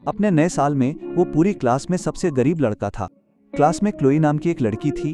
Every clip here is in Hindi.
अपने नए साल में वो पूरी क्लास में सबसे गरीब लड़का था। क्लास में क्लोई नाम की एक लड़की थी।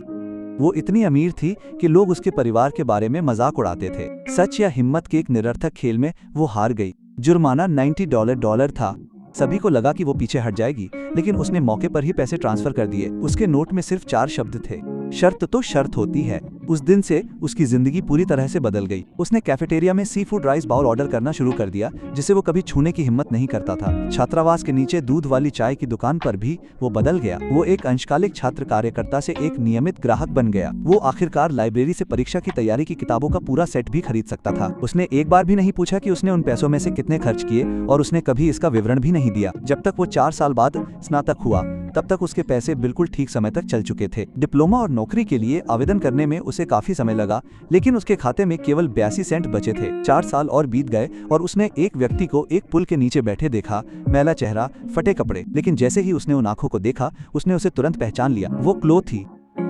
वो इतनी अमीर थी कि लोग उसके परिवार के बारे में मजाक उड़ाते थे। सच या हिम्मत के एक निरर्थक खेल में वो हार गई। जुर्माना $90 था। सभी को लगा कि वो पीछे हट जाएगी, लेकिन उसने मौके पर ही पैसे ट्रांसफर कर दिए। उसके नोट में सिर्फ 4 शब्द थे, शर्त तो शर्त होती है। उस दिन से उसकी जिंदगी पूरी तरह से बदल गई। उसने कैफेटेरिया में sea food rice bowl order करना शुरू कर दिया, जिसे वो कभी छूने की हिम्मत नहीं करता था। छात्रावास के नीचे दूध वाली चाय की दुकान पर भी वो बदल गया। वो एक अंशकालिक छात्र कार्यकर्ता से एक नियमित ग्राहक बन गया। वो आखिरकार लाइब्रेरी से परीक्षा की तैयारी की किताबों का पूरा सेट भी खरीद सकता था। उसने एक बार भी नहीं पूछा कि उसने उन पैसों में से कितने खर्च किए, और उसने कभी इसका विवरण भी नहीं दिया। जब तक वो 4 साल बाद स्नातक हुआ, तब तक उसके पैसे बिल्कुल ठीक समय तक चल चुके थे। डिप्लोमा और नौकरी के लिए आवेदन करने में उसे काफी समय लगा, लेकिन उसके खाते में केवल 82 सेंट बचे थे। 4 साल और बीत गए और उसने एक व्यक्ति को एक पुल के नीचे बैठे देखा, मैला चेहरा, फटे कपड़े। लेकिन जैसे ही उसने उन आंखों को देखा, उसने उसे तुरंत पहचान लिया। वो क्लो थी।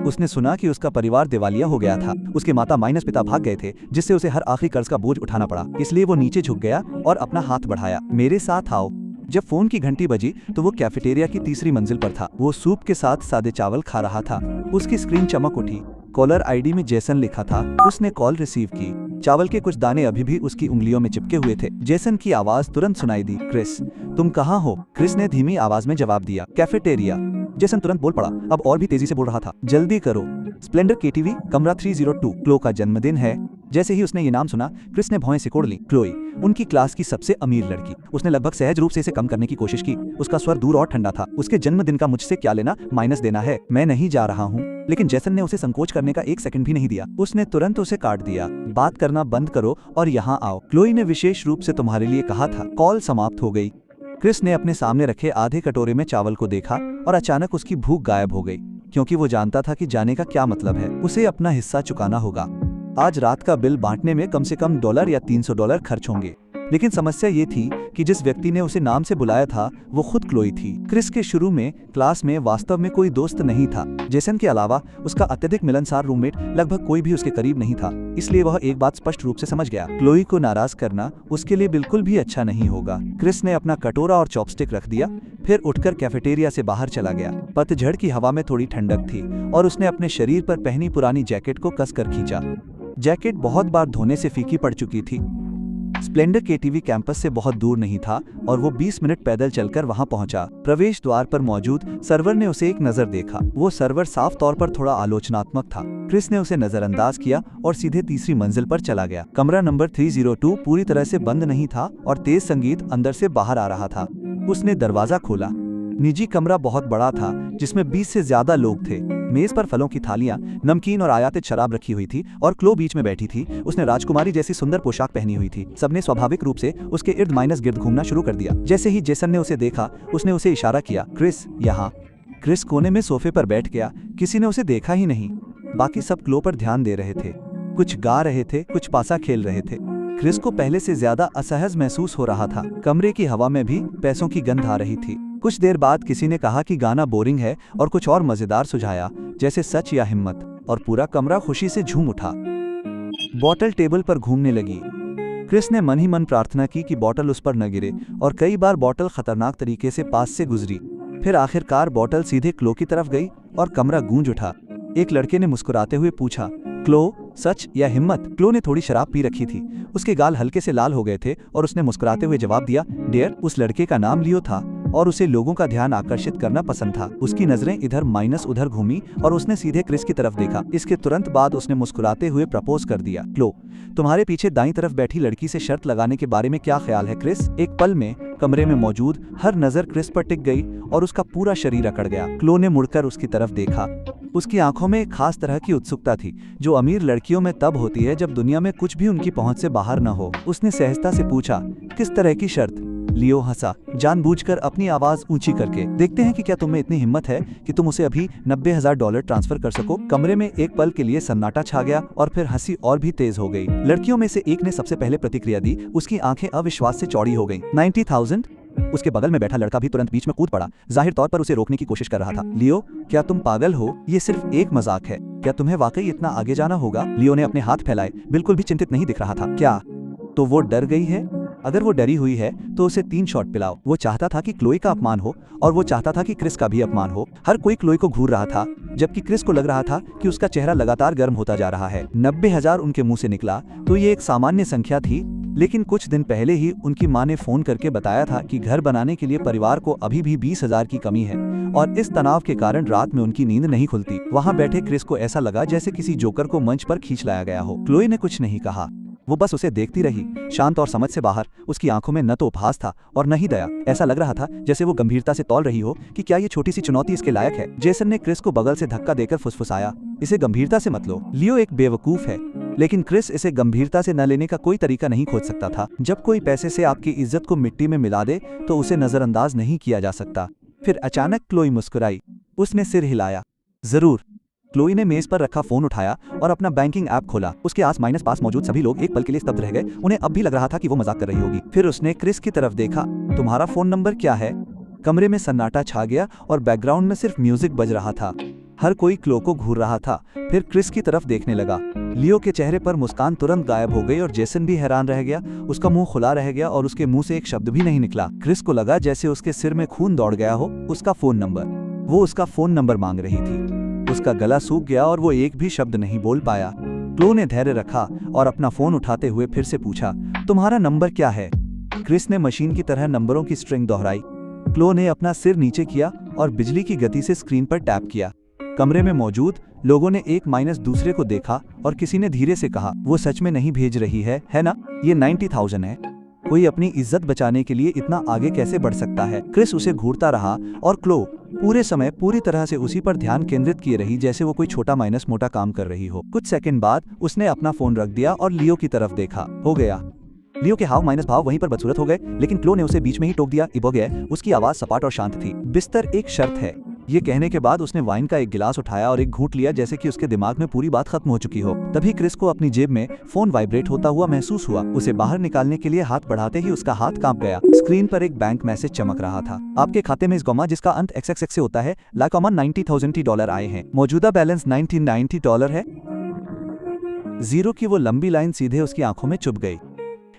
उसने सुना कि उसका परिवार दिवालिया हो गया था। उसके माता माइनस पिता भाग गए थे, जिससे उसे हर आखिरी कर्ज का बोझ उठाना पड़ा। इसलिए वो नीचे झुक गया और अपना हाथ बढ़ाया। मेरे साथ आओ। जब फोन की घंटी बजी तो वो कैफेटेरिया की तीसरी मंजिल पर था। वो सूप के साथ सादे चावल खा रहा था। उसकी स्क्रीन चमक उठी। कॉलर आईडी में जेसन लिखा था। उसने कॉल रिसीव की। चावल के कुछ दाने अभी भी उसकी उंगलियों में चिपके हुए थे। जेसन की आवाज तुरंत सुनाई दी। क्रिस, तुम कहाँ हो? क्रिस ने धीमी आवाज में जवाब दिया, कैफेटेरिया। जेसन तुरंत बोल पड़ा, अब और भी तेजी से बोल रहा था, जल्दी करो। स्प्लेंडर केटीवी, कमरा 302। क्लो का जन्मदिन है। जैसे ही उसने ये नाम सुना, क्रिस ने भौहें सिकोड़ ली। क्लोई, उनकी क्लास की सबसे अमीर लड़की। उसने लगभग सहज रूप से इसे कम करने की कोशिश की। उसका स्वर दूर और ठंडा था। उसके जन्मदिन का मुझसे क्या लेना, माइनस देना है। मैं नहीं जा रहा हूँ। लेकिन जेसन ने उसे संकोच करने का 1 सेकंड भी नहीं दिया। उसने तुरंत उसे काट दिया। बात करना बंद करो और यहाँ आओ। क्लोई ने विशेष रूप से तुम्हारे लिए कहा था। कॉल समाप्त हो गई। क्रिस ने अपने सामने रखे आधे कटोरे में चावल को देखा और अचानक उसकी भूख गायब हो गई, क्योंकि वो जानता था कि जाने का क्या मतलब है। उसे अपना हिस्सा चुकाना होगा। आज रात का बिल बांटने में कम से कम $1 या $300 खर्च होंगे। लेकिन समस्या ये थी कि जिस व्यक्ति ने उसे नाम से बुलाया था, वो खुद क्लोई थी। क्रिस के शुरू में क्लास में वास्तव में कोई दोस्त नहीं था। जेसन के अलावा उसका अत्यधिक मिलनसार रूममेट लगभग कोई भी उसके करीब नहीं था। इसलिए वह एक बात स्पष्ट रूप से समझ गया, क्लोई को नाराज करना उसके लिए बिल्कुल भी अच्छा नहीं होगा। क्रिस ने अपना कटोरा और चॉपस्टिक रख दिया, फिर उठकर कैफेटेरिया से बाहर चला गया। पतझड़ की हवा में थोड़ी ठंडक थी और उसने अपने शरीर पर पहनी पुरानी जैकेट को कसकर खींचा। जैकेट बहुत बार धोने से फीकी पड़ चुकी थी। स्प्लेंडर केटीवी कैंपस से बहुत दूर नहीं था और वो 20 मिनट पैदल चलकर वहां पहुंचा। प्रवेश द्वार पर मौजूद सर्वर ने उसे एक नजर देखा। वो सर्वर साफ तौर पर थोड़ा आलोचनात्मक था। क्रिस ने उसे नजरअंदाज किया और सीधे तीसरी मंजिल पर चला गया। कमरा नंबर 302 पूरी तरह से बंद नहीं था और तेज संगीत अंदर से बाहर आ रहा था। उसने दरवाजा खोला। निजी कमरा बहुत बड़ा था, जिसमें 20 से ज्यादा लोग थे। मेज पर फलों की थालियां, नमकीन और आयातित शराब रखी हुई थी और क्लो बीच में बैठी थी। उसने राजकुमारी जैसी सुंदर पोशाक पहनी हुई थी। सबने स्वाभाविक रूप से उसके इर्द माइनस गिर्द घूमना शुरू कर दिया। जैसे ही जेसन ने उसे देखा, उसने उसे इशारा किया, क्रिस यहाँ। क्रिस कोने में सोफे पर बैठ गया। किसी ने उसे देखा ही नहीं। बाकी सब क्लो पर ध्यान दे रहे थे। कुछ गा रहे थे, कुछ पासा खेल रहे थे। क्रिस को पहले से ज्यादा असहज महसूस हो रहा था। कमरे की हवा में भी पैसों की गंध आ रही थी। कुछ देर बाद किसी ने कहा कि गाना बोरिंग है और कुछ और मजेदार सुझाया, जैसे सच या हिम्मत, और पूरा कमरा खुशी से झूम उठा। बॉटल टेबल पर घूमने लगी। क्रिस ने मन ही मन प्रार्थना की कि बॉटल उस पर न गिरे, और कई बार बॉटल खतरनाक तरीके से पास से गुजरी। फिर आखिरकार बॉटल सीधे क्लो की तरफ गई और कमरा गूंज उठा। एक लड़के ने मुस्कुराते हुए पूछा, क्लो, सच या हिम्मत? क्लो ने थोड़ी शराब पी रखी थी। उसके गाल हल्के से लाल हो गए थे और उसने मुस्कुराते हुए जवाब दिया, डियर। उस लड़के का नाम लियो था और उसे लोगों का ध्यान आकर्षित करना पसंद था। उसकी नजरें इधर माइनस उधर घूमी और उसने सीधे क्रिस की तरफ देखा। इसके तुरंत बाद उसने मुस्कुराते हुए प्रपोज कर दिया, क्लो, तुम्हारे पीछे दाईं तरफ बैठी लड़की से शर्त लगाने के बारे में क्या ख्याल है क्रिस? एक पल में कमरे में मौजूद हर नजर क्रिस पर टिक गई और उसका पूरा शरीर अकड़ गया। क्लो ने मुड़कर उसकी तरफ देखा। उसकी आंखों में एक खास तरह की उत्सुकता थी, जो अमीर लड़कियों में तब होती है जब दुनिया में कुछ भी उनकी पहुंच से बाहर न हो। उसने सहजता से पूछा, किस तरह की शर्त? लियो हंसा, जानबूझकर अपनी आवाज ऊंची करके। देखते हैं कि क्या तुम में इतनी हिम्मत है कि तुम उसे अभी $90,000 ट्रांसफर कर सको। कमरे में एक पल के लिए सन्नाटा छा गया और फिर हंसी और भी तेज हो गई। लड़कियों में से एक ने सबसे पहले प्रतिक्रिया दी। उसकी आंखें अविश्वास से चौड़ी हो गईं। 90,000? उसके बगल में बैठा लड़का भी तुरंत बीच में कूद पड़ा, जाहिर तौर पर उसे रोकने की कोशिश कर रहा था। लियो, क्या तुम पागल हो? ये सिर्फ एक मजाक है। क्या तुम्हें वाकई इतना आगे जाना होगा? लियो ने अपने हाथ फैलाए, बिल्कुल भी चिंतित नहीं दिख रहा था। क्या तो वो डर गई है? अगर वो डरी हुई है तो उसे 3 शॉट पिलाओ। वो चाहता था कि क्लोई का अपमान हो और वो चाहता था कि क्रिस का भी अपमान हो। हर कोई क्लोई को घूर रहा था, जबकि क्रिस को लग रहा था कि उसका चेहरा लगातार गर्म होता जा रहा है। 90,000 उनके मुंह से निकला तो ये एक सामान्य संख्या थी, लेकिन कुछ दिन पहले ही उनकी मां ने फोन करके बताया था कि घर बनाने के लिए परिवार को अभी भी 20,000 की कमी है और इस तनाव के कारण रात में उनकी नींद नहीं खुलती। वहां बैठे क्रिस को ऐसा लगा जैसे किसी जोकर को मंच पर खींच लाया गया हो। क्लोई ने कुछ नहीं कहा, वो बस उसे देखती रही, शांत और समझ से बाहर। उसकी आंखों में न तो उपहास था और न ही दया। ऐसा लग रहा था जैसे वो गंभीरता से तौल रही हो कि क्या ये छोटी सी चुनौती इसके लायक है। जेसन ने क्रिस को बगल से धक्का देकर फुसफुसाया, इसे गंभीरता से मत लो। लियो एक बेवकूफ है, लेकिन क्रिस इसे गंभीरता से न लेने का कोई तरीका नहीं खोज सकता था। जब कोई पैसे से आपकी इज्जत को मिट्टी में मिला दे तो उसे नजरअंदाज नहीं किया जा सकता। फिर अचानक क्लोई मुस्कुराई, उसने सिर हिलाया। जरूर। क्लोई ने मेज पर रखा फोन उठाया और अपना बैंकिंग ऐप खोला। उसके पास मौजूद सभी लोग एक पल के लिए स्तब्ध रह गए। उन्हें अब भी लग रहा था कि वो मजाक कर रही होगी। फिर उसने क्रिस की तरफ देखा। तुम्हारा फोन नंबर क्या है? कमरे में सन्नाटा छा गया और बैकग्राउंड में सिर्फ म्यूजिक बज रहा था। हर कोई क्लो को घूर रहा था। फिर क्रिस की तरफ देखने लगा। लियो के चेहरे पर मुस्कान तुरंत गायब हो गई और जेसन भी हैरान रह गया। उसका मुंह खुला रह गया और उसके मुंह से एक शब्द भी नहीं निकला। क्रिस को लगा जैसे उसके सिर में खून दौड़ गया हो। उसका फोन नंबर, वो उसका फोन नंबर मांग रही थी। उसका गला सूख गया और वो एक भी शब्द नहीं बोल पाया। क्लो ने धैर्य रखा और अपना फोन उठाते हुए फिर से पूछा, तुम्हारा नंबर क्या है? क्रिस ने मशीन की तरह नंबरों की स्ट्रिंग दोहराई। क्लो ने अपना सिर नीचे किया और बिजली की गति से स्क्रीन पर टैप किया। कमरे में मौजूद लोगों ने एक माइनस दूसरे को देखा और किसी ने धीरे से कहा, वो सच में नहीं भेज रही है ना? ये 90,000 है। कोई अपनी इज्जत बचाने के लिए इतना आगे कैसे बढ़ सकता है? क्रिस उसे घूरता रहा और क्लो पूरे समय पूरी तरह से उसी पर ध्यान केंद्रित किए रही, जैसे वो कोई छोटा माइनस मोटा काम कर रही हो। कुछ सेकंड बाद उसने अपना फोन रख दिया और लियो की तरफ देखा। हो गया। लियो के हाव माइनस भाव वहीं पर बदसूरत हो गए, लेकिन क्लो ने उसे बीच में ही टोक दिया। इबो गया। उसकी आवाज सपाट और शांत थी। बिस्तर एक शर्त है। ये कहने के बाद उसने वाइन का एक गिलास उठाया और एक घूंट लिया, जैसे कि उसके दिमाग में पूरी बात खत्म हो चुकी हो। तभी क्रिस को अपनी जेब में फोन वाइब्रेट होता हुआ महसूस हुआ। उसे बाहर निकालने के लिए हाथ बढ़ाते ही उसका हाथ कांप गया। स्क्रीन पर एक बैंक मैसेज चमक रहा था। आपके खाते में इस गॉमा जिसका अंत XXX से होता है लाकॉमा $90,000 आए हैं। मौजूदा बैलेंस $1990 है। जीरो की वो लंबी लाइन सीधे उसकी आंखों में चुभ गई।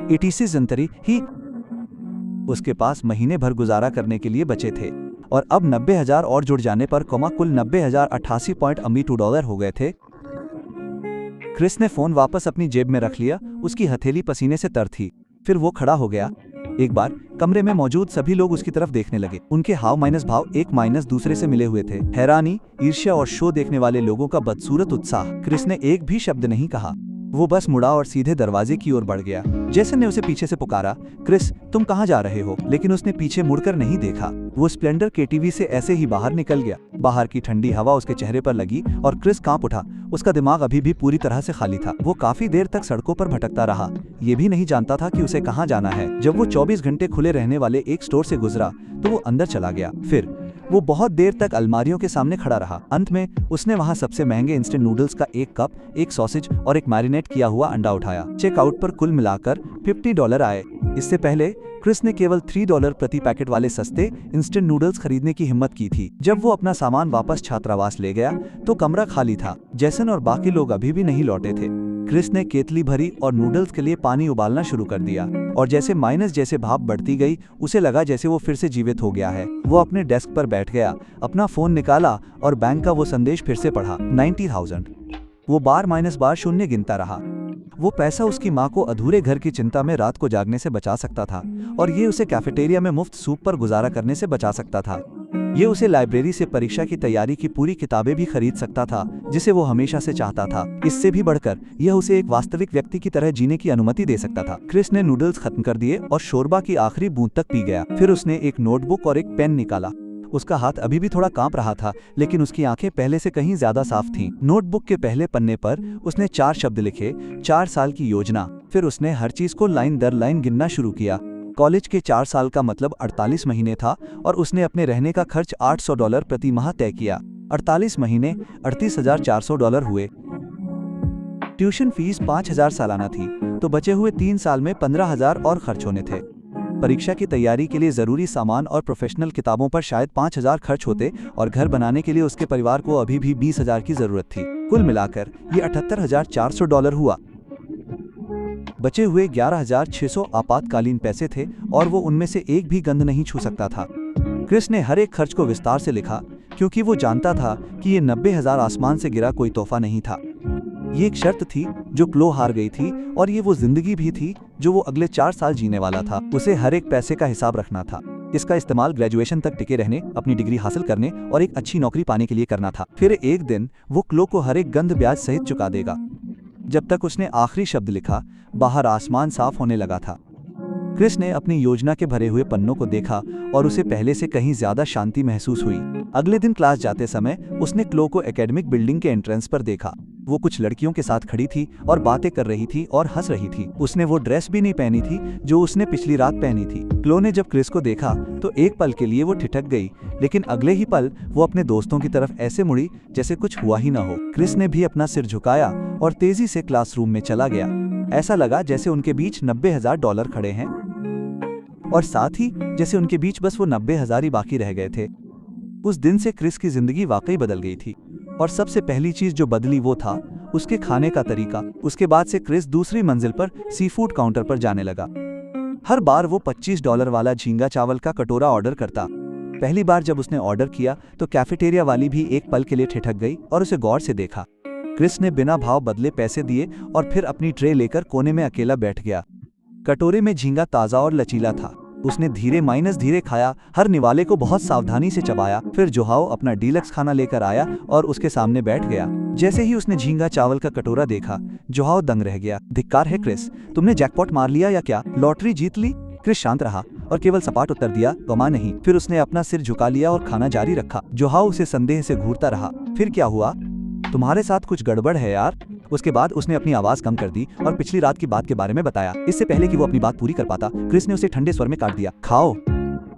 86 जनवरी ही उसके पास महीने भर गुजारा करने के लिए बचे थे और अब 90,000 और जुड़ जाने पर कुल 90,088.82 हो गए थे। क्रिस ने फोन वापस अपनी जेब में रख लिया। उसकी हथेली पसीने से तर थी। फिर वो खड़ा हो गया। एक बार कमरे में मौजूद सभी लोग उसकी तरफ देखने लगे। उनके हाव माइनस भाव एक माइनस दूसरे से मिले हुए थे। हैरानी, ईर्ष्या और शो देखने वाले लोगों का बदसूरत उत्साह। क्रिस ने एक भी शब्द नहीं कहा। वो बस मुड़ा और सीधे दरवाजे की ओर बढ़ गया। जेसन ने उसे पीछे से पुकारा, क्रिस तुम कहाँ जा रहे हो? लेकिन उसने पीछे मुड़कर नहीं देखा। वो स्प्लेंडर KTV से ऐसे ही बाहर निकल गया। बाहर की ठंडी हवा उसके चेहरे पर लगी और क्रिस कांप उठा। उसका दिमाग अभी भी पूरी तरह से खाली था। वो काफी देर तक सड़कों पर भटकता रहा, ये भी नहीं जानता था कि उसे कहाँ जाना है। जब वो 24 घंटे खुले रहने वाले एक स्टोर से गुजरा तो वो अंदर चला गया। फिर वो बहुत देर तक अलमारियों के सामने खड़ा रहा। अंत में उसने वहां सबसे महंगे इंस्टेंट नूडल्स का एक कप, एक सॉसेज और एक मैरिनेट किया हुआ अंडा उठाया। चेकआउट पर कुल मिलाकर $50 आए। इससे पहले क्रिस ने केवल $3 प्रति पैकेट वाले सस्ते इंस्टेंट नूडल्स खरीदने की हिम्मत की थी। जब वो अपना सामान वापस छात्रावास ले गया तो कमरा खाली था। जेसन और बाकी लोग अभी भी नहीं लौटे थे। क्रिस ने केतली भरी और नूडल्स के लिए पानी उबालना शुरू कर दिया और जैसे भाप बढ़ती गई उसे लगा जैसे वो फिर से जीवित हो गया है। वो अपने डेस्क पर बैठ गया, अपना फोन निकाला और बैंक का वो संदेश फिर से पढ़ा। 90,000। वो बार शून्य गिनता रहा। वो पैसा उसकी माँ को अधूरे घर की चिंता में रात को जागने से बचा सकता था और ये उसे कैफेटेरिया में मुफ्त सूप पर गुजारा करने से बचा सकता था। ये उसे लाइब्रेरी से परीक्षा की तैयारी की पूरी किताबें भी खरीद सकता था जिसे वो हमेशा से चाहता था। इससे भी बढ़कर यह उसे एक वास्तविक व्यक्ति की तरह जीने की अनुमति दे सकता था। क्रिस ने नूडल्स खत्म कर दिए और शोरबा की आखिरी बूंद तक पी गया। फिर उसने एक नोटबुक और एक पेन निकाला। उसका हाथ अभी भी थोड़ा कांप रहा था, लेकिन उसकी आंखें पहले से कहीं ज्यादा साफ थीं। नोटबुक के पहले पन्ने पर उसने 4 शब्द लिखे, 4 साल की योजना। फिर उसने हर चीज को लाइन दर लाइन गिनना शुरू किया। कॉलेज के 4 साल का मतलब 48 महीने था और उसने अपने रहने का खर्च $800 प्रति माह तय किया। 48 महीने $38,400 हुए। ट्यूशन फीस 5,000 सालाना थी, तो बचे हुए 3 साल में 15,000 और खर्च होने थे। परीक्षा की तैयारी के लिए जरूरी सामान और प्रोफेशनल किताबों पर शायद 5,000 खर्च होते और घर बनाने के लिए उसके परिवार को अभी भी 20,000 की जरूरत थी। कुल मिलाकर ये $78,400 हुआ। बचे हुए 11,600 आपातकालीन पैसे थे और वो उनमें से एक भी गंद नहीं छू सकता था। क्रिस ने हर एक खर्च को विस्तार से लिखा, क्योंकि वो जानता था कि ये 90,000 आसमान से गिरा कोई तोहफा नहीं था। ये एक शर्त थी जो क्लो हार गई थी, और ये वो जिंदगी भी थी जो वो अगले 4 साल जीने वाला था। उसे हर एक पैसे का हिसाब रखना था। इसका इस्तेमाल ग्रेजुएशन तक टिके रहने, अपनी डिग्री हासिल करने और एक अच्छी नौकरी पाने के लिए करना था। फिर एक दिन वो क्लो को हर एक गंद ब्याज सहित चुका देगा। जब तक उसने आखिरी शब्द लिखा, बाहर आसमान साफ होने लगा था। क्रिस ने अपनी योजना के भरे हुए पन्नों को देखा और उसे पहले से कहीं ज्यादा शांति महसूस हुई। अगले दिन क्लास जाते समय उसने क्लो को एकेडमिक बिल्डिंग के एंट्रेंस पर देखा। वो कुछ लड़कियों के साथ खड़ी थी और बातें कर रही थी और हंस रही थी। उसने वो ड्रेस भी नहीं पहनी थी जो उसने पिछली रात पहनी थी। क्लो ने जब क्रिस को देखा तो एक पल के लिए वो ठिठक गई, लेकिन अगले ही पल वो अपने दोस्तों की तरफ ऐसे मुड़ी जैसे कुछ हुआ ही ना हो। क्रिस ने भी अपना सिर झुकाया और तेजी से क्लासरूम में चला गया। ऐसा लगा जैसे उनके बीच $90,000 खड़े हैं, और साथ ही जैसे उनके बीच बस वो 90,000 ही बाकी रह गए थे। उस दिन से क्रिस की जिंदगी वाकई बदल गई थी, और सबसे पहली चीज जो बदली वो था उसके खाने का तरीका। उसके बाद से क्रिस दूसरी मंजिल पर सी फूड काउंटर पर जाने लगा। हर बार वो $25 वाला झींगा चावल का कटोरा ऑर्डर करता। पहली बार जब उसने ऑर्डर किया तो कैफेटेरिया वाली भी एक पल के लिए ठिठक गई और उसे गौर से देखा। क्रिस ने बिना भाव बदले पैसे दिए और फिर अपनी ट्रे लेकर कोने में अकेला बैठ गया। कटोरे में झींगा ताजा और लचीला था। उसने धीरे खाया, हर निवाले को बहुत सावधानी से चबाया। फिर जोहाओ अपना डीलक्स खाना लेकर आया और उसके सामने बैठ गया। जैसे ही उसने झींगा चावल का कटोरा देखा, जोहाओ दंग रह गया। धिक्कार है क्रिस, तुमने जैकपॉट मार लिया या क्या? लॉटरी जीत ली? क्रिस शांत रहा और केवल सपाट उत्तर दिया, गमा नहीं। फिर उसने अपना सिर झुका लिया और खाना जारी रखा। जोहाओ उसे संदेह से घूरता रहा। फिर क्या हुआ? तुम्हारे साथ कुछ गड़बड़ है यार। उसके बाद उसने अपनी आवाज कम कर दी और पिछली रात की बात के बारे में बताया। इससे पहले कि वो अपनी बात पूरी कर पाता, क्रिस ने उसे ठंडे स्वर में काट दिया। खाओ।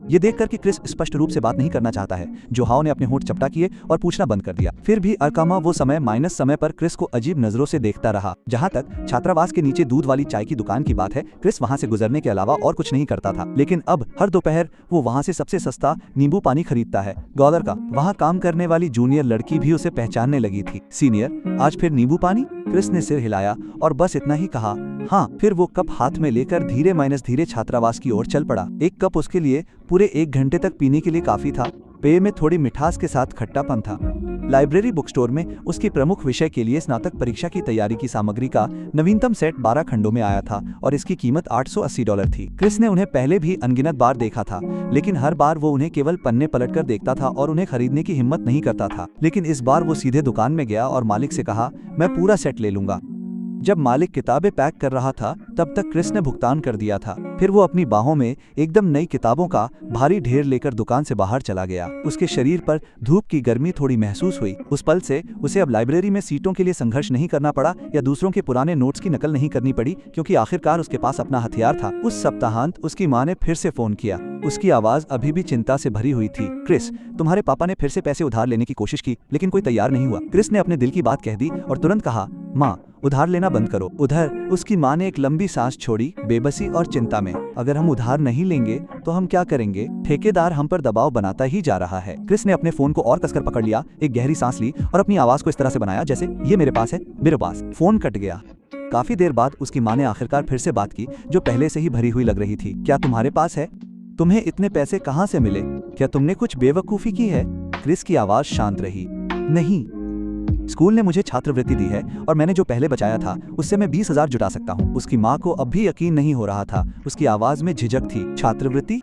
ये देखकर कि क्रिस स्पष्ट रूप से बात नहीं करना चाहता है, जोहाओ ने अपने होंठ चपटा किए और पूछना बंद कर दिया। फिर भी अरकामा वो समय पर क्रिस को अजीब नजरों से देखता रहा। जहाँ तक छात्रावास के नीचे दूध वाली चाय की दुकान की बात है, क्रिस वहाँ से गुजरने के अलावा और कुछ नहीं करता था। लेकिन अब हर दोपहर वो वहाँ से सबसे सस्ता नींबू पानी खरीदता है, $1 का। वहाँ काम करने वाली जूनियर लड़की भी उसे पहचानने लगी थी। सीनियर, आज फिर नींबू पानी? क्रिस ने सिर हिलाया और बस इतना ही कहा, हाँ। फिर वो कप हाथ में लेकर धीरे छात्रावास की ओर चल पड़ा। एक कप उसके लिए पूरे 1 घंटे तक पीने के लिए काफी था। पेय में थोड़ी मिठास के साथ खट्टापन था। लाइब्रेरी बुक स्टोर में उसकी प्रमुख विषय के लिए स्नातक परीक्षा की तैयारी की सामग्री का नवीनतम सेट 12 खंडों में आया था और इसकी कीमत $880 थी। क्रिस ने उन्हें पहले भी अनगिनत बार देखा था, लेकिन हर बार वो उन्हें केवल पन्ने पलटकर देखता था और उन्हें खरीदने की हिम्मत नहीं करता था। लेकिन इस बार वो सीधे दुकान में गया और मालिक से कहा, मैं पूरा सेट ले लूंगा। जब मालिक किताबें पैक कर रहा था तब तक क्रिस ने भुगतान कर दिया था। फिर वो अपनी बाहों में एकदम नई किताबों का भारी ढेर लेकर दुकान से बाहर चला गया। उसके शरीर पर धूप की गर्मी थोड़ी महसूस हुई। उस पल से उसे अब लाइब्रेरी में सीटों के लिए संघर्ष नहीं करना पड़ा या दूसरों के पुराने नोट्स की नकल नहीं करनी पड़ी, क्योंकि आखिरकार उसके पास अपना हथियार था। उस सप्ताहांत उसकी माँ ने फिर से फोन किया। उसकी आवाज अभी भी चिंता से भरी हुई थी। क्रिस, तुम्हारे पापा ने फिर से पैसे उधार लेने की कोशिश की, लेकिन कोई तैयार नहीं हुआ। क्रिस ने अपने दिल की बात कह दी और तुरंत कहा, माँ, उधार लेना बंद करो। उधर उसकी माँ ने एक लंबी सांस छोड़ी, बेबसी और चिंता में। अगर हम उधार नहीं लेंगे तो हम क्या करेंगे? ठेकेदार हम पर दबाव बनाता ही जा रहा है। क्रिस ने अपने फोन को और कसकर पकड़ लिया, एक गहरी सांस ली और अपनी आवाज को इस तरह से बनाया जैसे ये मेरे पास है, मेरे पास। फोन कट गया। काफी देर बाद उसकी माँ ने आखिरकार फिर से बात की, जो पहले से ही भरी हुई लग रही थी। क्या तुम्हारे पास है? तुम्हें इतने पैसे कहाँ से मिले? क्या तुमने कुछ बेवकूफी की है? क्रिस की आवाज शांत रही। नहीं, स्कूल ने मुझे छात्रवृत्ति दी है और मैंने जो पहले बचाया था उससे मैं 20,000 जुटा सकता हूँ। उसकी माँ को अब भी यकीन नहीं हो रहा था। उसकी आवाज में झिझक थी। छात्रवृत्ति?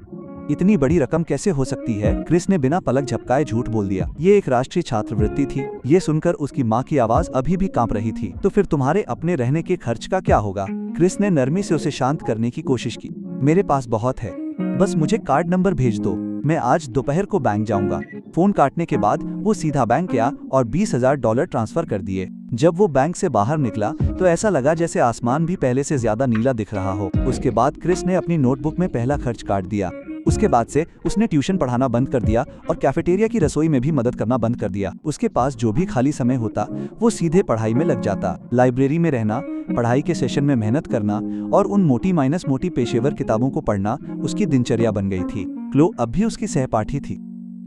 इतनी बड़ी रकम कैसे हो सकती है? क्रिस ने बिना पलक झपकाए झूठ बोल दिया। ये एक राष्ट्रीय छात्रवृत्ति थी। ये सुनकर उसकी माँ की आवाज अभी भी कांप रही थी। तो फिर तुम्हारे अपने रहने के खर्च का क्या होगा? क्रिस ने नरमी से उसे शांत करने की कोशिश की। मेरे पास बहुत है, बस मुझे कार्ड नंबर भेज दो। मैं आज दोपहर को बैंक जाऊंगा। फोन काटने के बाद वो सीधा बैंक गया और $20,000 ट्रांसफर कर दिए। जब वो बैंक से बाहर निकला तो ऐसा लगा जैसे आसमान भी पहले से ज्यादा नीला दिख रहा हो। उसके बाद क्रिस ने अपनी नोटबुक में पहला खर्च काट दिया। उसके बाद से उसने ट्यूशन पढ़ाना बंद कर दिया और कैफेटेरिया की रसोई में भी मदद करना बंद कर दिया। उसके पास जो भी खाली समय होता वो सीधे पढ़ाई में लग जाता। लाइब्रेरी में रहना, पढ़ाई के सेशन में मेहनत करना और उन मोटी पेशेवर किताबों को पढ़ना उसकी दिनचर्या बन गई थी। क्लो अब भी उसकी सहपाठी थी।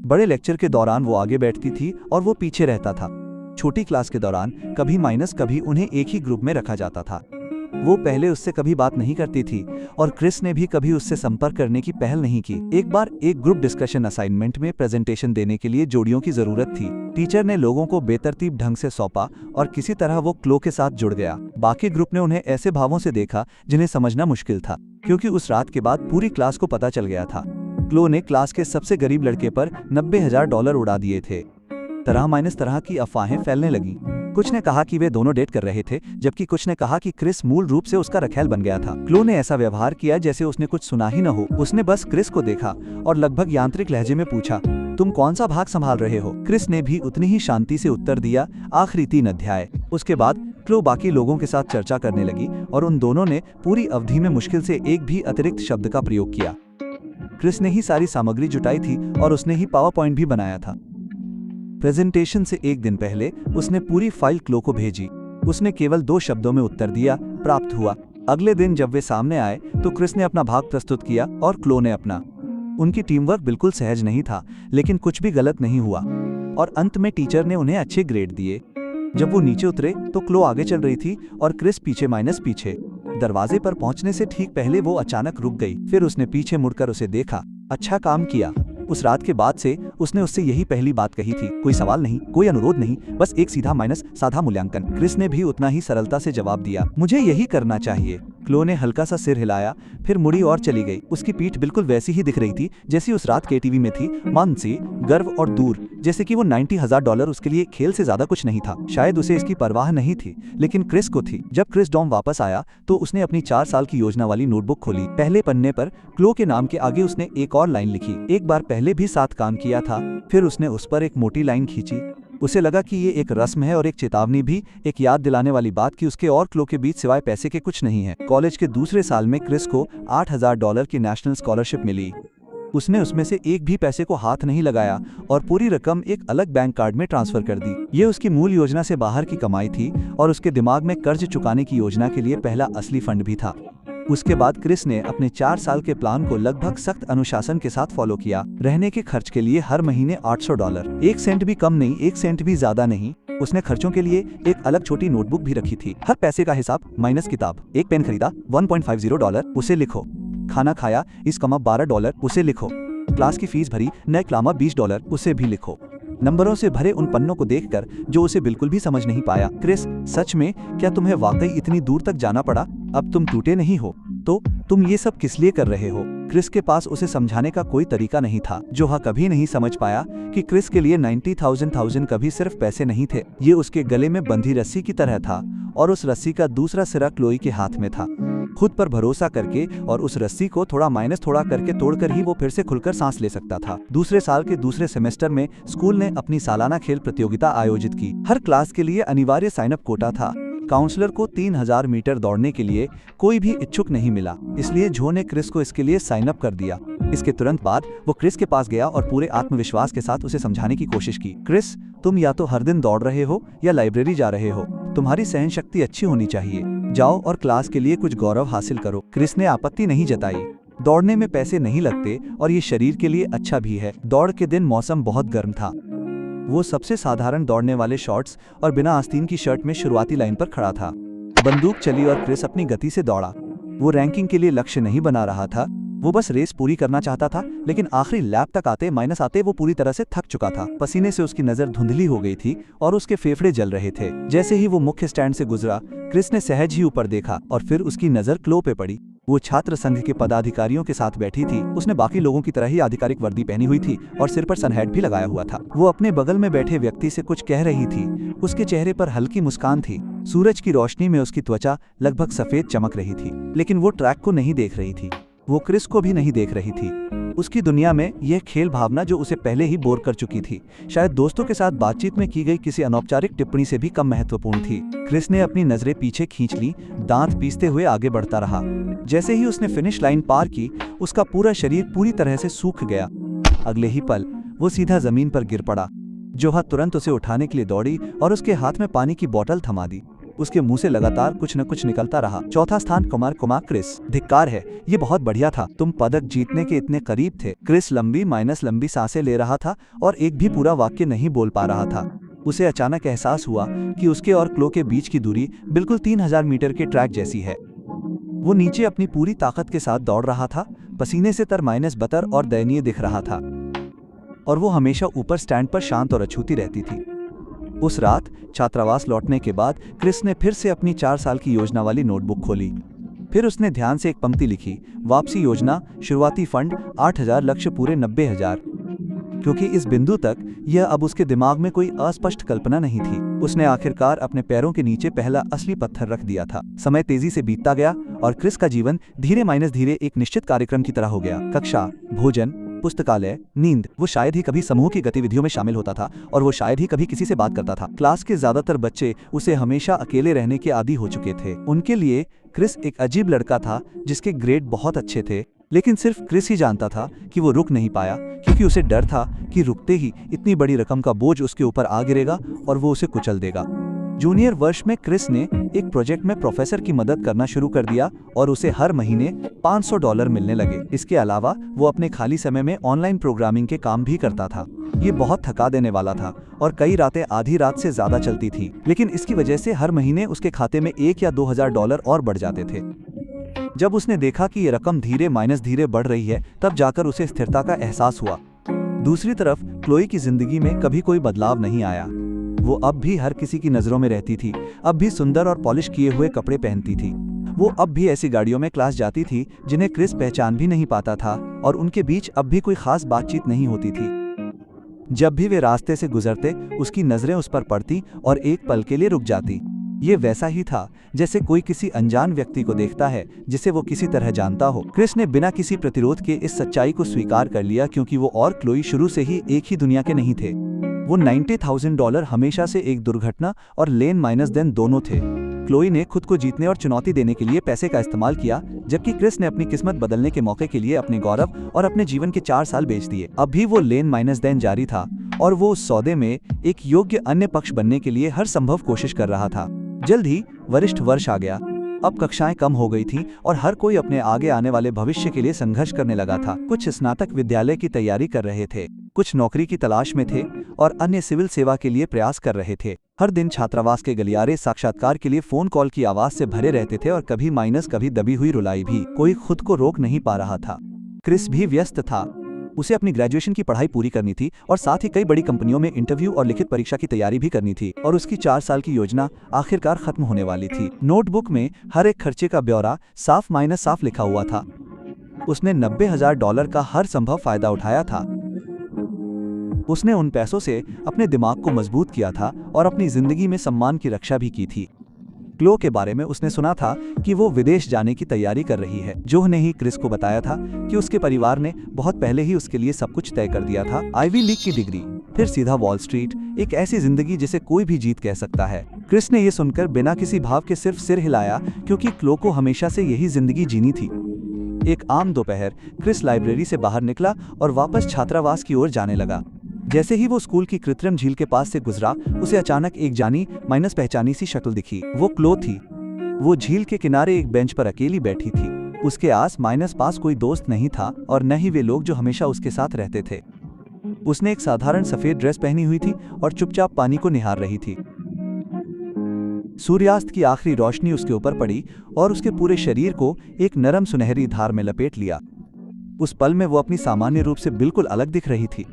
बड़े लेक्चर के दौरान वो आगे बैठती थी और वो पीछे रहता था। छोटी क्लास के दौरान कभी उन्हें एक ही ग्रुप में रखा जाता था। वो पहले उससे कभी बात नहीं करती थी और क्रिस ने भी कभी उससे संपर्क करने की पहल नहीं की। एक बार एक ग्रुप डिस्कशन असाइनमेंट में प्रेजेंटेशन देने के लिए जोड़ियों की जरूरत थी। टीचर ने लोगों को बेतरतीब ढंग से सौंपा और किसी तरह वो क्लो के साथ जुड़ गया। बाकी ग्रुप ने उन्हें ऐसे भावों से देखा जिन्हें समझना मुश्किल था, क्योंकि उस रात के बाद पूरी क्लास को पता चल गया था क्लो ने क्लास के सबसे गरीब लड़के पर $90,000 उड़ा दिए थे। तरह की अफवाहें फैलने लगी। कुछ ने कहा कि वे दोनों डेट कर रहे थे, जबकि कुछ ने कहा कि क्रिस मूल रूप से उसका रखैल बन गया था। क्लो ने ऐसा व्यवहार किया जैसे उसने कुछ सुना ही न हो। उसने बस क्रिस को देखा और लगभग यांत्रिक लहजे में पूछा, तुम कौन सा भाग संभाल रहे हो? क्रिस ने भी उतनी ही शांति से उत्तर दिया, आखिरी 3 अध्याय। उसके बाद क्लो बाकी लोगों के साथ चर्चा करने लगी और उन दोनों ने पूरी अवधि में मुश्किल से एक भी अतिरिक्त शब्द का प्रयोग किया। क्रिस ने ही सारी सामग्री जुटाई थी और उसने ही पावर पॉइंट भी बनाया था। प्रेजेंटेशन से एक दिन पहले उसने पूरी फाइल क्लो को भेजी। उसने केवल 2 शब्दों में उत्तर दिया, प्राप्त हुआ। अगले दिन जब वे सामने आए तो क्रिस ने अपना भाग प्रस्तुत किया और क्लो ने अपना। उनकी टीम वर्क बिल्कुल सहज नहीं था, लेकिन कुछ भी गलत नहीं हुआ और अंत में टीचर ने उन्हें अच्छे ग्रेड दिए। जब वो नीचे उतरे तो क्लो आगे चल रही थी और क्रिस पीछे। दरवाजे पर पहुंचने से ठीक पहले वो अचानक रुक गई। फिर उसने पीछे मुड़कर उसे देखा। अच्छा काम किया। उस रात के बाद से उसने उससे यही पहली बात कही थी, कोई सवाल नहीं, कोई अनुरोध नहीं, बस एक सीधा साधा मूल्यांकन। क्रिस ने भी उतना ही सरलता से जवाब दिया, मुझे यही करना चाहिए। क्लो ने हल्का सा सिर हिलाया, फिर मुड़ी और चली गई। उसकी पीठ बिल्कुल वैसी ही दिख रही थी जैसी उस रात के टीवी में थी, मानसी, गर्व और दूर, जैसे कि वो $90,000 उसके लिए खेल से ज्यादा कुछ नहीं था। शायद उसे इसकी परवाह नहीं थी, लेकिन क्रिस को थी। जब क्रिस डॉम वापस आया तो उसने अपनी 4 साल की योजना वाली नोटबुक खोली। पहले पन्ने पर क्लो के नाम के आगे उसने एक और लाइन लिखी। एक बार पहले भी साथ काम किया था। फिर उसने उस पर एक मोटी लाइन खींची। उसे लगा कि ये एक रस्म है और एक चेतावनी भी, एक याद दिलाने वाली बात कि उसके और क्लो के बीच सिवाय पैसे के कुछ नहीं है। कॉलेज के दूसरे साल में क्रिस को $8,000 की नेशनल स्कॉलरशिप मिली। उसने उसमें से एक भी पैसे को हाथ नहीं लगाया और पूरी रकम एक अलग बैंक कार्ड में ट्रांसफर कर दी। ये उसकी मूल योजना से बाहर की कमाई थी और उसके दिमाग में कर्ज चुकाने की योजना के लिए पहला असली फंड भी था। उसके बाद क्रिस ने अपने 4 साल के प्लान को लगभग सख्त अनुशासन के साथ फॉलो किया। रहने के खर्च के लिए हर महीने $800, 1 सेंट भी कम नहीं, 1 सेंट भी ज्यादा नहीं। उसने खर्चों के लिए एक अलग छोटी नोटबुक भी रखी थी। हर पैसे का हिसाब माइनस किताब। एक पेन खरीदा, $1.50, उसे लिखो। खाना खाया, $12, उसे लिखो। क्लास की फीस भरी, $20, उसे भी लिखो। नंबरों से भरे उन पन्नों को देखकर जो उसे बिल्कुल भी समझ नहीं पाया, क्रिस, सच में क्या तुम्हें वाकई इतनी दूर तक जाना पड़ा? अब तुम टूटे नहीं हो तो तुम ये सब किस लिए कर रहे हो? क्रिस के पास उसे समझाने का कोई तरीका नहीं था। जोहा कभी नहीं समझ पाया कि क्रिस के लिए 90,000 कभी सिर्फ पैसे नहीं थे। ये उसके गले में बंधी रस्सी की तरह था और उस रस्सी का दूसरा सिरा क्लोई के हाथ में था। खुद पर भरोसा करके और उस रस्सी को थोड़ा करके तोड़कर ही वो फिर से खुलकर सांस ले सकता था। दूसरे साल के दूसरे सेमेस्टर में स्कूल ने अपनी सालाना खेल प्रतियोगिता आयोजित की। हर क्लास के लिए अनिवार्य साइन अप कोटा था। काउंसलर को 3000 मीटर दौड़ने के लिए कोई भी इच्छुक नहीं मिला, इसलिए जो ने क्रिस को इसके लिए साइन अप कर दिया। इसके तुरंत बाद वो क्रिस के पास गया और पूरे आत्मविश्वास के साथ उसे समझाने की कोशिश की। क्रिस, तुम या तो हर दिन दौड़ रहे हो या लाइब्रेरी जा रहे हो। तुम्हारी सहन शक्ति अच्छी होनी चाहिए। जाओ और क्लास के लिए कुछ गौरव हासिल करो। क्रिस ने आपत्ति नहीं जताई। दौड़ने में पैसे नहीं लगते और ये शरीर के लिए अच्छा भी है। दौड़ के दिन मौसम बहुत गर्म था। वो सबसे साधारण दौड़ने वाले शॉर्ट्स और बिना आस्तीन की शर्ट में शुरुआती लाइन पर खड़ा था। बंदूक चली और क्रिस अपनी गति से दौड़ा। वो रैंकिंग के लिए लक्ष्य नहीं बना रहा था, वो बस रेस पूरी करना चाहता था। लेकिन आखिरी लैप तक आते वो पूरी तरह से थक चुका था। पसीने से उसकी नजर धुंधली हो गई थी और उसके फेफड़े जल रहे थे। जैसे ही वो मुख्य स्टैंड से गुजरा, क्रिस ने सहज ही ऊपर देखा और फिर उसकी नजर क्लो पे पड़ी। वो छात्र संघ के पदाधिकारियों के साथ बैठी थी। उसने बाकी लोगों की तरह ही आधिकारिक वर्दी पहनी हुई थी और सिर पर सनहैट भी लगाया हुआ था। वो अपने बगल में बैठे व्यक्ति से कुछ कह रही थी। उसके चेहरे पर हल्की मुस्कान थी। सूरज की रोशनी में उसकी त्वचा लगभग सफेद चमक रही थी, लेकिन वो ट्रैक को नहीं देख रही थी। वो क्रिस को भी नहीं देख रही थी। उसकी दुनिया में यह खेल भावना जो उसे पहले ही बोर कर चुकी थी, शायद दोस्तों के साथ बातचीत में की गई किसी अनौपचारिक टिप्पणी से भी कम महत्वपूर्ण थी। क्रिस ने अपनी नजरें पीछे खींच ली, दांत पीसते हुए आगे बढ़ता रहा। जैसे ही उसने फिनिश लाइन पार की, उसका पूरा शरीर पूरी तरह से सूख गया। अगले ही पल वो सीधा जमीन पर गिर पड़ा। जोहा तुरंत उसे उठाने के लिए दौड़ी और उसके हाथ में पानी की बोतल थमा दी। उसके मुंह से लगातार कुछ न कुछ निकलता रहा। चौथा स्थान कुमार क्रिस, धिक्कार है, ये बहुत बढ़िया था, तुम पदक जीतने के इतने करीब थे। क्रिस लंबी सांसें ले रहा था और एक भी पूरा वाक्य नहीं बोल पा रहा था। उसे अचानक एहसास हुआ कि उसके और क्लो के बीच की दूरी बिल्कुल 3000 मीटर के ट्रैक जैसी है। वो नीचे अपनी पूरी ताकत के साथ दौड़ रहा था, पसीने से तर-बतर और दयनीय दिख रहा था, और वो हमेशा ऊपर स्टैंड पर शांत और अछूती रहती थी। उस रात छात्रावास लौटने के बाद क्रिस ने फिर से अपनी 4 साल की योजना वाली नोटबुक खोली। फिर उसने ध्यान से एक पंक्ति लिखी, वापसी योजना, शुरुआती फंड 8000, लक्ष्य पूरे 90,000। क्योंकि इस बिंदु तक यह अब उसके दिमाग में कोई अस्पष्ट कल्पना नहीं थी। उसने आखिरकार अपने पैरों के नीचे पहला असली पत्थर रख दिया था। समय तेजी से बीतता गया और क्रिस का जीवन धीरे एक निश्चित कार्यक्रम की तरह हो गया। कक्षा, भोजन, पुस्तकालय, नींद। वो शायद ही कभी समूह की गतिविधियों में शामिल होता था और वो शायद ही कभी किसी से बात करता था। क्लास के ज्यादातर बच्चे उसे हमेशा अकेले रहने के आदी हो चुके थे। उनके लिए क्रिस एक अजीब लड़का था जिसके ग्रेड बहुत अच्छे थे, लेकिन सिर्फ क्रिस ही जानता था कि वो रुक नहीं पाया, क्योंकि उसे डर था कि रुकते ही इतनी बड़ी रकम का बोझ उसके ऊपर आ गिरेगा और वो उसे कुचल देगा। जूनियर वर्ष में क्रिस ने एक प्रोजेक्ट में प्रोफेसर की मदद करना शुरू कर दिया और उसे हर महीने $500 मिलने लगे। इसके अलावा वो अपने खाली समय में ऑनलाइन प्रोग्रामिंग के काम भी करता था। ये बहुत थका देने वाला था और कई रातें आधी रात से ज्यादा चलती थी, लेकिन इसकी वजह से हर महीने उसके खाते में $1 या $2000 और बढ़ जाते थे। जब उसने देखा कि ये रकम धीरे बढ़ रही है, तब जाकर उसे स्थिरता का एहसास हुआ। दूसरी तरफ क्लोई की जिंदगी में कभी कोई बदलाव नहीं आया। वो अब भी हर किसी की नजरों में रहती थी, अब भी सुंदर और पॉलिश किए हुए कपड़े पहनती थी। वो अब भी ऐसी गाड़ियों में क्लास जाती थी जिन्हें क्रिस पहचान भी नहीं पाता था, और उनके बीच अब भी कोई खास बातचीत नहीं होती थी। जब भी वे रास्ते से गुजरते, उसकी नजरें उस पर पड़ती और एक पल के लिए रुक जाती। ये वैसा ही था जैसे कोई किसी अनजान व्यक्ति को देखता है जिसे वो किसी तरह जानता हो। क्रिस ने बिना किसी प्रतिरोध के इस सच्चाई को स्वीकार कर लिया, क्योंकि वो और क्लोई शुरू से ही एक ही दुनिया के नहीं थे। वो $90,000 हमेशा से एक दुर्घटना और लेन माइनस देन दोनों थे। क्लोई ने खुद को जीतने और चुनौती देने के लिए पैसे का इस्तेमाल किया, जबकि क्रिस ने अपनी किस्मत बदलने के मौके के लिए अपने गौरव और अपने जीवन के 4 साल बेच दिए। अब भी वो लेन माइनस देन जारी था और वो उस सौदे में एक योग्य अन्य पक्ष बनने के लिए हर संभव कोशिश कर रहा था। जल्द ही वरिष्ठ वर्ष आ गया। अब कक्षाएं कम हो गई थीं और हर कोई अपने आगे आने वाले भविष्य के लिए संघर्ष करने लगा था। कुछ स्नातक विद्यालय की तैयारी कर रहे थे, कुछ नौकरी की तलाश में थे और अन्य सिविल सेवा के लिए प्रयास कर रहे थे। हर दिन छात्रावास के गलियारे साक्षात्कार के लिए फोन कॉल की आवाज से भरे रहते थे और कभी माइनस कभी दबी हुई रुलाई भी। कोई खुद को रोक नहीं पा रहा था। क्रिस भी व्यस्त था। उसे अपनी ग्रेजुएशन की पढ़ाई पूरी करनी थी और साथ ही कई बड़ी कंपनियों में इंटरव्यू और लिखित परीक्षा की तैयारी भी करनी थी, और उसकी 4 साल की योजना आखिरकार खत्म होने वाली थी। नोटबुक में हर एक खर्चे का ब्यौरा साफ लिखा हुआ था। उसने $90,000 का हर संभव फायदा उठाया था। उसने उन पैसों से अपने दिमाग को मजबूत किया था और अपनी जिंदगी में सम्मान की रक्षा भी की थी। क्लो के बारे में उसने सुना था कि वो विदेश जाने की तैयारी कर रही है। जोह ने ही क्रिस को बताया था कि उसके परिवार ने बहुत पहले ही उसके लिए सब कुछ तय कर दिया था। आईवी लीग की डिग्री, फिर सीधा वॉल स्ट्रीट, एक ऐसी जिंदगी जिसे कोई भी जीत कह सकता है। क्रिस ने ये सुनकर बिना किसी भाव के सिर्फ सिर हिलाया, क्योंकि क्लो को हमेशा से यही जिंदगी जीनी थी। एक आम दोपहर क्रिस लाइब्रेरी से बाहर निकला और वापस छात्रावास की ओर जाने लगा। जैसे ही वो स्कूल की कृत्रिम झील के पास से गुजरा, उसे अचानक एक जानी माइनस पहचानी सी शक्ल दिखी। वो क्लो थी। वो झील के किनारे एक बेंच पर अकेली बैठी थी। उसके आस माइनस पास कोई दोस्त नहीं था और न ही वे लोग जो हमेशा उसके साथ रहते थे। उसने एक साधारण सफेद ड्रेस पहनी हुई थी और चुपचाप पानी को निहार रही थी। सूर्यास्त की आखिरी रोशनी उसके ऊपर पड़ी और उसके पूरे शरीर को एक नरम सुनहरी धार में लपेट लिया। उस पल में वो अपनी सामान्य रूप से बिल्कुल अलग दिख रही थी।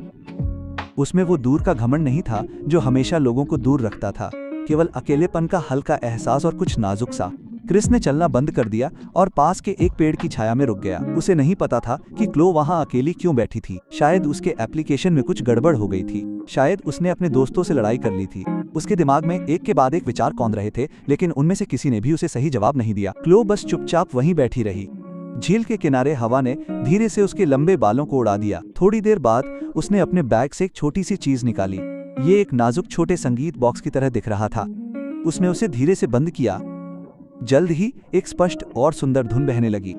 उसमें वो दूर का घमंड नहीं था जो हमेशा लोगों को दूर रखता था, केवल अकेलेपन का हल्का एहसास और कुछ नाजुक सा। क्रिस ने चलना बंद कर दिया और पास के एक पेड़ की छाया में रुक गया। उसे नहीं पता था कि क्लो वहां अकेली क्यों बैठी थी। शायद उसके एप्लीकेशन में कुछ गड़बड़ हो गई थी, शायद उसने अपने दोस्तों से लड़ाई कर ली थी। उसके दिमाग में एक के बाद एक विचार कौंध रहे थे, लेकिन उनमें से किसी ने भी उसे सही जवाब नहीं दिया। क्लो बस चुपचाप वहीं बैठी रही। झील के किनारे हवा ने धीरे से उसके लंबे बालों को उड़ा दिया। थोड़ी देर बाद उसने अपने बैग से एक छोटी सी चीज निकाली। ये एक नाजुक छोटे संगीत बॉक्स की तरह दिख रहा था। उसने उसे धीरे से बंद किया। जल्द ही एक स्पष्ट और सुंदर धुन बहने लगी।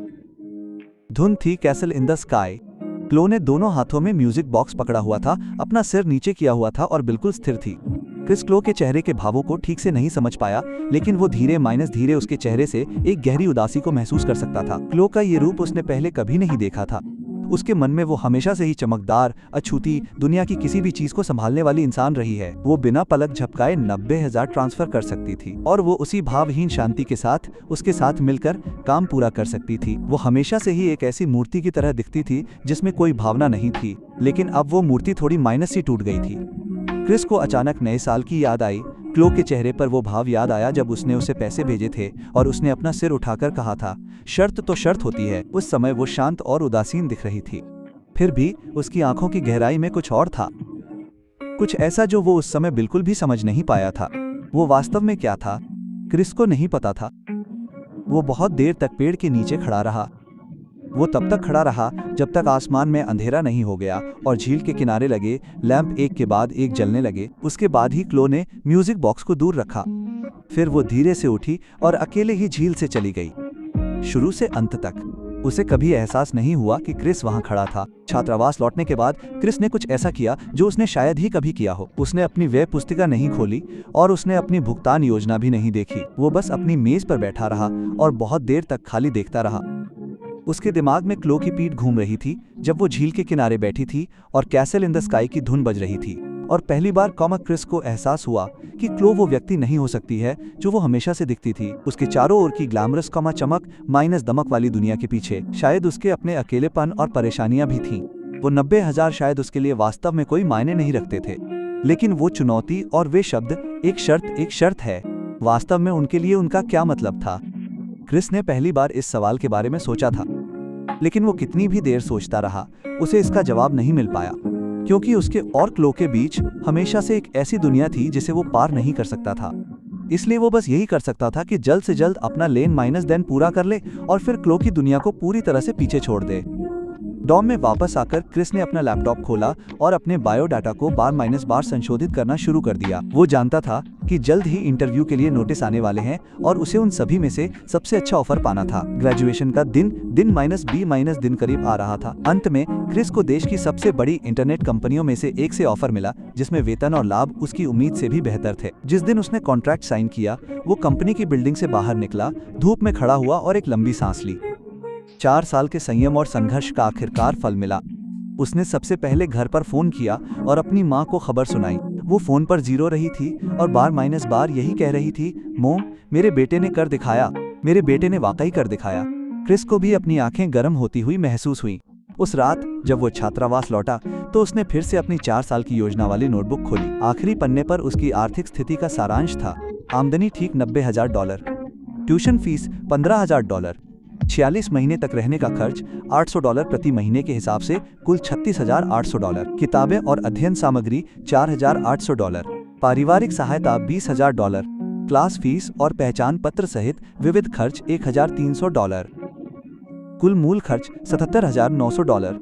धुन थी कैसल इन द स्काई। क्लो ने दोनों हाथों में म्यूजिक बॉक्स पकड़ा हुआ था, अपना सिर नीचे किया हुआ था और बिल्कुल स्थिर थी। क्रिस क्लो के चेहरे के भावों को ठीक से नहीं समझ पाया, लेकिन वो धीरे उसके चेहरे से एक गहरी उदासी को महसूस कर सकता था। क्लो का ये रूप उसने पहले कभी नहीं देखा था। उसके मन में वो हमेशा से ही चमकदार, अछूती, दुनिया की किसी भी चीज को संभालने वाली इंसान रही है। वो बिना पलक झपकाए 90,000 ट्रांसफर कर सकती थी और वो उसी भावहीन शांति के साथ उसके साथ मिलकर काम पूरा कर सकती थी। वो हमेशा से ही एक ऐसी मूर्ति की तरह दिखती थी जिसमें कोई भावना नहीं थी, लेकिन अब वो मूर्ति थोड़ी माइनस सी टूट गई थी। क्रिस को अचानक नए साल की याद आई। क्लो के चेहरे पर वो भाव याद आया जब उसने उसे पैसे भेजे थे और उसने अपना सिर उठाकर कहा था, शर्त तो शर्त होती है। उस समय वो शांत और उदासीन दिख रही थी, फिर भी उसकी आंखों की गहराई में कुछ और था, कुछ ऐसा जो वो उस समय बिल्कुल भी समझ नहीं पाया था। वो वास्तव में क्या था, क्रिस को नहीं पता था। वो बहुत देर तक पेड़ के नीचे खड़ा रहा। वो तब तक खड़ा रहा जब तक आसमान में अंधेरा नहीं हो गया और झील के किनारे लगे लैंप एक के बाद एक जलने लगे। उसके बाद ही क्लो ने म्यूजिक बॉक्स को दूर रखा। फिर वो धीरे से उठी और अकेले ही झील से चली गई। शुरू से अंत तक उसे कभी एहसास नहीं हुआ कि क्रिस वहां खड़ा था। छात्रावास लौटने के बाद क्रिस ने कुछ ऐसा किया जो उसने शायद ही कभी किया हो। उसने अपनी व्यय पुस्तिका नहीं खोली और उसने अपनी भुगतान योजना भी नहीं देखी। वो बस अपनी मेज पर बैठा रहा और बहुत देर तक खाली देखता रहा। उसके दिमाग में क्लो की पीठ घूम रही थी जब वो झील के किनारे बैठी थी और कैसल इन द स्काई की धुन बज रही थी। और पहली बार क्रिस को एहसास हुआ कि क्लो वो व्यक्ति नहीं हो सकती है जो वो हमेशा से दिखती थी। उसके चारों ओर की ग्लैमरस चमक माइनस दमक वाली दुनिया के पीछे शायद उसके अपने अकेलेपन और परेशानियां भी थीं। वो 90,000 शायद उसके लिए वास्तव में कोई मायने नहीं रखते थे, लेकिन वो चुनौती और वे शब्द एक शर्त है, वास्तव में उनके लिए उनका क्या मतलब था। क्रिस ने पहली बार इस सवाल के बारे में सोचा था, लेकिन वो कितनी भी देर सोचता रहा उसे इसका जवाब नहीं मिल पाया, क्योंकि उसके और क्लो के बीच हमेशा से एक ऐसी दुनिया थी जिसे वो पार नहीं कर सकता था। इसलिए वो बस यही कर सकता था कि जल्द से जल्द अपना लेन माइनस देन पूरा कर ले और फिर क्लो की दुनिया को पूरी तरह से पीछे छोड़ दे। डॉम में वापस आकर क्रिस ने अपना लैपटॉप खोला और अपने बायोडाटा को बार संशोधित करना शुरू कर दिया। वो जानता था कि जल्द ही इंटरव्यू के लिए नोटिस आने वाले हैं और उसे उन सभी में से सबसे अच्छा ऑफर पाना था। ग्रेजुएशन का दिन माइनस दिन करीब आ रहा था। अंत में क्रिस को देश की सबसे बड़ी इंटरनेट कंपनियों में से एक से ऑफर मिला, जिसमें वेतन और लाभ उसकी उम्मीद से भी बेहतर थे। जिस दिन उसने कॉन्ट्रैक्ट साइन किया, वो कंपनी की बिल्डिंग से बाहर निकला, धूप में खड़ा हुआ और एक लंबी सांस ली। 4 साल के संयम और संघर्ष का आखिरकार फल मिला। उसने सबसे पहले घर पर फोन किया और अपनी माँ को खबर सुनाई। वो फोन पर जीरो रही थी और बार यही कह रही थी, मोम, मेरे बेटे ने कर दिखाया, मेरे बेटे ने वाकई कर दिखाया। क्रिस को भी अपनी आंखें गर्म होती हुई महसूस हुई। उस रात जब वो छात्रावास लौटा तो उसने फिर से अपनी 4 साल की योजना वाली नोटबुक खोली। आखिरी पन्ने पर उसकी आर्थिक स्थिति का सारांश था। आमदनी ठीक $90,000, ट्यूशन फीस $15,000, 46 महीने तक रहने का खर्च $800 प्रति महीने के हिसाब से कुल $36,800, किताबें और अध्ययन सामग्री $4,800, पारिवारिक सहायता $20,000, क्लास फीस और पहचान पत्र सहित विविध खर्च $1,300, कुल मूल खर्च $77,900।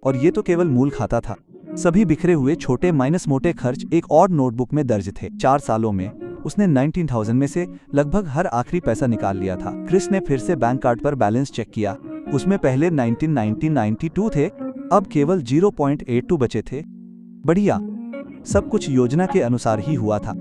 और ये तो केवल मूल खाता था। सभी बिखरे हुए छोटे माइनस मोटे खर्च एक और नोटबुक में दर्ज थे। 4 सालों में उसने 19,000 में से लगभग हर आखिरी पैसा निकाल लिया था। क्रिस ने फिर से बैंक कार्ड पर बैलेंस चेक किया। उसमें पहले 92 थे, अब केवल 0.82 बचे थे। बढ़िया, सब कुछ योजना के अनुसार ही हुआ था।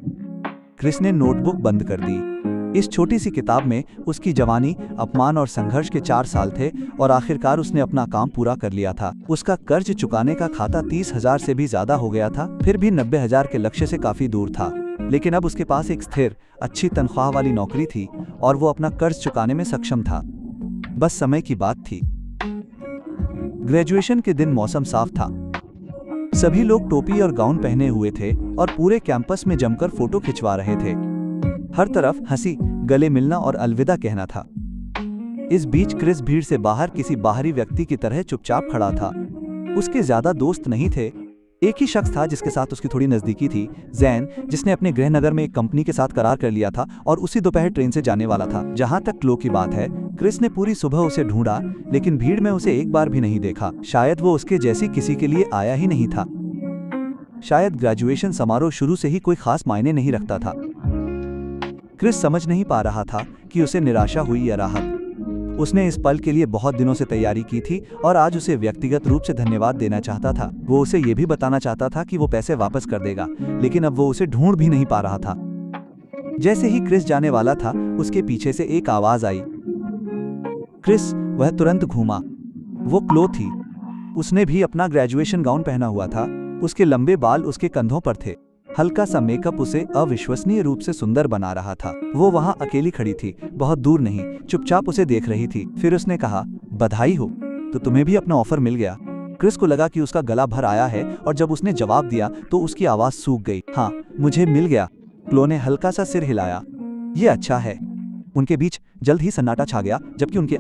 क्रिस ने नोटबुक बंद कर दी। इस छोटी सी किताब में उसकी जवानी, अपमान और संघर्ष के 4 साल थे और आखिरकार उसने अपना काम पूरा कर लिया था। उसका कर्ज चुकाने का खाता 30,000 से भी ज्यादा हो गया था, फिर भी 90,000 के लक्ष्य से काफी दूर था। लेकिन अब उसके पास एक स्थिर, अच्छी तनख्वाह वाली नौकरी थी और वो अपना कर्ज चुकाने में सक्षम था। बस समय की बात थी। ग्रेजुएशन के दिन मौसम साफ था। सभी लोग टोपी और गाउन पहने हुए थे और पूरे कैंपस में जमकर फोटो खिंचवा रहे थे। हर तरफ हंसी, गले मिलना और अलविदा कहना था। इस बीच क्रिस भीड़ से बाहर किसी बाहरी व्यक्ति की तरह चुपचाप खड़ा था। उसके ज्यादा दोस्त नहीं थे। एक ही शख्स था जिसके साथ उसकी थोड़ी नजदीकी थी, जैन, जिसने अपने गृहनगर में एक कंपनी के साथ करार कर लिया था और उसी दोपहर ट्रेन से जाने वाला था। जहां तक क्लो की बात है, क्रिस ने पूरी सुबह उसे ढूंढा, लेकिन भीड़ में उसे एक बार भी नहीं देखा। शायद वो उसके जैसी किसी के लिए आया ही नहीं था। शायद ग्रेजुएशन समारोह शुरू से ही कोई खास मायने नहीं रखता था। क्रिस समझ नहीं पा रहा था कि उसे निराशा हुई या राहत। उसने इस पल के लिए बहुत दिनों से तैयारी की थी और आज उसे व्यक्तिगत रूप से धन्यवाद देना चाहता था। वो उसे ये भी बताना चाहता था कि वो पैसे वापस कर देगा, लेकिन अब वो उसे ढूंढ भी नहीं पा रहा था। जैसे ही क्रिस जाने वाला था, उसके पीछे से एक आवाज आई। क्रिस, वह तुरंत घूमा। वो क्लो थी। उसने भी अपना ग्रेजुएशन गाउन पहना हुआ था। उसके लंबे बाल उसके कंधों पर थे। हल्का सा मेकअप उसे अविश्वसनीय रूप से सुंदर बना रहा था। वो वहां अकेली खड़ी थी, बहुत दूर नहीं, चुपचाप उसे देख रही थी। फिर उसने कहा, बधाई हो, तो तुम्हें भी अपना ऑफर मिल गया। क्रिस को लगा कि उसका गला भर आया है और जब उसने जवाब दिया तो उसकी आवाज सूख गई। हाँ, मुझे मिल गया। क्लो ने हल्का सा सिर हिलाया। ये अच्छा है। उनके बीच जल्द ही सन्नाटा छा गया, जबकि उनके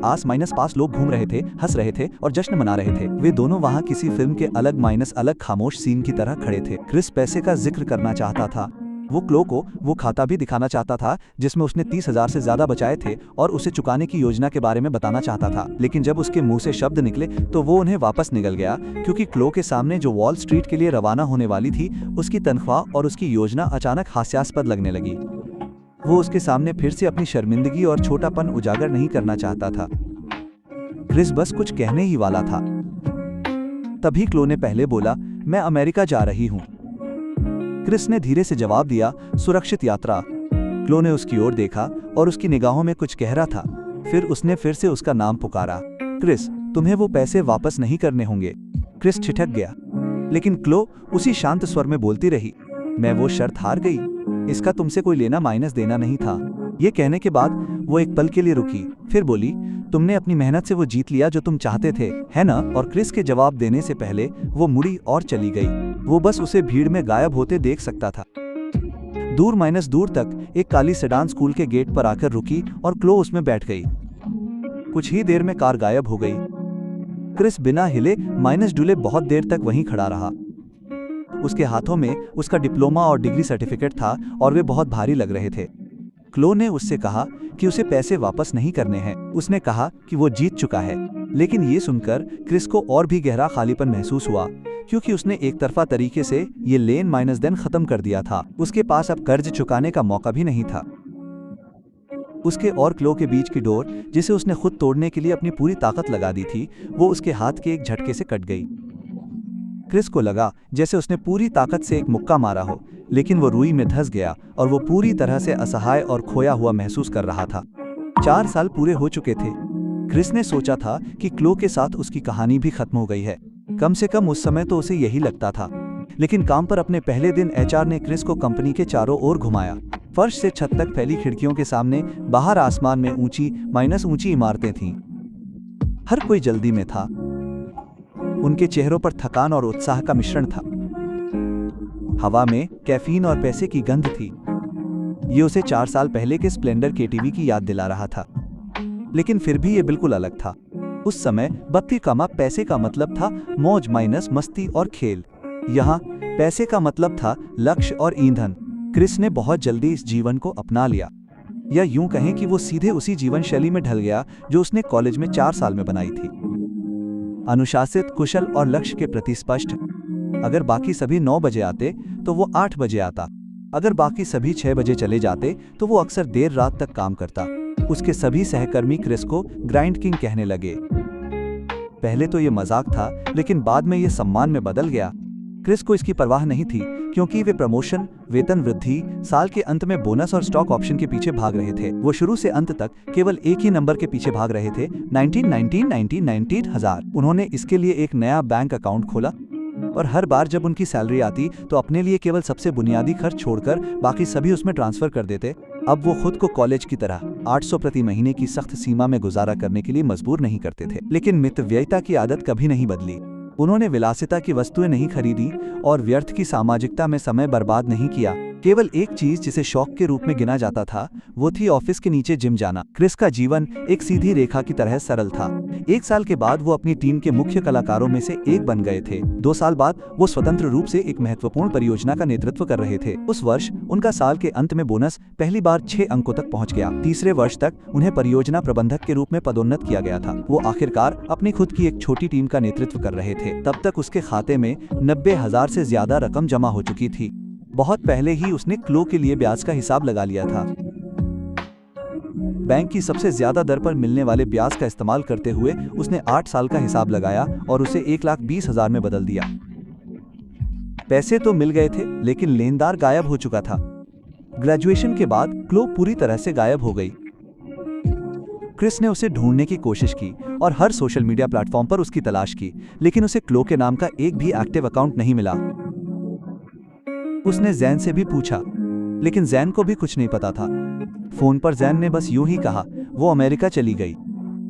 पास लोग घूम रहे थे, हंस रहे थे और जश्न मना रहे थे। वे दोनों वहां किसी फिल्म के अलग खामोश सीन की तरह खड़े थे। क्रिस पैसे का जिक्र करना चाहता था। वो क्लो को वो खाता भी दिखाना चाहता था जिसमें उसने 30,000 से ज्यादा बचाए थे और उसे चुकाने की योजना के बारे में बताना चाहता था। लेकिन जब उसके मुंह से शब्द निकले तो वो उन्हें वापस निगल गया, क्योंकि क्लो के सामने जो वॉल स्ट्रीट के लिए रवाना होने वाली थी, उसकी तनख्वाह और उसकी योजना अचानक हास्यास्पद लगने लगी। वो उसके सामने फिर से अपनी शर्मिंदगी और छोटापन उजागर नहीं करना चाहता था। क्रिस बस कुछ कहने ही वाला था। तभी क्लो ने पहले बोला, मैं अमेरिका जा रही हूँ। क्रिस ने धीरे से जवाब दिया, सुरक्षित यात्रा। क्लो ने उसकी ओर देखा और उसकी निगाहों में कुछ गहरा था। फिर उसने फिर से उसका नाम पुकारा, क्रिस, तुम्हें वो पैसे वापस नहीं करने होंगे। क्रिस ठिठक गया, लेकिन क्लो उसी शांत स्वर में बोलती रही, मैं वो शर्त हार गई। इसका तुमसे कोई लेना माइनस देना नहीं था। ये कहने के बाद वो एक पल के लिए रुकी, फिर बोली, तुमने अपनी मेहनत से वो जीत लिया जो तुम चाहते थे, है ना? और क्रिस के जवाब देने से पहले वो मुड़ी और चली गई। वो बस उसे भीड़ में गायब होते देख सकता था। दूर तक एक काली सेडान स्कूल के गेट पर आकर रुकी और क्लो उसमें बैठ गई। कुछ ही देर में कार गायब हो गई। क्रिस बिना हिले डुले बहुत देर तक वहीं खड़ा रहा। उसके हाथों में उसका डिप्लोमा और डिग्री सर्टिफिकेट था और वे बहुत भारी लग रहे थे। क्लो ने उससे कहा कि उसे पैसे वापस नहीं करने हैं। उसने कहा कि वो जीत चुका है। लेकिन ये सुनकर क्रिस को और भी गहरा खालीपन महसूस हुआ, क्योंकि उसने एक तरफा तरीके से ये लेन माइनस देन खत्म कर दिया था। उसके पास अब कर्ज चुकाने का मौका भी नहीं था। उसके और क्लो के बीच की डोर, जिसे उसने खुद तोड़ने के लिए अपनी पूरी ताकत लगा दी थी, वो उसके हाथ के एक झटके से कट गई। क्रिस को लगा जैसे उसने पूरी ताकत से एक मुक्का मारा हो, लेकिन वो रुई में धंस गया और वो पूरी तरह से असहाय और खोया हुआ महसूस कर रहा था। 4 साल पूरे हो चुके थे। क्रिस ने सोचा था कि क्लो के साथ उसकी कहानी भी खत्म हो गई है। कम से कम उस समय तो उसे यही लगता था। लेकिन काम पर अपने पहले दिन एचआर ने क्रिस को कंपनी के चारों ओर घुमाया। फर्श से छत तक फैली खिड़कियों के सामने बाहर आसमान में ऊंची इमारतें थीं। हर कोई जल्दी में था। उनके चेहरों पर थकान और उत्साह का मिश्रण था। हवा में कैफीन और पैसे की गंध थी। ये उसे 4 साल पहले के स्प्लेंडर केटीवी की याद दिला रहा था। लेकिन फिर भी ये बिल्कुल अलग था। उस समय बत्ती कमा पैसे का मतलब था मौज माइनस मस्ती और खेल। यहाँ पैसे का मतलब था लक्ष्य और ईंधन। क्रिस ने बहुत जल्दी इस जीवन को अपना लिया, या यूं कहें कि वो सीधे उसी जीवन शैली में ढल गया जो उसने कॉलेज में 4 साल में बनाई थी। अनुशासित, कुशल और लक्ष्य के प्रति स्पष्ट। अगर बाकी सभी 9 बजे आते तो वो 8 बजे आता। अगर बाकी सभी 6 बजे चले जाते तो वो अक्सर देर रात तक काम करता। उसके सभी सहकर्मी क्रिस को ग्राइंड किंग कहने लगे। पहले तो ये मजाक था, लेकिन बाद में ये सम्मान में बदल गया। क्रिस को इसकी परवाह नहीं थी, क्योंकि वे प्रमोशन, वेतन वृद्धि, साल के अंत में बोनस और स्टॉक ऑप्शन के पीछे भाग रहे थे। वो शुरू से अंत तक केवल एक ही नंबर के पीछे भाग रहे थे, 19,000। उन्होंने इसके लिए एक नया बैंक अकाउंट खोला और हर बार जब उनकी सैलरी आती तो अपने लिए केवल सबसे बुनियादी खर्च छोड़कर बाकी सभी उसमें ट्रांसफर कर देते। अब वो खुद को कॉलेज की तरह 800 प्रति महीने की सख्त सीमा में गुजारा करने के लिए मजबूर नहीं करते थे। लेकिन मितव्ययिता की आदत कभी नहीं बदली। उन्होंने विलासिता की वस्तुएं नहीं खरीदी और व्यर्थ की सामाजिकता में समय बर्बाद नहीं किया। केवल एक चीज जिसे शौक के रूप में गिना जाता था, वो थी ऑफिस के नीचे जिम जाना। क्रिस का जीवन एक सीधी रेखा की तरह सरल था। 1 साल के बाद वो अपनी टीम के मुख्य कलाकारों में से एक बन गए थे। 2 साल बाद वो स्वतंत्र रूप से एक महत्वपूर्ण परियोजना का नेतृत्व कर रहे थे। उस वर्ष उनका साल के अंत में बोनस पहली बार 6 अंकों तक पहुंच गया। तीसरे वर्ष तक उन्हें परियोजना प्रबंधक के रूप में पदोन्नत किया गया था। वो आखिरकार अपनी खुद की एक छोटी टीम का नेतृत्व कर रहे थे। तब तक उसके खाते में 90,000 से ज्यादा रकम जमा हो चुकी थी। बहुत पहले ही उसने क्लो के लिए ब्याज का हिसाब लगा लिया था। बैंक की सबसे ज्यादा दर पर मिलने वाले ब्याज का इस्तेमाल करते हुए उसने 8 साल का हिसाब लगाया और उसे 1,20,000 में बदल दिया। पैसे तो मिल गए थे, लेकिन लेनदार गायब हो चुका था। ग्रेजुएशन के बाद क्लो पूरी तरह से गायब हो गई। क्रिस ने उसे ढूंढने की कोशिश की और हर सोशल मीडिया प्लेटफॉर्म पर उसकी तलाश की, लेकिन उसे क्लो के नाम का एक भी एक्टिव अकाउंट नहीं मिला। उसने जैन से भी पूछा, लेकिन जैन को भी कुछ नहीं पता था। फोन पर जैन ने बस यूं ही कहा, वो अमेरिका चली गई।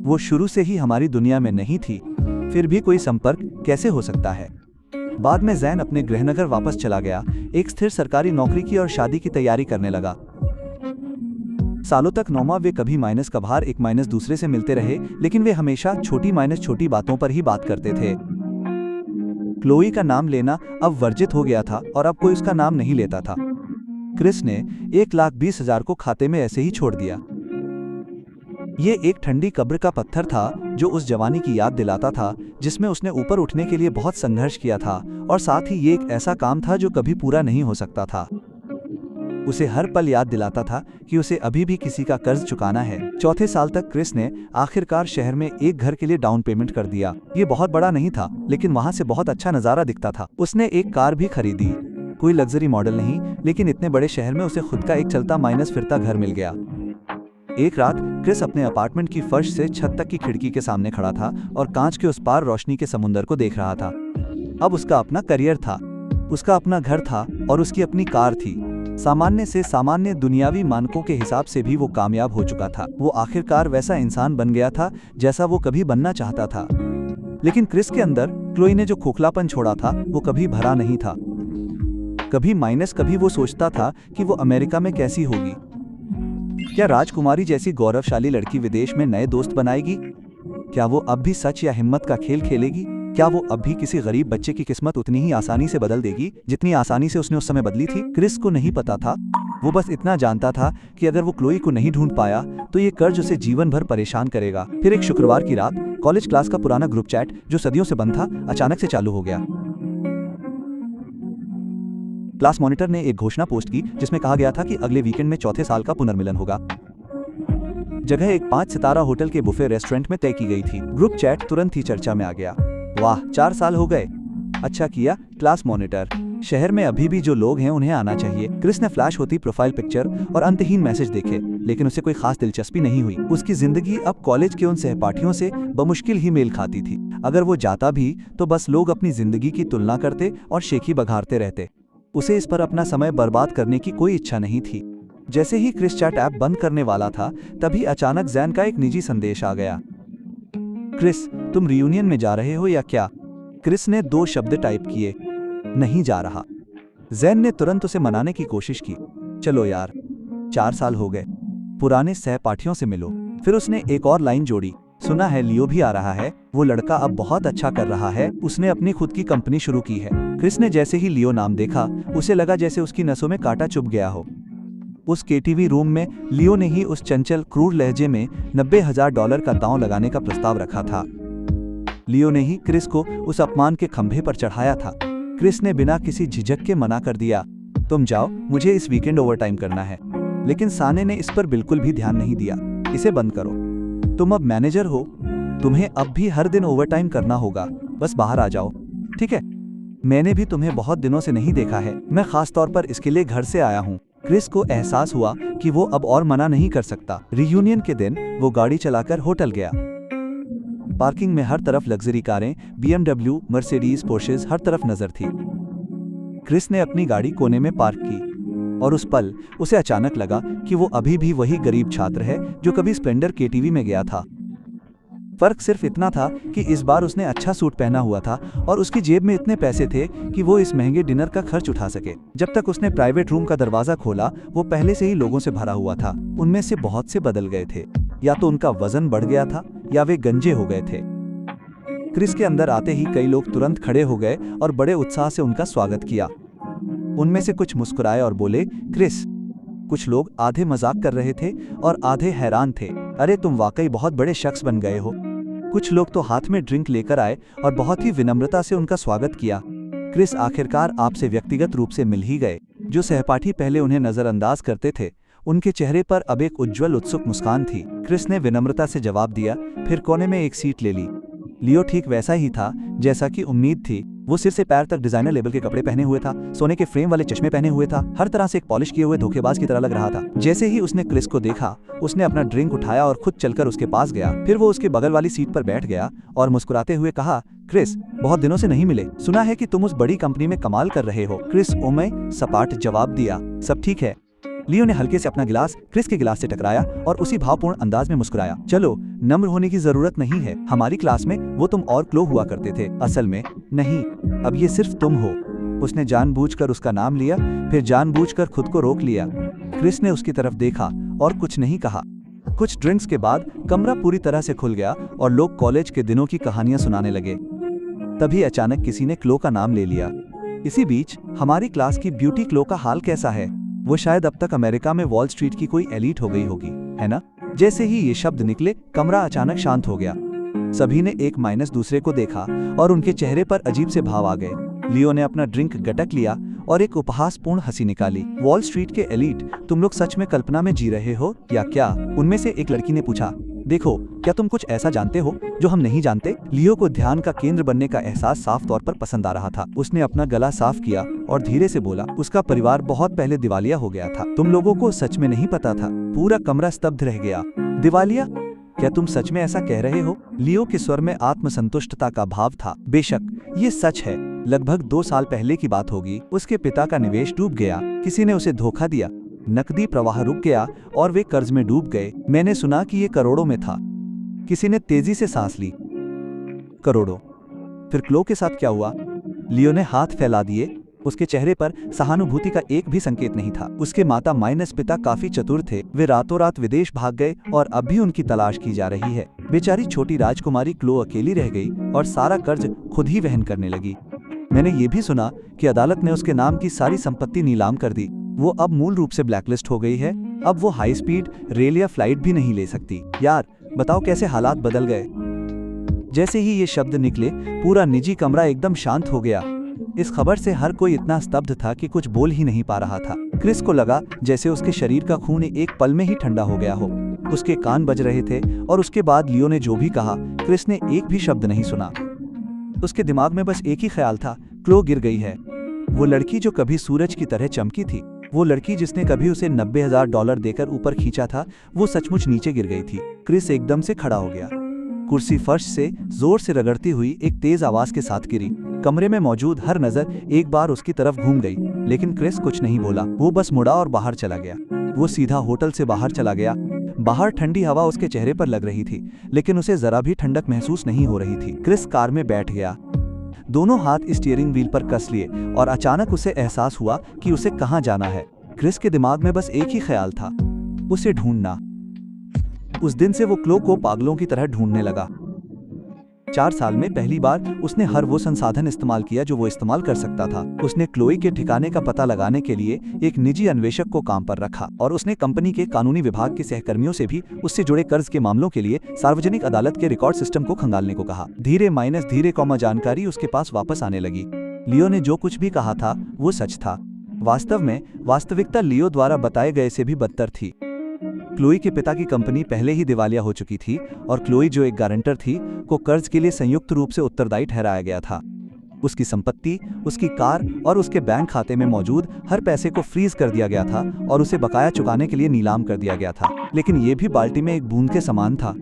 वो शुरू से ही हमारी दुनिया में नहीं थी, फिर भी कोई संपर्क कैसे हो सकता है। बाद में जैन अपने गृहनगर वापस चला गया, एक स्थिर सरकारी नौकरी की और शादी की तैयारी करने लगा। सालों तक नोमा वे कभी माइनस कभार एक माइनस दूसरे से मिलते रहे, लेकिन वे हमेशा छोटी माइनस छोटी बातों पर ही बात करते थे। क्लोई का नाम लेना अब वर्जित हो गया था और अब कोई उसका नाम नहीं लेता था। क्रिस ने 1,20,000 को खाते में ऐसे ही छोड़ दिया। ये एक ठंडी कब्र का पत्थर था जो उस जवानी की याद दिलाता था जिसमें उसने ऊपर उठने के लिए बहुत संघर्ष किया था, और साथ ही ये एक ऐसा काम था जो कभी पूरा नहीं हो सकता था। उसे हर पल याद दिलाता था कि उसे अभी भी किसी का कर्ज चुकाना है। चौथे साल तक क्रिस ने आखिरकार शहर में एक घर के लिए डाउन पेमेंट कर दिया। ये बहुत बड़ा नहीं था, लेकिन वहां से बहुत अच्छा नजारा दिखता था। उसने एक कार भी खरीदी, कोई लग्जरी मॉडल नहीं, लेकिन इतने बड़े शहर में उसे खुद का एक चलता माइनस फिरता घर मिल गया। एक रात क्रिस अपने अपार्टमेंट की फर्श से छत तक की खिड़की के सामने खड़ा था और कांच के उस पार रोशनी के समुंदर को देख रहा था। अब उसका अपना करियर था, उसका अपना घर था और उसकी अपनी कार थी। सामान्य से सामान्य दुनियावी मानकों के हिसाब से भी वो कामयाब हो चुका था। वो आखिरकार वैसा इंसान बन गया था जैसा वो कभी बनना चाहता था। लेकिन क्रिस के अंदर क्लोई ने जो खोखलापन छोड़ा था वो कभी भरा नहीं था। कभी माइनस कभी वो सोचता था कि वो अमेरिका में कैसी होगी। क्या राजकुमारी जैसी गौरवशाली लड़की विदेश में नए दोस्त बनाएगी? क्या वो अब भी सच या हिम्मत का खेल खेलेगी? क्या वो अब भी किसी गरीब बच्चे की किस्मत उतनी ही आसानी से बदल देगी जितनी आसानी से उसने उस समय बदली थी? क्रिस को नहीं पता था। वो बस इतना जानता था कि अगर वो क्लोई को नहीं ढूंढ पाया तो ये कर्ज उसे जीवन भर परेशान करेगा। फिर एक शुक्रवार की रात कॉलेज क्लास का पुराना ग्रुप चैट जो सदियों से बंद था अचानक से चालू हो गया। क्लास मॉनिटर ने एक घोषणा पोस्ट की जिसमें कहा गया था कि अगले वीकेंड में चौथे साल का पुनर्मिलन होगा। जगह एक 5 सितारा होटल के बुफे रेस्टोरेंट में तय की गई थी। ग्रुप चैट तुरंत ही चर्चा में आ गया। वाह, 4 साल हो गए, अच्छा किया क्लास मॉनिटर। शहर में अभी भी जो लोग हैं उन्हें आना चाहिए। क्रिस ने फ्लैश होती प्रोफाइल पिक्चर और अंतहीन मैसेज देखे, लेकिन उसे कोई खास दिलचस्पी नहीं हुई। उसकी जिंदगी अब कॉलेज के उन सहपाठियों से बमुश्किल ही मेल खाती थी। अगर वो जाता भी तो बस लोग अपनी जिंदगी की तुलना करते और शेखी बघारते रहते। उसे इस पर अपना समय बर्बाद करने की कोई इच्छा नहीं थी। जैसे ही क्रिस चैट ऐप बंद करने वाला था तभी अचानक जैन का एक निजी संदेश आ गया। क्रिस, तुम रियूनियन में जा रहे हो या क्या? क्रिस ने 2 शब्द टाइप किए, नहीं जा रहा। जैन ने तुरंत उसे मनाने की कोशिश की, चलो यार, 4 साल हो गए, पुराने सहपाठियों से मिलो। फिर उसने एक और लाइन जोड़ी, सुना है लियो भी आ रहा है, वो लड़का अब बहुत अच्छा कर रहा है, उसने अपनी खुद की कंपनी शुरू की है। क्रिस ने जैसे ही लियो नाम देखा उसे लगा जैसे उसकी नसों में कांटा चुभ गया हो। उस केटीवी रूम में लियो ने ही उस चंचल क्रूर लहजे में $90,000 का दांव लगाने का प्रस्ताव रखा था। लियो ने ही क्रिस को उस अपमान के खंभे पर चढ़ाया था। क्रिस ने बिना किसी झिझक के मना कर दिया, तुम जाओ, मुझे इस वीकेंड ओवरटाइम करना है। लेकिन साने ने इस पर बिल्कुल भी ध्यान नहीं दिया, इसे बंद करो, तुम अब मैनेजर हो, तुम्हें अब भी हर दिन ओवरटाइम करना होगा, बस बाहर आ जाओ, ठीक है? मैंने भी तुम्हें बहुत दिनों से नहीं देखा है, मैं खास तौर पर इसके लिए घर से आया हूँ। क्रिस को एहसास हुआ कि वो अब और मना नहीं कर सकता। रियूनियन के दिन वो गाड़ी चलाकर होटल गया। पार्किंग में हर तरफ लग्जरी कारें, BMW, मर्सिडीज, पोर्शेज, हर तरफ नजर थी। क्रिस ने अपनी गाड़ी कोने में पार्क की और उस पल उसे अचानक लगा कि वो अभी भी वही गरीब छात्र है जो कभी स्प्लेंडर केटीवी में गया था। फर्क सिर्फ इतना था कि इस बार उसने अच्छा सूट पहना हुआ था और उसकी जेब में इतने पैसे थे कि वो इस महंगे डिनर का खर्च उठा सके। जब तक उसने प्राइवेट रूम का दरवाजा खोला वो पहले से ही लोगों से भरा हुआ था। उनमें से बहुत से बदल गए थे, या तो उनका वजन बढ़ गया था या वे गंजे हो गए थे। क्रिस के अंदर आते ही कई लोग तुरंत खड़े हो गए और बड़े उत्साह से उनका स्वागत किया। उनमें से कुछ मुस्कुराए और बोले, क्रिस। कुछ लोग आधे मजाक कर रहे थे और आधे हैरान थे, अरे तुम वाकई बहुत बड़े शख्स बन गए हो। कुछ लोग तो हाथ में ड्रिंक लेकर आए और बहुत ही विनम्रता से उनका स्वागत किया। क्रिस, आखिरकार आपसे व्यक्तिगत रूप से मिल ही गए। जो सहपाठी पहले उन्हें नजरअंदाज करते थे उनके चेहरे पर अब एक उज्जवल उत्सुक मुस्कान थी। क्रिस ने विनम्रता से जवाब दिया, फिर कोने में एक सीट ले ली। लियो ठीक वैसा ही था जैसा कि उम्मीद थी, वो सिर से पैर तक डिजाइनर लेवल के कपड़े पहने हुए था, सोने के फ्रेम वाले चश्मे पहने हुए था, हर तरह से एक पॉलिश किए हुए धोखेबाज की तरह लग रहा था। जैसे ही उसने क्रिस को देखा, उसने अपना ड्रिंक उठाया और खुद चलकर उसके पास गया। फिर वो उसके बगल वाली सीट पर बैठ गया और मुस्कुराते हुए कहा, क्रिस, बहुत दिनों से नहीं मिले, सुना है कि तुम उस बड़ी कंपनी में कमाल कर रहे हो। क्रिस ओमे सपाट जवाब दिया, सब ठीक है। लियो ने हल्के से अपना गिलास क्रिस के गिलास से टकराया और उसी भावपूर्ण अंदाज में मुस्कुराया। चलो, नम्र होने की जरूरत नहीं है, हमारी क्लास में वो तुम और क्लो हुआ करते थे। असल में नहीं, अब ये सिर्फ तुम हो। उसने जानबूझकर उसका नाम लिया, फिर जानबूझकर खुद को रोक लिया। क्रिस ने उसकी तरफ देखा और कुछ नहीं कहा। कुछ ड्रिंक्स के बाद कमरा पूरी तरह से खुल गया और लोग कॉलेज के दिनों की कहानियां सुनाने लगे। तभी अचानक किसी ने क्लो का नाम ले लिया। इसी बीच हमारी क्लास की ब्यूटी क्लो का हाल कैसा है? वो शायद अब तक अमेरिका में वॉल स्ट्रीट की कोई एलीट हो गई होगी, है ना? जैसे ही ये शब्द निकले, कमरा अचानक शांत हो गया। सभी ने एक माइनस दूसरे को देखा और उनके चेहरे पर अजीब से भाव आ गए। लियो ने अपना ड्रिंक गटक लिया और एक उपहासपूर्ण हंसी निकाली। वॉल स्ट्रीट के एलीट, तुम लोग सच में कल्पना में जी रहे हो या क्या? उनमें से एक लड़की ने पूछा। देखो, क्या तुम कुछ ऐसा जानते हो जो हम नहीं जानते? लियो को ध्यान का केंद्र बनने का एहसास साफ तौर पर पसंद आ रहा था। उसने अपना गला साफ किया और धीरे से बोला, उसका परिवार बहुत पहले दिवालिया हो गया था। तुम लोगों को सच में नहीं पता था? पूरा कमरा स्तब्ध रह गया। दिवालिया? क्या तुम सच में ऐसा कह रहे हो? लियो के स्वर में आत्मसंतुष्टता का भाव था। बेशक, ये सच है। लगभग 2 साल पहले की बात होगी। उसके पिता का निवेश डूब गया। किसी ने उसे धोखा दिया। नकदी प्रवाह रुक गया और वे कर्ज में डूब गए। मैंने सुना कि ये करोड़ों में था। किसी ने तेजी से सांस ली। करोड़ों? फिर क्लो के साथ क्या हुआ? लियो ने हाथ फैला दिए। उसके चेहरे पर सहानुभूति का एक भी संकेत नहीं था। उसके माता माइनस पिता काफी चतुर थे। वे रातों रात विदेश भाग गए और अब भी उनकी तलाश की जा रही है। बेचारी छोटी राजकुमारी क्लो अकेली रह गई और सारा कर्ज खुद ही वहन करने लगी। मैंने ये भी सुना कि अदालत ने उसके नाम की सारी संपत्ति नीलाम कर दी। वो अब मूल रूप से ब्लैकलिस्ट हो गई है। अब वो हाई स्पीड रेल या फ्लाइट भी नहीं ले सकती। यार, बताओ कैसे हालात बदल गए। जैसे ही ये शब्द निकले, पूरा निजी कमरा एकदम शांत हो गया। इस खबर से हर कोई इतना स्तब्ध था कि कुछ बोल ही नहीं पा रहा था। क्रिस को लगा जैसे उसके शरीर का खून एक पल में ही ठंडा हो गया हो। उसके कान बज रहे थे और उसके बाद लियो ने जो भी कहा, क्रिस ने एक भी शब्द नहीं सुना। उसके दिमाग में बस एक ही ख्याल था, क्लो गिर गई है। वो लड़की जो कभी सूरज की तरह चमकी थी, वो लड़की जिसने कभी उसे $90,000 देकर ऊपर खींचा था, वो सचमुच नीचे गिर गई थी। क्रिस एकदम से खड़ा हो गया। कुर्सी फर्श से जोर से रगड़ती हुई एक तेज आवाज के साथ गिरी। कमरे में मौजूद हर नजर एक बार उसकी तरफ घूम गई, लेकिन क्रिस कुछ नहीं बोला। वो बस मुड़ा और बाहर चला गया। वो सीधा होटल से बाहर चला गया। बाहर ठंडी हवा उसके चेहरे पर लग रही थी, लेकिन उसे जरा भी ठंडक महसूस नहीं हो रही थी। क्रिस कार में बैठ गया। दोनों हाथ स्टीयरिंग व्हील पर कस लिए और अचानक उसे एहसास हुआ कि उसे कहाँ जाना है। क्रिस के दिमाग में बस एक ही ख्याल था, उसे ढूंढना। उस दिन से वो क्लो को पागलों की तरह ढूंढने लगा। 4 साल में पहली बार उसने हर वो संसाधन इस्तेमाल किया जो वो इस्तेमाल कर सकता था। उसने क्लोई के ठिकाने का पता लगाने के लिए एक निजी अन्वेषक को काम पर रखा और उसने कंपनी के कानूनी विभाग के सहकर्मियों से भी उससे जुड़े कर्ज के मामलों के लिए सार्वजनिक अदालत के रिकॉर्ड सिस्टम को खंगालने को कहा। धीरे जानकारी उसके पास वापस आने लगी। लियो ने जो कुछ भी कहा था वो सच था। वास्तव में वास्तविकता लियो द्वारा बताए गए से भी बदतर थी। क्लोई के पिता की कंपनी पहले ही दिवालिया हो चुकी थी और क्लोई, जो एक गारंटर थी, को कर्ज के लिए संयुक्त रूप से उत्तरदायी ठहराया गया था। उसकी संपत्ति, उसकी कार और उसके बैंक खाते में मौजूद हर पैसे को फ्रीज कर दिया गया था और उसे बकाया चुकाने के लिए नीलाम कर दिया गया था। लेकिन ये भी बाल्टी में एक बूंद के समान था।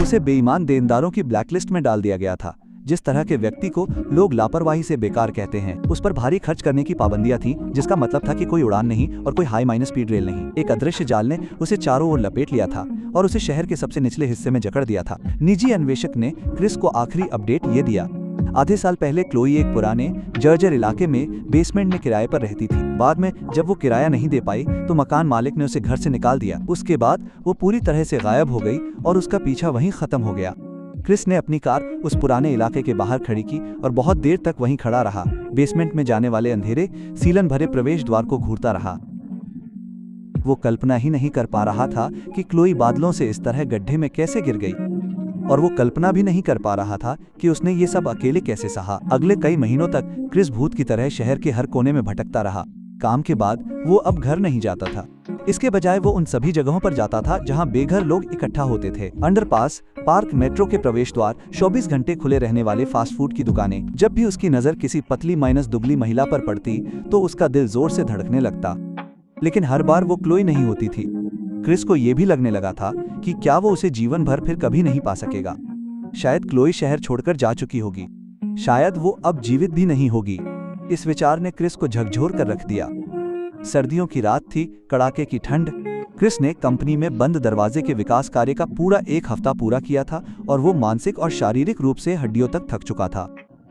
उसे बेईमान देनदारों की ब्लैकलिस्ट में डाल दिया गया था। जिस तरह के व्यक्ति को लोग लापरवाही से बेकार कहते हैं, उस पर भारी खर्च करने की पाबंदियां थी, जिसका मतलब था कि कोई उड़ान नहीं और कोई हाई माइनस स्पीड रेल नहीं। एक अदृश्य जाल ने उसे चारों ओर लपेट लिया था और उसे शहर के सबसे निचले हिस्से में जकड़ दिया था। निजी अन्वेषक ने क्रिस को आखिरी अपडेट ये दिया। आधे साल पहले क्लोई एक पुराने जर्जर इलाके में बेसमेंट में किराए पर रहती थी। बाद में जब वो किराया नहीं दे पाई तो मकान मालिक ने उसे घर से निकाल दिया। उसके बाद वो पूरी तरह से गायब हो गई और उसका पीछा वहीं खत्म हो गया। क्रिस ने अपनी कार उस पुराने इलाके के बाहर खड़ी की और बहुत देर तक वहीं खड़ा रहा। बेसमेंट में जाने वाले अंधेरे सीलन भरे प्रवेश द्वार को घूरता रहा। वो कल्पना ही नहीं कर पा रहा था कि क्लोई बादलों से इस तरह गड्ढे में कैसे गिर गई, और वो कल्पना भी नहीं कर पा रहा था कि उसने ये सब अकेले कैसे सहा। अगले कई महीनों तक क्रिस भूत की तरह शहर के हर कोने में भटकता रहा। काम के बाद वो अब घर नहीं जाता था। इसके बजाय वो उन सभी जगहों पर जाता था जहां बेघर लोग इकट्ठा होते थे। अंडरपास, पार्क, मेट्रो के प्रवेश द्वार, 24 घंटे खुले रहने वाले फास्ट फूड की दुकानें। जब भी उसकी नजर किसी पतली माइनस दुबली महिला पर पड़ती तो उसका दिल जोर से धड़कने लगता, लेकिन हर बार वो क्लोई नहीं होती थी। क्रिस को ये भी लगने लगा था कि क्या वो उसे जीवन भर फिर कभी नहीं पा सकेगा। शायद क्लोई शहर छोड़कर जा चुकी होगी, शायद वो अब जीवित भी नहीं होगी। इस विचार ने क्रिस को झकझोर कर रख दिया। सर्दियों की रात थी, कड़ाके की ठंड। क्रिस ने कंपनी में बंद दरवाजे के विकास कार्य का पूरा 1 हफ्ता पूरा किया था और वो मानसिक और शारीरिक रूप से हड्डियों तक थक चुका था।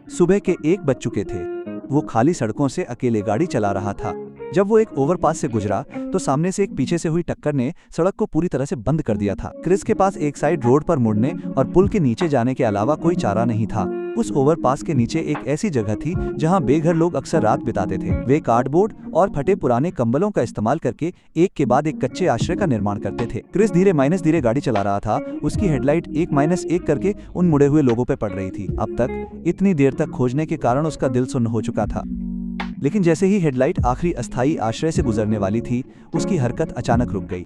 सुबह के 1 बज चुके थे। वो खाली सड़कों से अकेले गाड़ी चला रहा था। जब वो एक ओवरपास से गुजरा तो सामने से एक पीछे से हुई टक्कर ने सड़क को पूरी तरह से बंद कर दिया था। क्रिस के पास एक साइड रोड पर मुड़ने और पुल के नीचे जाने के अलावा कोई चारा नहीं था। उस ओवरपास के नीचे एक ऐसी जगह थी जहां बेघर लोग अक्सर रात बिताते थे। वे कार्डबोर्ड और फटे पुराने कंबलों का इस्तेमाल करके एक के बाद एक कच्चे आश्रय का निर्माण करते थे। क्रिस धीरे गाड़ी चला रहा था। उसकी हेडलाइट 1-1 करके उन मुड़े हुए लोगों पे पड़ रही थी। अब तक इतनी देर तक खोजने के कारण उसका दिल सुन्न हो चुका था, लेकिन जैसे ही हेडलाइट आखिरी अस्थायी आश्रय से गुजरने वाली थी, उसकी हरकत अचानक रुक गई।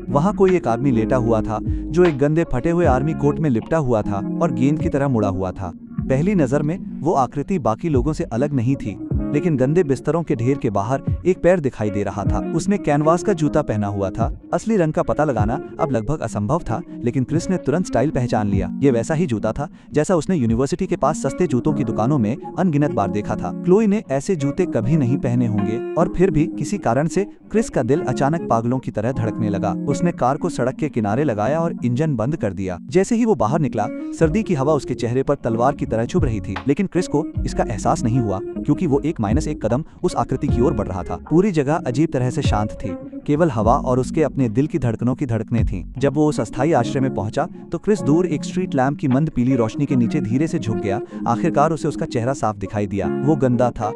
वहां कोई एक आदमी लेटा हुआ था जो एक गंदे फटे हुए आर्मी कोट में लिपटा हुआ था और गेंद की तरह मुड़ा हुआ था। पहली नजर में वो आकृति बाकी लोगों से अलग नहीं थी, लेकिन गंदे बिस्तरों के ढेर के बाहर एक पैर दिखाई दे रहा था। उसने कैनवास का जूता पहना हुआ था। असली रंग का पता लगाना अब लगभग असंभव था, लेकिन क्रिस ने तुरंत स्टाइल पहचान लिया। ये वैसा ही जूता था जैसा उसने यूनिवर्सिटी के पास सस्ते जूतों की दुकानों में अनगिनत बार देखा था। क्लोई ने ऐसे जूते कभी नहीं पहने होंगे, और फिर भी किसी कारण से क्रिस का दिल अचानक पागलों की तरह धड़कने लगा। उसने कार को सड़क के किनारे लगाया और इंजन बंद कर दिया। जैसे ही वो बाहर निकला, सर्दी की हवा उसके चेहरे पर तलवार की तरह चुभ रही थी, लेकिन क्रिस को इसका एहसास नहीं हुआ क्योंकि वो 1-1 कदम उस आकृति की ओर बढ़ रहा था। पूरी जगह अजीब तरह से शांत थी, केवल हवा और उसके अपने दिल की धड़कनों की धड़कनें थीं। जब वो उस अस्थायी आश्रय में पहुंचा तो क्रिस दूर एक स्ट्रीट लैंप की मंद पीली रोशनी के नीचे धीरे से झुक गया। आखिरकार उसे उसका चेहरा साफ दिखाई दिया। वो गंदा था,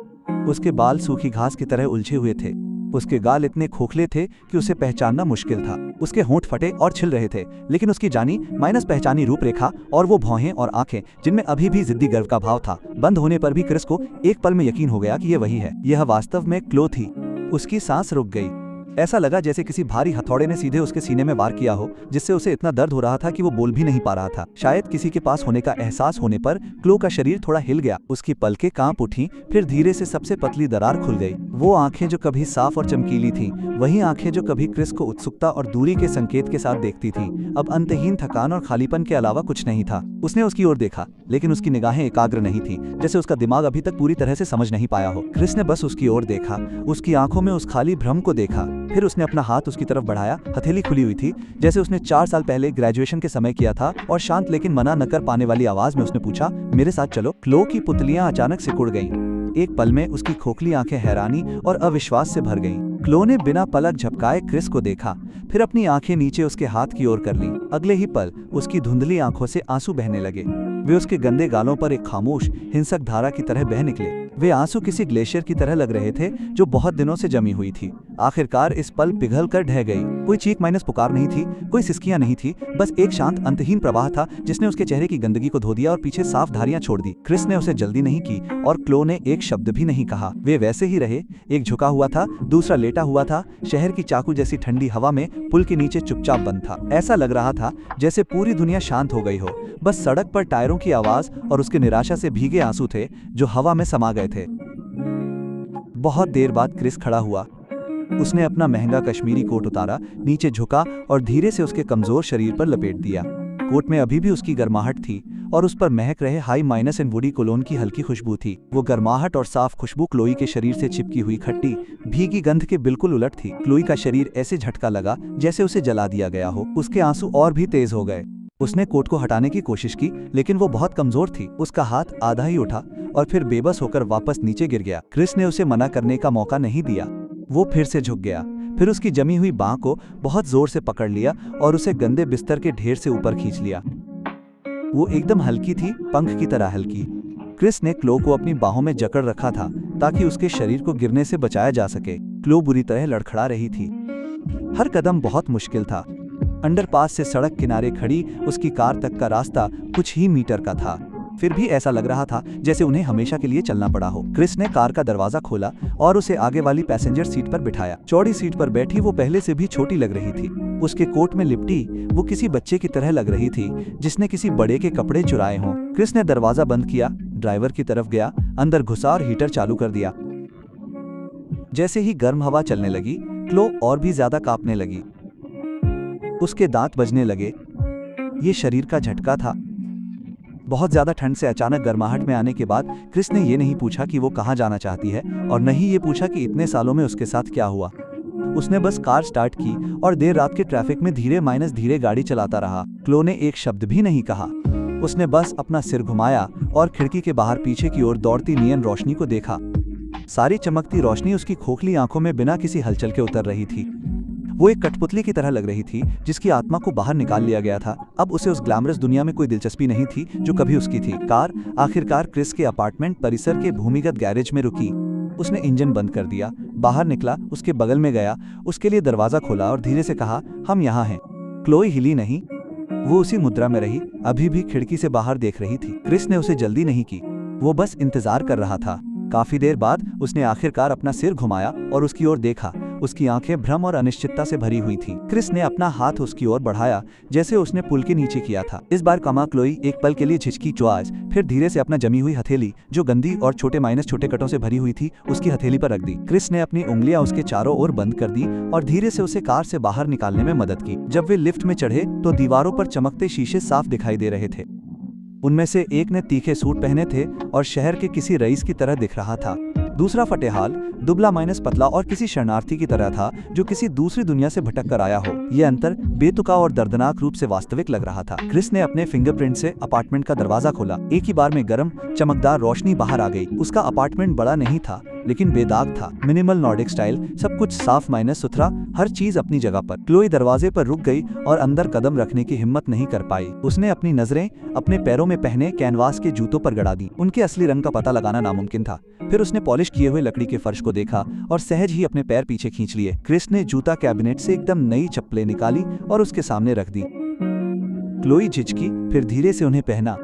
उसके बाल सूखी घास की तरह उलझे हुए थे, उसके गाल इतने खोखले थे कि उसे पहचानना मुश्किल था। उसके होंठ फटे और छिल रहे थे, लेकिन उसकी जानी माइनस पहचानी रूपरेखा और वो भौहें और आंखें जिनमें अभी भी जिद्दी गर्व का भाव था, बंद होने पर भी क्रिस को एक पल में यकीन हो गया कि ये वही है। यह वास्तव में क्लो थी। उसकी सांस रुक गई। ऐसा लगा जैसे किसी भारी हथौड़े ने सीधे उसके सीने में वार किया हो, जिससे उसे इतना दर्द हो रहा था कि वो बोल भी नहीं पा रहा था। शायद किसी के पास होने का एहसास होने पर क्लो का शरीर थोड़ा हिल गया। उसकी पलकें कांप उठी, फिर धीरे से सबसे पतली दरार खुल गई। वो आंखें जो कभी साफ और चमकीली थीं, वही आंखें जो कभी क्रिस को उत्सुकता और दूरी के संकेत के साथ देखती थीं, अब अंतहीन थकान और खालीपन के अलावा कुछ नहीं था। उसने उसकी ओर देखा, लेकिन उसकी निगाहें एकाग्र नहीं थीं, जैसे उसका दिमाग अभी तक पूरी तरह से समझ नहीं पाया हो। क्रिस ने बस उसकी ओर देखा, उसकी आंखों में उस खाली भ्रम को देखा। फिर उसने अपना हाथ उसकी तरफ बढ़ाया। हथेली खुली हुई थी, जैसे उसने 4 साल पहले ग्रेजुएशन के समय किया था, और शांत लेकिन मना न कर पाने वाली आवाज में उसने पूछा, मेरे साथ चलो। क्लो की पुतलियां अचानक सिकुड़ गईं। एक पल में उसकी खोखली आंखें हैरानी और अविश्वास से भर गईं। क्लो ने बिना पलक झपकाए क्रिस को देखा, फिर अपनी आंखें नीचे उसके हाथ की ओर कर लीं। अगले ही पल उसकी धुंधली आंखों से आंसू बहने लगे। वे उसके गंदे गालों पर एक खामोश हिंसक धारा की तरह बह निकले। वे आंसू किसी ग्लेशियर की तरह लग रहे थे जो बहुत दिनों से जमी हुई थी। आखिरकार इस पल पिघल कर ढह गई। कोई चीख माइनस पुकार नहीं थी, कोई सिसकियां नहीं थी, बस एक शांत अंतहीन प्रवाह था जिसने उसके चेहरे की गंदगी को धो दिया और पीछे साफ धारियां छोड़ दी। क्रिस ने उसे जल्दी नहीं की और क्लो ने एक शब्द भी नहीं कहा। वे वैसे ही रहे, एक झुका हुआ था, दूसरा लेटा हुआ था। शहर की चाकू जैसी ठंडी हवा में पुल के नीचे चुपचाप बंद था। ऐसा लग रहा था जैसे पूरी दुनिया शांत हो गई हो, बस सड़क पर टायरों की आवाज और उसके निराशा से भीगे आंसू थे जो हवा में समा गए थे। बहुत देर बाद क्रिस खड़ा हुआ। उसने अपना महंगा कश्मीरी कोट उतारा, नीचे झुका और धीरे से उसके कमजोर शरीर पर लपेट दिया। कोट में अभी भी उसकी गर्माहट थी और उस पर महक रहे हाई माइनस एंड वुडी कोलोन की हल्की खुशबू थी। वो गर्माहट और साफ खुशबू क्लोई के शरीर से चिपकी हुई खट्टी भीगी गंध के बिल्कुल उलट थी। क्लोई का शरीर ऐसे झटका लगा जैसे उसे जला दिया गया हो। उसके आंसू और भी तेज हो गए। उसने कोट को हटाने की कोशिश की, लेकिन वो बहुत कमजोर थी। उसका हाथ आधा ही उठा और फिर बेबस होकर वापस नीचे गिर गया। क्रिस ने उसे मना करने का मौका नहीं दिया। वो फिर से झुक गया, फिर उसकी जमी हुई बांह को बहुत जोर से पकड़ लिया और उसे गंदे बिस्तर के ढेर से ऊपर खींच लिया। वो एकदम हल्की थी, पंख की तरह हल्की। क्रिस ने क्लो को अपनी बाहों में जकड़ रखा था ताकि उसके शरीर को गिरने से बचाया जा सके। क्लो बुरी तरह लड़खड़ा रही थी। हर कदम बहुत मुश्किल था। अंडरपास से सड़क किनारे खड़ी उसकी कार तक का रास्ता कुछ ही मीटर का था। फिर भी ऐसा लग रहा था जैसे उन्हें हमेशा के लिए चलना पड़ा हो। क्रिस ने कार का दरवाजा खोला और उसे आगे वाली पैसेंजर सीट पर बिठाया। चौड़ी सीट पर बैठी वो पहले से भी छोटी लग रही थी। उसके कोट में लिपटी वो किसी बच्चे की तरह लग रही थी जिसने किसी बड़े के कपड़े चुराए हों। क्रिस ने दरवाजा बंद किया, ड्राइवर की तरफ गया, अंदर घुसा और हीटर चालू कर दिया। जैसे ही गर्म हवा चलने लगी, क्लो और भी ज्यादा कांपने लगी। उसके दांत बजने लगे। ये शरीर का झटका था। बहुत ज्यादा ठंड से अचानक गर्माहट में आने के बाद क्रिस ने ये नहीं पूछा कि वो कहाँ जाना चाहती है और न ही ये पूछा कि इतने सालों में उसके साथ क्या हुआ। उसने बस कार स्टार्ट की और देर रात के ट्रैफिक में धीरे गाड़ी चलाता रहा। क्लो ने एक शब्द भी नहीं कहा। उसने बस अपना सिर घुमाया और खिड़की के बाहर पीछे की ओर दौड़ती नियन रोशनी को देखा। सारी चमकती रोशनी उसकी खोखली आंखों में बिना किसी हलचल के उतर रही थी। वो एक कठपुतली की तरह लग रही थी जिसकी आत्मा को बाहर निकाल लिया गया था। अब उसे उस ग्लैमरस दुनिया में कोई दिलचस्पी नहीं थी जो कभी उसकी थी। कार आखिरकार क्रिस के अपार्टमेंट परिसर के भूमिगत गैरेज में रुकी। उसने इंजन बंद कर दिया, बाहर निकला, उसके बगल में गया, उसके लिए दरवाजा खोला और धीरे से कहा, हम यहाँ हैं। क्लोई हिली नहीं। वो उसी मुद्रा में रही, अभी भी खिड़की से बाहर देख रही थी। क्रिस ने उसे जल्दी नहीं की, वो बस इंतजार कर रहा था। काफी देर बाद उसने आखिरकार अपना सिर घुमाया और उसकी ओर देखा। उसकी आंखें भ्रम और अनिश्चितता से भरी हुई थीं। क्रिस ने अपना हाथ उसकी ओर बढ़ाया जैसे उसने पुल के नीचे किया था। इस बार कमा क्लोई एक पल के लिए झिझकी च्वाज, फिर धीरे से अपना जमी हुई हथेली जो गंदी और छोटे कटों से भरी हुई थी उसकी हथेली पर रख दी। क्रिस ने अपनी उंगलियां उसके चारों ओर बंद कर दी और धीरे से उसे कार से बाहर निकालने में मदद की। जब वे लिफ्ट में चढ़े तो दीवारों पर चमकते शीशे साफ दिखाई दे रहे थे। उनमें से एक ने तीखे सूट पहने थे और शहर के किसी रईस की तरह दिख रहा था। दूसरा फटेहाल, दुबला माइनस पतला और किसी शरणार्थी की तरह था जो किसी दूसरी दुनिया से भटक कर आया हो। यह अंतर बेतुका और दर्दनाक रूप से वास्तविक लग रहा था। क्रिस ने अपने फिंगरप्रिंट से अपार्टमेंट का दरवाजा खोला। एक ही बार में गर्म चमकदार रोशनी बाहर आ गई। उसका अपार्टमेंट बड़ा नहीं था लेकिन बेदाग था। मिनिमल नॉर्डिक स्टाइल, सब कुछ साफ माइनस सुथरा, हर चीज अपनी जगह पर। क्लोई दरवाजे पर रुक गई और अंदर कदम रखने की हिम्मत नहीं कर पाई। उसने अपनी नजरें अपने पैरों में पहने कैनवास के जूतों पर गड़ा दी। उनके असली रंग का पता लगाना नामुमकिन था। फिर उसने पॉलिश किए हुए लकड़ी के फर्श को देखा और सहज ही अपने पैर पीछे खींच लिए। क्रिस ने जूता कैबिनेट से एकदम नई चप्पलें निकाली और उसके सामने रख दी। क्लोई झिझकी, फिर धीरे से उन्हें पहना।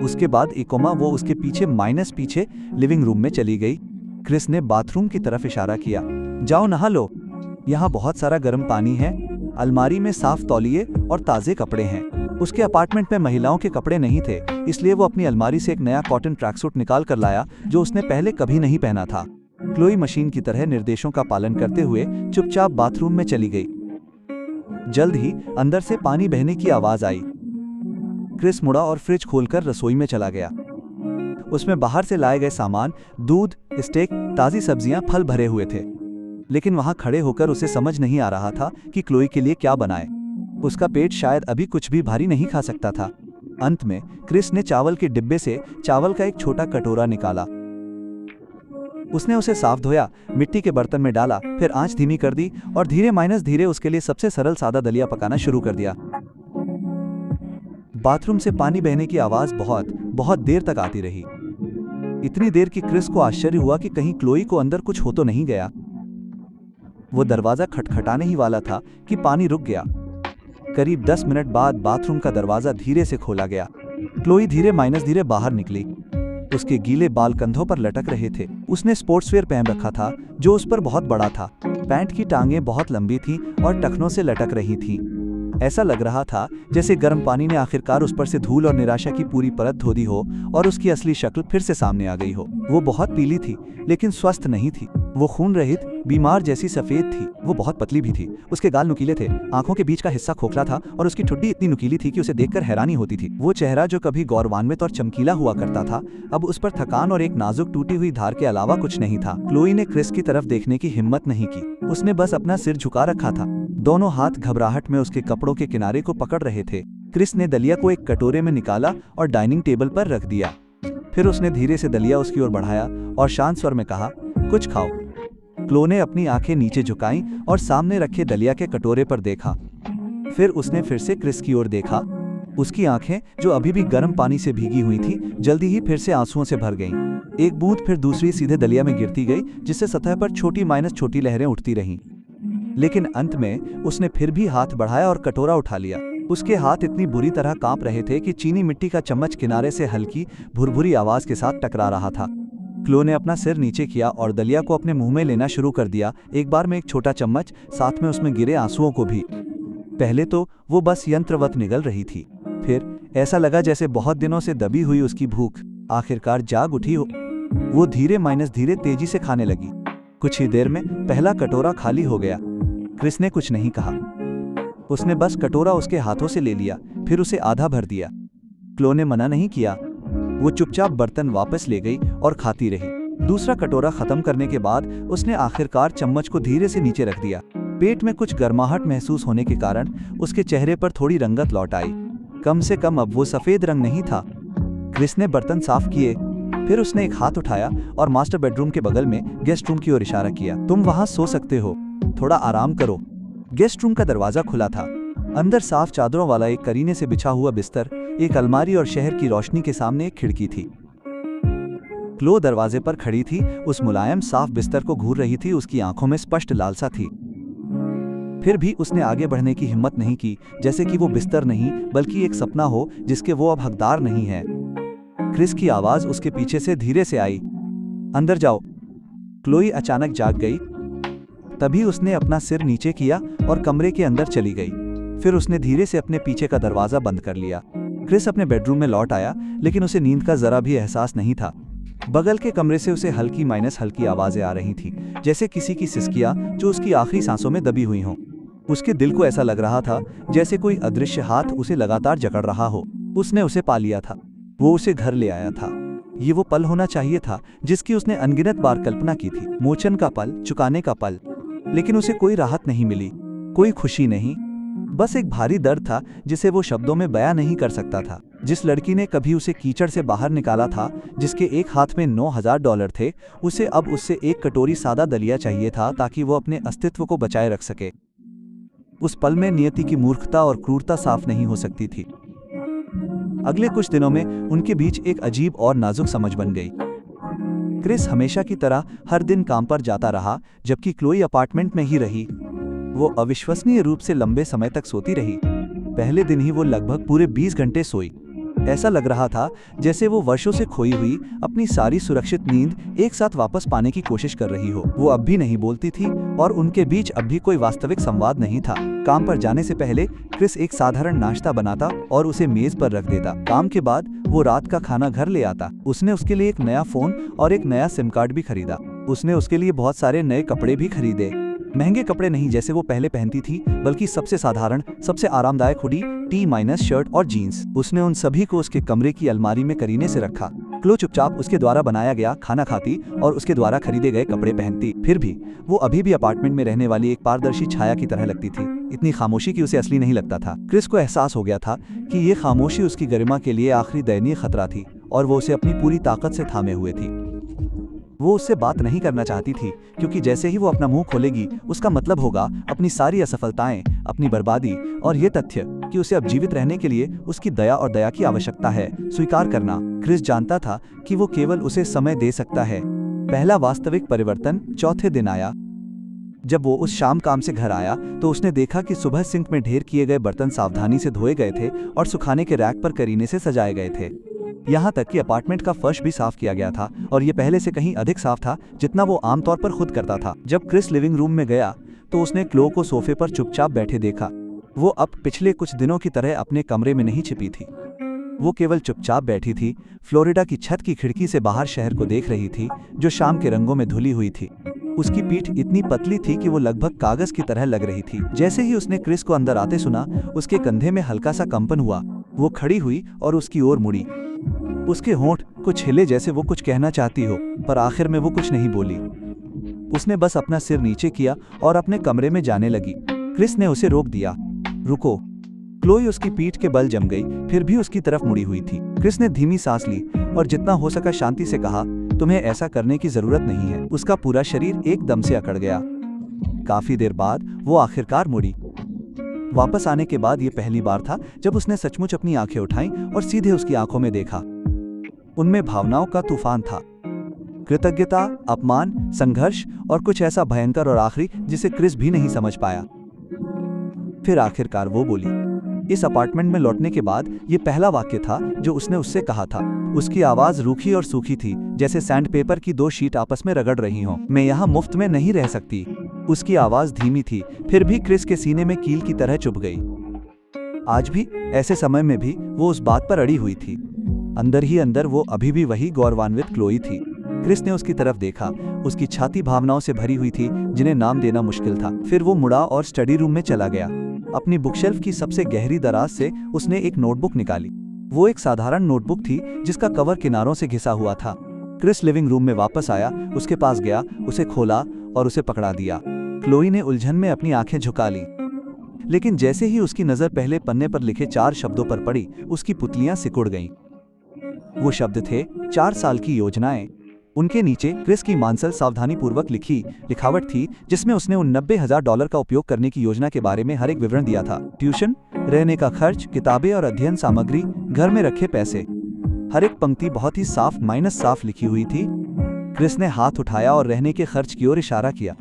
उसके बाद वो उसके पीछे लिविंग रूम में चली गई। क्रिस ने बाथरूम की तरफ इशारा किया। जाओ नहा लो, यहाँ बहुत सारा गर्म पानी है। अलमारी में साफ तौलिए और ताजे कपड़े हैं। उसके अपार्टमेंट में महिलाओं के कपड़े नहीं थे, इसलिए वो अपनी अलमारी से एक नया कॉटन ट्रैकसूट निकाल कर लाया जो उसने पहले कभी नहीं पहना था। क्लोई मशीन की तरह निर्देशों का पालन करते हुए चुपचाप बाथरूम में चली गई। जल्द ही अंदर से पानी बहने की आवाज आई। क्रिस मुड़ा और फ्रिज खोलकर रसोई में चला गया। उसमें बाहर से लाए गए सामान, दूध, स्टेक, ताजी सब्जियां, फल भरे हुए थे। लेकिन वहां खड़े होकर उसे समझ नहीं आ रहा था कि क्लोई के लिए क्या बनाए। उसका पेट शायद अभी कुछ भी भारी नहीं खा सकता था। अंत में क्रिस ने चावल के डिब्बे से चावल का एक छोटा कटोरा निकाला। उसने उसे साफ धोया, मिट्टी के बर्तन में डाला, फिर आंच धीमी कर दी और धीरे उसके लिए सबसे सरल सादा दलिया पकाना शुरू कर दिया। बाथरूम से पानी बहने की आवाज बहुत देर तक आती रही। इतनी देर कि क्रिस को आश्चर्य हुआ कि कहीं क्लोई को अंदर कुछ हो तो नहीं गया। वो दरवाजा खटखटाने ही वाला था कि पानी रुक गया। करीब 10 मिनट बाद बाथरूम का दरवाजा धीरे से खोला गया। क्लोई धीरे बाहर निकली। उसके गीले बाल कंधों पर लटक रहे थे। उसने स्पोर्ट्सवेयर पहन रखा था जो उस पर बहुत बड़ा था। पैंट की टांगें बहुत लंबी थीं और टखनों से लटक रही थीं। ऐसा लग रहा था जैसे गर्म पानी ने आखिरकार उस पर से धूल और निराशा की पूरी परत धो दी हो और उसकी असली शक्ल फिर से सामने आ गई हो। वो बहुत पीली थी लेकिन स्वस्थ नहीं थी। वो खून रहित, बीमार जैसी सफेद थी। वो बहुत पतली भी थी। उसके गाल नुकीले थे, आंखों के बीच का हिस्सा खोखला था और उसकी ठुड्डी इतनी नुकीली थी कि उसे देखकर हैरानी होती थी। वो चेहरा जो कभी गौरवान्वित और चमकीला हुआ करता था, अब उस पर थकान और एक नाजुक टूटी हुई धार के अलावा कुछ नहीं था। क्लोई ने क्रिस की तरफ देखने की हिम्मत नहीं की। उसने बस अपना सिर झुका रखा था। दोनों हाथ घबराहट में उसके कपड़ों के किनारे को पकड़ रहे थे। क्रिस ने दलिया को एक कटोरे में निकाला और डाइनिंग टेबल पर रख दिया। फिर उसने धीरे से दलिया उसकी ओर बढ़ाया और शांत स्वर में कहा, कुछ खाओ। क्लो ने अपनी आंखें नीचे झुकाईं और सामने रखे दलिया के कटोरे पर देखा। फिर उसने फिर से क्रिस की ओर देखा। उसकी आंखें, जो अभी भी गर्म पानी से भीगी हुई थी, जल्दी ही फिर से आंसुओं से भर गईं। एक बूंद फिर दूसरी सीधे दलिया में गिरती गई, जिससे सतह पर छोटी लहरें उठती रहीं। लेकिन अंत में उसने फिर भी हाथ बढ़ाया और कटोरा उठा लिया। उसके हाथ इतनी बुरी तरह कांप रहे थे कि चीनी मिट्टी का चम्मच किनारे से हल्की भुरभुरी आवाज के साथ टकरा रहा था। क्लो ने अपना सिर नीचे किया और दलिया को अपने मुंह में लेना शुरू कर दिया, एक बार में एक छोटा चम्मच, साथ में उसमें गिरे आंसुओं को भी। पहले तो वो बस यंत्रवत निगल रही थी, फिर ऐसा लगा जैसे बहुत दिनों से दबी हुई उसकी भूख आखिरकार जाग उठी हो। वो धीरे तेजी से खाने लगी। कुछ ही देर में पहला कटोरा खाली हो गया। क्रिस ने कुछ नहीं कहा, उसने बस कटोरा उसके हाथों से ले लिया, फिर उसे आधा भर दिया। क्लो ने मना नहीं किया, वो चुपचाप बर्तन वापस ले गई और खाती रही। दूसरा कटोरा खत्म करने के बाद उसने आखिरकार चम्मच को धीरे से नीचे रख दिया। पेट में कुछ गर्माहट महसूस होने के कारण उसके चेहरे पर थोड़ी रंगत लौट आई। कम से कम अब वो सफेद रंग नहीं था। क्रिस ने बर्तन साफ किए, फिर उसने एक हाथ उठाया और मास्टर बेडरूम के बगल में गेस्ट रूम की ओर इशारा किया। तुम वहां सो सकते हो, थोड़ा आराम करो। गेस्ट रूम का दरवाजा खुला था। अंदर साफ चादरों वाला एक करीने से बिछा हुआ बिस्तर, एक अलमारी और शहर की रोशनी के सामने एक खिड़की थी। क्लो दरवाजे पर खड़ी थी, उस मुलायम साफ बिस्तर को घूर रही थी। उसकी आंखों में स्पष्ट लालसा थी, फिर भी उसने आगे बढ़ने की हिम्मत नहीं की, जैसे कि वो बिस्तर नहीं बल्कि एक सपना हो जिसके वो अब हकदार नहीं है। क्रिस की आवाज उसके पीछे से धीरे से आई, अंदर जाओ। क्लोई अचानक जाग गई। तभी उसने अपना सिर नीचे किया और कमरे के अंदर चली गई। फिर उसने धीरे से अपने पीछे का दरवाजा बंद कर लिया। क्रिस अपने बेडरूम में लौट आया, लेकिन उसे नींद का जरा भी एहसास नहीं था। बगल के कमरे से उसे हल्की आवाजें आ रही थी, जैसे किसी की सिसकियां जो उसकी आखिरी सांसों में दबी हुई हों। उसके दिल को ऐसा लग रहा था जैसे कोई अदृश्य हाथ उसे लगातार जकड़ रहा हो। उसने उसे पा लिया था, वो उसे घर ले आया था। ये वो पल होना चाहिए था जिसकी उसने अनगिनत बार कल्पना की थी। मोचन का पल, चुकाने का पल। लेकिन उसे कोई राहत नहीं मिली, कोई खुशी नहीं, बस एक भारी दर्द था जिसे वो शब्दों में बयां नहीं कर सकता था। जिस लड़की ने कभी उसे कीचड़ से बाहर निकाला था, जिसके एक हाथ में $9,000 थे, उसे अब उससे एक कटोरी सादा दलिया चाहिए था ताकि वो अपने अस्तित्व को बचाए रख सके। उस पल में नियति की मूर्खता और क्रूरता साफ नहीं हो सकती थी। अगले कुछ दिनों में उनके बीच एक अजीब और नाजुक समझ बन गई। क्रिस हमेशा की तरह हर दिन काम पर जाता रहा, जबकि क्लोई अपार्टमेंट में ही रही। वो अविश्वसनीय रूप से लंबे समय तक सोती रही। पहले दिन ही वो लगभग पूरे 20 घंटे सोई। ऐसा लग रहा था जैसे वो वर्षों से खोई हुई अपनी सारी सुरक्षित नींद एक साथ वापस पाने की कोशिश कर रही हो। वो अब भी नहीं बोलती थी और उनके बीच अब भी कोई वास्तविक संवाद नहीं था। काम पर जाने से पहले क्रिस एक साधारण नाश्ता बनाता और उसे मेज पर रख देता। काम के बाद वो रात का खाना घर ले आता। उसने उसके लिए एक नया फोन और एक नया सिम कार्ड भी खरीदा। उसने उसके लिए बहुत सारे नए कपड़े भी खरीदे। महंगे कपड़े नहीं जैसे वो पहले पहनती थी, बल्कि सबसे साधारण, सबसे आरामदायक हुडी, टी- शर्ट और जीन्स। उसने उन सभी को उसके कमरे की अलमारी में करीने से रखा। क्लो चुपचाप उसके द्वारा बनाया गया खाना खाती और उसके द्वारा खरीदे गए कपड़े पहनती। फिर भी वो अभी भी अपार्टमेंट में रहने वाली एक पारदर्शी छाया की तरह लगती थी, इतनी खामोशी कि उसे असली नहीं लगता था। क्रिस को एहसास हो गया था कि ये खामोशी उसकी गरिमा के लिए आखिरी दयनीय खतरा थी और वो उसे अपनी पूरी ताकत से थामे हुए थी। वो उससे बात नहीं करना चाहती थी, क्योंकि जैसे ही वो अपना मुंह खोलेगी उसका मतलब होगा अपनी सारी असफलताएं, अपनी बर्बादी और ये तथ्य कि उसे अब जीवित रहने के लिए उसकी दया की आवश्यकता है, स्वीकार करना। क्रिस जानता था कि वो केवल उसे समय दे सकता है। पहला वास्तविक परिवर्तन चौथे दिन आया। जब वो उस शाम काम से घर आया तो उसने देखा कि सुबह सिंक में ढेर किए गए बर्तन सावधानी से धोए गए थे और सुखाने के रैक पर करीने से सजाए गए थे। यहाँ तक कि अपार्टमेंट का फर्श भी साफ किया गया था और ये पहले से कहीं अधिक साफ था जितना वो आमतौर पर खुद करता था। जब क्रिस लिविंग रूम में गया तो उसने क्लो को सोफे पर चुपचाप बैठे देखा। वो अब पिछले कुछ दिनों की तरह अपने कमरे में नहीं छिपी थी। वो केवल चुपचाप बैठी थी, फ्लोरिडा की छत की खिड़की से बाहर शहर को देख रही थी जो शाम के रंगों में धुली हुई थी। उसकी पीठ इतनी पतली थी कि वो लगभग कागज की तरह लग रही थी। जैसे ही उसने क्रिस को अंदर आते सुना, उसके कंधे में हल्का सा कंपन हुआ। वो खड़ी हुई और उसकी ओर मुड़ी। उसके होंठ कुछ हिले जैसे वो कुछ कहना चाहती हो, पर आखिर में वो कुछ नहीं बोली। उसने बस अपना सिर नीचे किया और अपने कमरे में जाने लगी। क्रिस ने उसे रोक दिया। रुको। क्लोई उसकी पीठ के बल जम गई, फिर भी उसकी तरफ मुड़ी हुई थी। क्रिस ने धीमी सांस ली और जितना हो सका शांति से कहा, तुम्हें ऐसा करने की जरूरत नहीं है। उसका पूरा शरीर एकदम से अकड़ गया। काफी देर बाद वो आखिरकार मुड़ी। वापस आने के बाद ये पहली बार था जब उसने सचमुच अपनी आंखें उठाईं और सीधे उसकी आंखों में देखा। उनमें भावनाओं का तूफान था, कृतज्ञता, अपमान, संघर्ष और कुछ ऐसा भयंकर और आखिरी जिसे क्रिस भी नहीं समझ पाया। फिर आखिरकार वो बोली, इस अपार्टमेंट में लौटने के बाद ये पहला वाक्य था जो उसने उससे कहा था। उसकी आवाज रूखी और सूखी थी, जैसे सैंडपेपर की दो शीट आपस में रगड़ रही हों। मैं यहाँ मुफ्त में नहीं रह सकती। उसकी आवाज धीमी थी, फिर भी क्रिस के सीने में कील की तरह चुभ गई। आज भी ऐसे समय में भी वो उस बात पर अड़ी हुई थी। अंदर ही अंदर वो अभी भी वही गौरवान्वित क्लोई थी। क्रिस ने उसकी तरफ देखा। उसकी छाती भावनाओं से भरी हुई थी जिन्हें नाम देना मुश्किल था। फिर वो मुड़ा और स्टडी रूम में चला गया। अपनी बुकशेल्फ की सबसे गहरी दराज से उसने एक नोटबुक निकाली। वो एक साधारण नोटबुक थी जिसका कवर किनारों से घिसा हुआ था। क्रिस लिविंग रूम में वापस आया, उसके पास गया, उसे खोला और उसे पकड़ा दिया। क्लोई ने उलझन में अपनी आंखें झुका ली, लेकिन जैसे ही उसकी नजर पहले पन्ने पर लिखे 4 शब्दों पर पड़ी, उसकी पुतलियां सिकुड़ गईं। वो शब्द थे 4 साल की योजनाएं। उनके नीचे क्रिस की मांसल सावधानीपूर्वक लिखी लिखावट थी जिसमें उसने उन $90,000 का उपयोग करने की योजना के बारे में हर एक विवरण दिया था। ट्यूशन, रहने का खर्च, किताबें और अध्ययन सामग्री, घर में रखे पैसे। हर एक पंक्ति बहुत ही साफ माइनस साफ लिखी हुई थी। क्रिस ने हाथ उठाया और रहने के खर्च की ओर इशारा किया।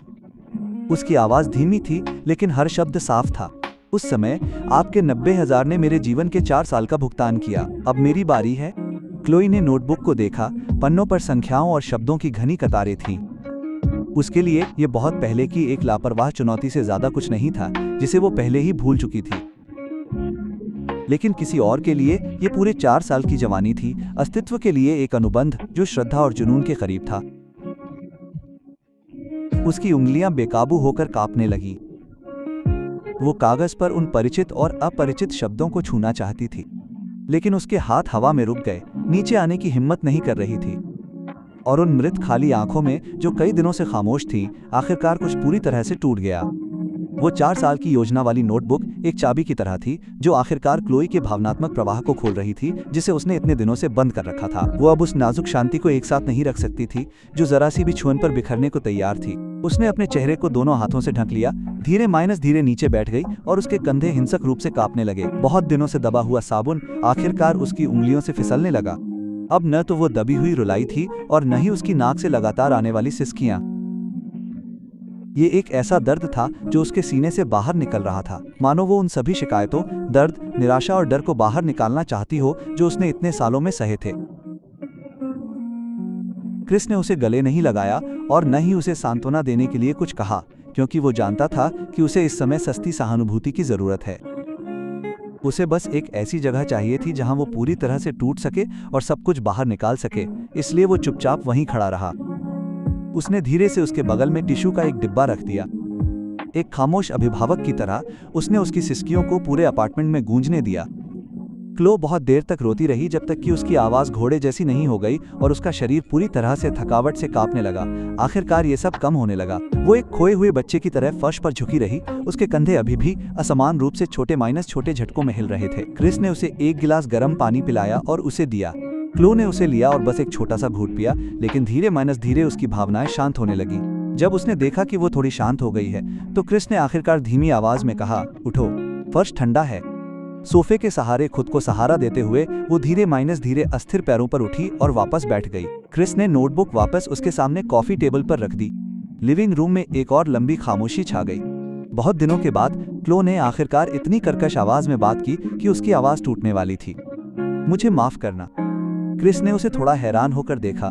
उसकी आवाज धीमी थी लेकिन हर शब्द साफ था। उस समय आपके 90,000 ने मेरे जीवन के 4 साल का भुगतान किया। अब मेरी बारी है। क्लोई ने नोटबुक को देखा। पन्नों पर संख्याओं और शब्दों की घनी कतारें थीं। उसके लिए ये बहुत पहले की एक लापरवाह चुनौती से ज्यादा कुछ नहीं था जिसे वो पहले ही भूल चुकी थी, लेकिन किसी और के लिए ये पूरे 4 साल की जवानी थी, अस्तित्व के लिए एक अनुबंध जो श्रद्धा और जुनून के करीब था। उसकी उंगलियां बेकाबू होकर कांपने लगी। वो कागज पर उन परिचित और अपरिचित शब्दों को छूना चाहती थी, लेकिन उसके हाथ हवा में रुक गए, नीचे आने की हिम्मत नहीं कर रही थी। और उन मृत खाली आंखों में जो कई दिनों से खामोश थी, आखिरकार कुछ पूरी तरह से टूट गया। वो 4 साल की योजना वाली नोटबुक एक चाबी की तरह थी जो आखिरकार क्लोई के भावनात्मक प्रवाह को खोल रही थी, जिसे उसने इतने दिनों से बंद कर रखा था। वो अब उस नाजुक शांति को एक साथ नहीं रख सकती थी जो जरा सी भी छुअन पर बिखरने को तैयार थी। उसने अपने चेहरे को दोनों हाथों से ढक लिया, धीरे नीचे बैठ गई और उसके कंधे हिंसक रूप से कांपने लगे। बहुत दिनों से दबा हुआ साबुन आखिरकार उसकी उंगलियों से फिसलने लगा। अब न तो वो दबी हुई रुलाई थी और न ही उसकी नाक से लगातार आने वाली सिसकियां। ये एक ऐसा दर्द था जो उसके सीने से बाहर निकल रहा था, मानो वो उन सभी शिकायतों, दर्द, निराशा और डर को बाहर निकालना चाहती हो जो उसने इतने सालों में सहे थे। क्रिस ने उसे गले नहीं लगाया और न ही उसे सांत्वना देने के लिए कुछ कहा, क्योंकि वो जानता था कि उसे इस समय सस्ती सहानुभूति की जरूरत है। उसे बस एक ऐसी जगह चाहिए थी जहां वो पूरी तरह से टूट सके और सब कुछ बाहर निकाल सके, इसलिए वो चुपचाप वहीं खड़ा रहा। उसने धीरे से उसके बगल में टिश्यू का एक डिब्बा रख दिया। एक खामोश अभिभावक की तरह उसने उसकी सिसकियों को पूरे अपार्टमेंट में गूंजने दिया। क्लो बहुत देर तक रोती रही जब तक कि उसकी आवाज घोड़े जैसी नहीं हो गई और उसका शरीर पूरी तरह से थकावट से कांपने लगा। आखिरकार ये सब कम होने लगा। वो एक खोए हुए बच्चे की तरह फर्श पर झुकी रही। उसके कंधे अभी भी असमान रूप से छोटे झटकों में हिल रहे थे। क्रिस ने उसे एक गिलास गर्म पानी पिलाया और उसे दिया। क्लो ने उसे लिया और बस एक छोटा सा घूंट पिया, लेकिन धीरे उसकी भावनाएं शांत होने लगी। जब उसने देखा कि वो थोड़ी शांत हो गई है तो क्रिस ने आखिरकार धीमी आवाज में कहा, उठो, फर्श ठंडा है। सोफे के सहारे खुद को सहारा देते हुए वो धीरे अस्थिर पैरों पर उठी और वापस बैठ गई। क्रिस ने नोटबुक वापस उसके सामने कॉफी टेबल पर रख दी। लिविंग रूम में एक और लंबी खामोशी छा गई। बहुत दिनों के बाद क्लो ने आखिरकार इतनी कर्कश आवाज में बात की कि उसकी आवाज टूटने वाली थी। मुझे माफ करना। क्रिस ने उसे थोड़ा हैरान होकर देखा।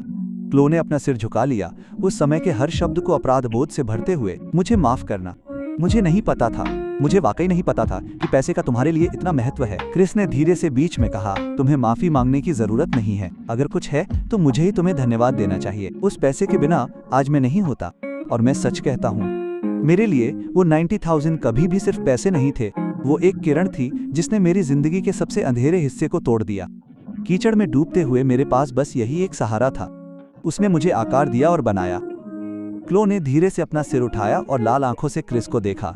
क्लो ने अपना सिर झुका लिया, उस समय के हर शब्द को अपराध बोध से भरते हुए। मुझे माफ करना। मुझे नहीं पता था, मुझे वाकई नहीं पता था कि पैसे का तुम्हारे लिए इतना महत्व है। क्रिस ने धीरे से बीच में कहा, तुम्हें माफी मांगने की जरूरत नहीं है। अगर कुछ है तो मुझे ही तुम्हें धन्यवाद देना चाहिए। उस पैसे के बिना आज मैं नहीं होता। और मैं सच कहता हूँ, मेरे लिए वो 90,000 कभी भी सिर्फ पैसे नहीं थे। वो एक किरण थी जिसने मेरी जिंदगी के सबसे अंधेरे हिस्से को तोड़ दिया। कीचड़ में डूबते हुए मेरे पास बस यही एक सहारा था। उसने मुझे आकार दिया और बनाया। क्लो ने धीरे से अपना सिर उठाया और लाल आंखों से क्रिस को देखा।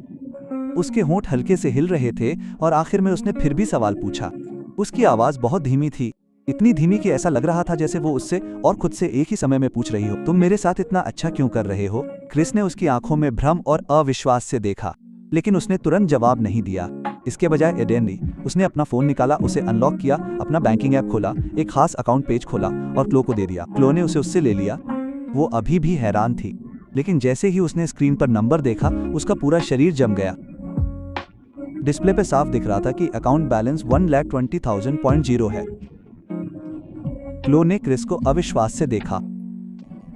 उसके होंठ हल्के से हिल रहे थे और आखिर में उसने फिर भी सवाल पूछा। उसकी आवाज बहुत धीमी थी, इतनी धीमी कि ऐसा लग रहा था जैसे वो उससे और खुद से एक ही समय में पूछ रही हो, तुम मेरे साथ इतना अच्छा क्यों कर रहे हो? क्रिस ने उसकी आंखों में भ्रम और अविश्वास से देखा, लेकिन उसने तुरंत जवाब नहीं दिया। इसके बजाय एडेनली उसने अपना फोन निकाला, उसे अनलॉक किया, अपना बैंकिंग ऐप खोला, एक खास अकाउंट पेज खोला और क्लो को दे दिया। क्लो ने उसे उससे ले लिया। वो अभी भी हैरान थी, लेकिन जैसे ही उसने स्क्रीन पर नंबर देखा उसका पूरा शरीर जम गया। डिस्प्ले पे साफ दिख रहा था कि अकाउंट बैलेंस 1,20,000.0 है। क्लो ने क्रिस को अविश्वास से देखा।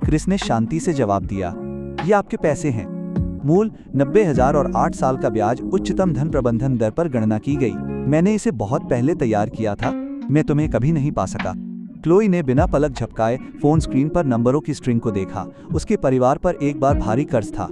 क्रिस ने शांति से जवाब दिया, ये आपके पैसे हैं। मूल 90,000 और 8 साल का ब्याज उच्चतम धन प्रबंधन दर पर गणना की गई। मैंने इसे बहुत पहले तैयार किया था, मैं तुम्हें कभी नहीं पा सका। क्लोई ने बिना पलक झपकाए फोन स्क्रीन पर नंबरों की स्ट्रिंग को देखा। उसके परिवार पर एक बार भारी कर्ज था।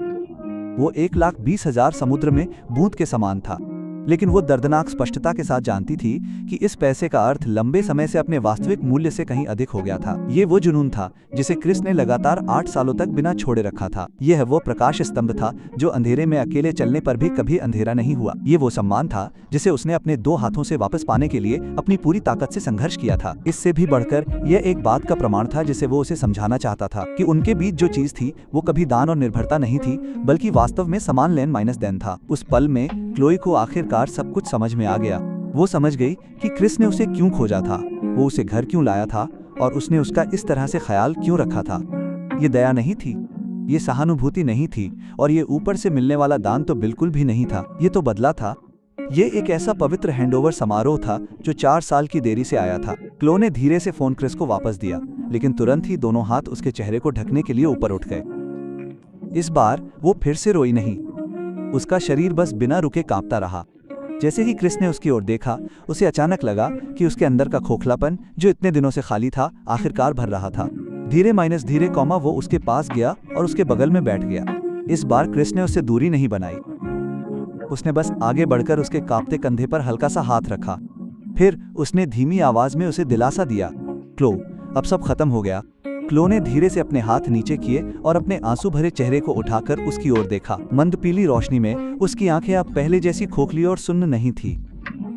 वो 1,20,000 समुद्र में बूंद के समान था, लेकिन वो दर्दनाक स्पष्टता के साथ जानती थी कि इस पैसे का अर्थ लंबे समय से अपने वास्तविक मूल्य से कहीं अधिक हो गया था। ये वो जुनून था जिसे क्रिस ने लगातार 8 सालों तक बिना छोड़े रखा था। यह वो प्रकाश स्तंभ था जो अंधेरे में अकेले चलने पर भी कभी अंधेरा नहीं हुआ। ये वो सम्मान था जिसे उसने अपने 2 हाथों से वापस पाने के लिए अपनी पूरी ताकत से संघर्ष किया था। इससे भी बढ़कर यह एक बात का प्रमाण था जिसे वो उसे समझाना चाहता था कि उनके बीच जो चीज थी वो कभी दान और निर्भरता नहीं थी, बल्कि वास्तव में समान लेन माइनस देन था। उस पल में क्लोई को आखिरकार सब कुछ समझ में आ गया। वो समझ गई कि क्रिस ने उसे क्यों खोजा था, वो उसे घर क्यों लाया था और उसने उसका इस तरह से ख्याल क्यों रखा था। ये दया नहीं थी, ये सहानुभूति नहीं थी, और ये ऊपर से मिलने वाला दान तो बिल्कुल भी नहीं था। ये तो बदला था। ये एक ऐसा पवित्र हैंडओवर समारोह था जो 4 साल की देरी से आया था। क्लो ने धीरे से फोन क्रिस को वापस दिया, लेकिन तुरंत ही दोनों हाथ उसके चेहरे को ढकने के लिए ऊपर उठ गए। इस बार वो फिर से रोई नहीं, उसका शरीर बस बिना रुके कांपता रहा। जैसे ही क्रिस ने उसकी ओर देखा, उसे अचानक लगा कि उसके अंदर का खोखलापन जो इतने दिनों से खाली था, आखिरकार भर रहा था। धीरे माइनस धीरे कॉमा वो उसके पास गया और उसके बगल में बैठ गया। इस बार क्रिस ने उससे दूरी नहीं बनाई, उसने बस आगे बढ़कर उसके कांपते कंधे पर हल्का सा हाथ रखा। फिर उसने धीमी आवाज में उसे दिलासा दिया, क्लो, अब सब खत्म हो गया। क्लो ने धीरे से अपने हाथ नीचे किए और अपने आंसू भरे चेहरे को उठाकर उसकी ओर देखा। मंद पीली रोशनी में उसकी आंखें अब पहले जैसी खोखली और सुन्न नहीं थी।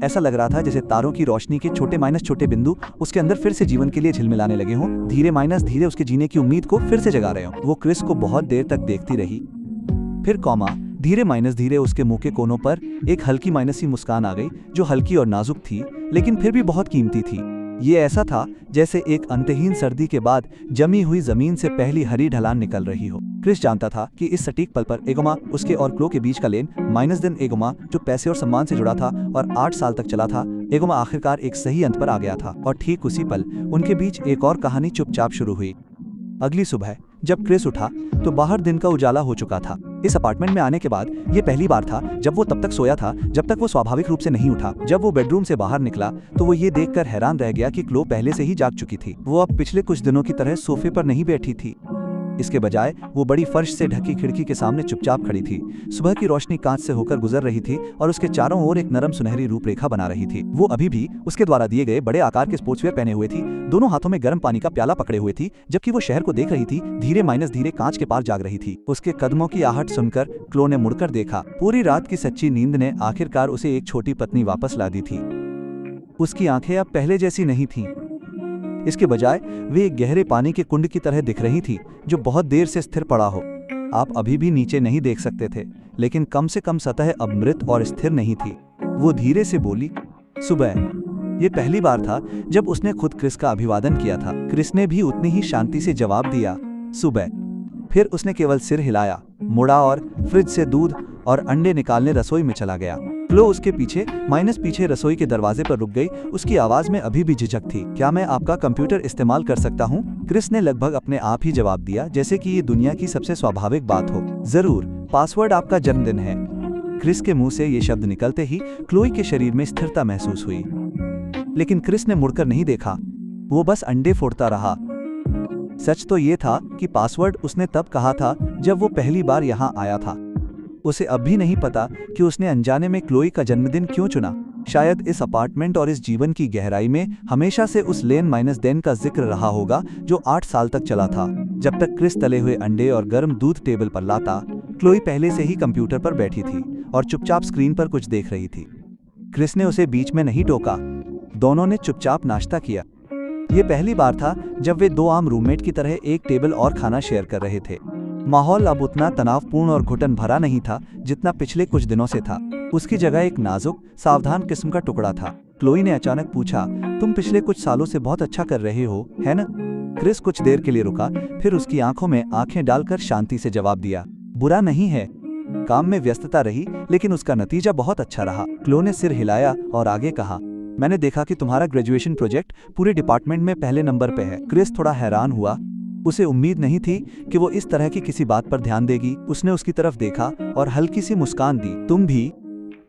ऐसा लग रहा था जैसे तारों की रोशनी के छोटे बिंदु उसके अंदर फिर से जीवन के लिए झिलमिलाने लगे हों, धीरे धीरे उसके जीने की उम्मीद को फिर से जगा रहे हों। वो क्रिस को बहुत देर तक देखती रही। फिर कॉमा धीरे धीरे उसके मुंह के कोनों पर एक हल्की सी मुस्कान आ गई, जो हल्की और नाजुक थी, लेकिन फिर भी बहुत कीमती थी। ये ऐसा था जैसे एक अंतहीन सर्दी के बाद जमी हुई जमीन से पहली हरी ढलान निकल रही हो। क्रिस जानता था कि इस सटीक पल पर एगोमा उसके और क्लो के बीच का लेन माइनस देन एगोमा जो पैसे और सम्मान से जुड़ा था और 8 साल तक चला था, एगोमा आखिरकार एक सही अंत पर आ गया था। और ठीक उसी पल उनके बीच एक और कहानी चुपचाप शुरू हुई। अगली सुबह जब क्रिस उठा तो बाहर दिन का उजाला हो चुका था। इस अपार्टमेंट में आने के बाद ये पहली बार था जब वो तब तक सोया था जब तक वो स्वाभाविक रूप से नहीं उठा। जब वो बेडरूम से बाहर निकला तो वो ये देखकर हैरान रह गया कि क्लो पहले से ही जाग चुकी थी। वो अब पिछले कुछ दिनों की तरह सोफे पर नहीं बैठी थी, इसके बजाय वो बड़ी फर्श से ढकी खिड़की के सामने चुपचाप खड़ी थी। सुबह की रोशनी कांच से होकर गुजर रही थी और उसके चारों ओर एक नरम सुनहरी रूपरेखा बना रही थी। वो अभी भी उसके द्वारा दिए गए बड़े आकार के स्पोर्ट्सवेयर पहने हुए थी, दोनों हाथों में गर्म पानी का प्याला पकड़े हुए थी, जबकि वो शहर को देख रही थी, धीरे धीरे कांच के पार जाग रही थी। उसके कदमों की आहट सुनकर क्लो ने मुड़कर देखा। पूरी रात की सच्ची नींद ने आखिरकार उसे एक छोटी पत्नी वापस ला दी थी। उसकी आंखें अब पहले जैसी नहीं थीं। इसके बजाय वे एक गहरे पानी के कुंड की तरह दिख रही थी जो बहुत देर से स्थिर पड़ा हो। आप अभी भी नीचे नहीं देख सकते थे, लेकिन कम से कम सतह अब मृत और स्थिर नहीं थी। वो धीरे से बोली, सुबह। ये पहली बार था जब उसने खुद क्रिस का अभिवादन किया था। क्रिस ने भी उतनी ही शांति से जवाब दिया, सुबह। फिर उसने केवल सिर हिलाया, मुड़ा और फ्रिज से दूध और अंडे निकालने रसोई में चला गया। क्लो उसके पीछे रसोई के दरवाजे पर रुक गई। उसकी आवाज में अभी भी झिझक थी। क्या मैं आपका कंप्यूटर इस्तेमाल कर सकता हूँ? क्रिस ने लगभग अपने आप ही जवाब दिया, जैसे कि ये दुनिया की सबसे स्वाभाविक बात हो। जरूर, पासवर्ड आपका जन्मदिन है। क्रिस के मुंह से ये शब्द निकलते ही क्लोई के शरीर में स्थिरता महसूस हुई, लेकिन क्रिस ने मुड़कर नहीं देखा। वो बस अंडे फोड़ता रहा। सच तो ये था कि पासवर्ड उसने तब कहा था जब वो पहली बार यहाँ आया था। उसे अब भी नहीं पता कि उसने अनजाने में क्लोई का जन्मदिन क्यों चुना। शायद इस अपार्टमेंट और इस जीवन की गहराई में हमेशा से उस लेन माइनस देन का जिक्र रहा होगा जो 8 साल तक चला था। जब तक क्रिस तले हुए अंडे और गर्म दूध टेबल पर लाता, क्लोई पहले से ही कंप्यूटर पर बैठी थी और चुपचाप स्क्रीन पर कुछ देख रही थी। क्रिस ने उसे बीच में नहीं टोका। दोनों ने चुपचाप नाश्ता किया। ये पहली बार था जब वे 2 आम रूममेट की तरह एक टेबल और खाना शेयर कर रहे थे। माहौल अब उतना तनावपूर्ण और घुटन भरा नहीं था जितना पिछले कुछ दिनों से था। उसकी जगह एक नाजुक, सावधान किस्म का टुकड़ा था। क्लोई ने अचानक पूछा, तुम पिछले कुछ सालों से बहुत अच्छा कर रहे हो, है ना? क्रिस कुछ देर के लिए रुका, फिर उसकी आंखों में आंखें डालकर शांति से जवाब दिया, बुरा नहीं है। काम में व्यस्तता रही, लेकिन उसका नतीजा बहुत अच्छा रहा। क्लो ने सिर हिलाया और आगे कहा, मैंने देखा कि तुम्हारा ग्रेजुएशन प्रोजेक्ट पूरे डिपार्टमेंट में पहले नंबर पे है। क्रिस थोड़ा हैरान हुआ। उसे उम्मीद नहीं थी कि वो इस तरह की किसी बात पर ध्यान देगी। उसने उसकी तरफ देखा और हल्की सी मुस्कान दी। तुम भी?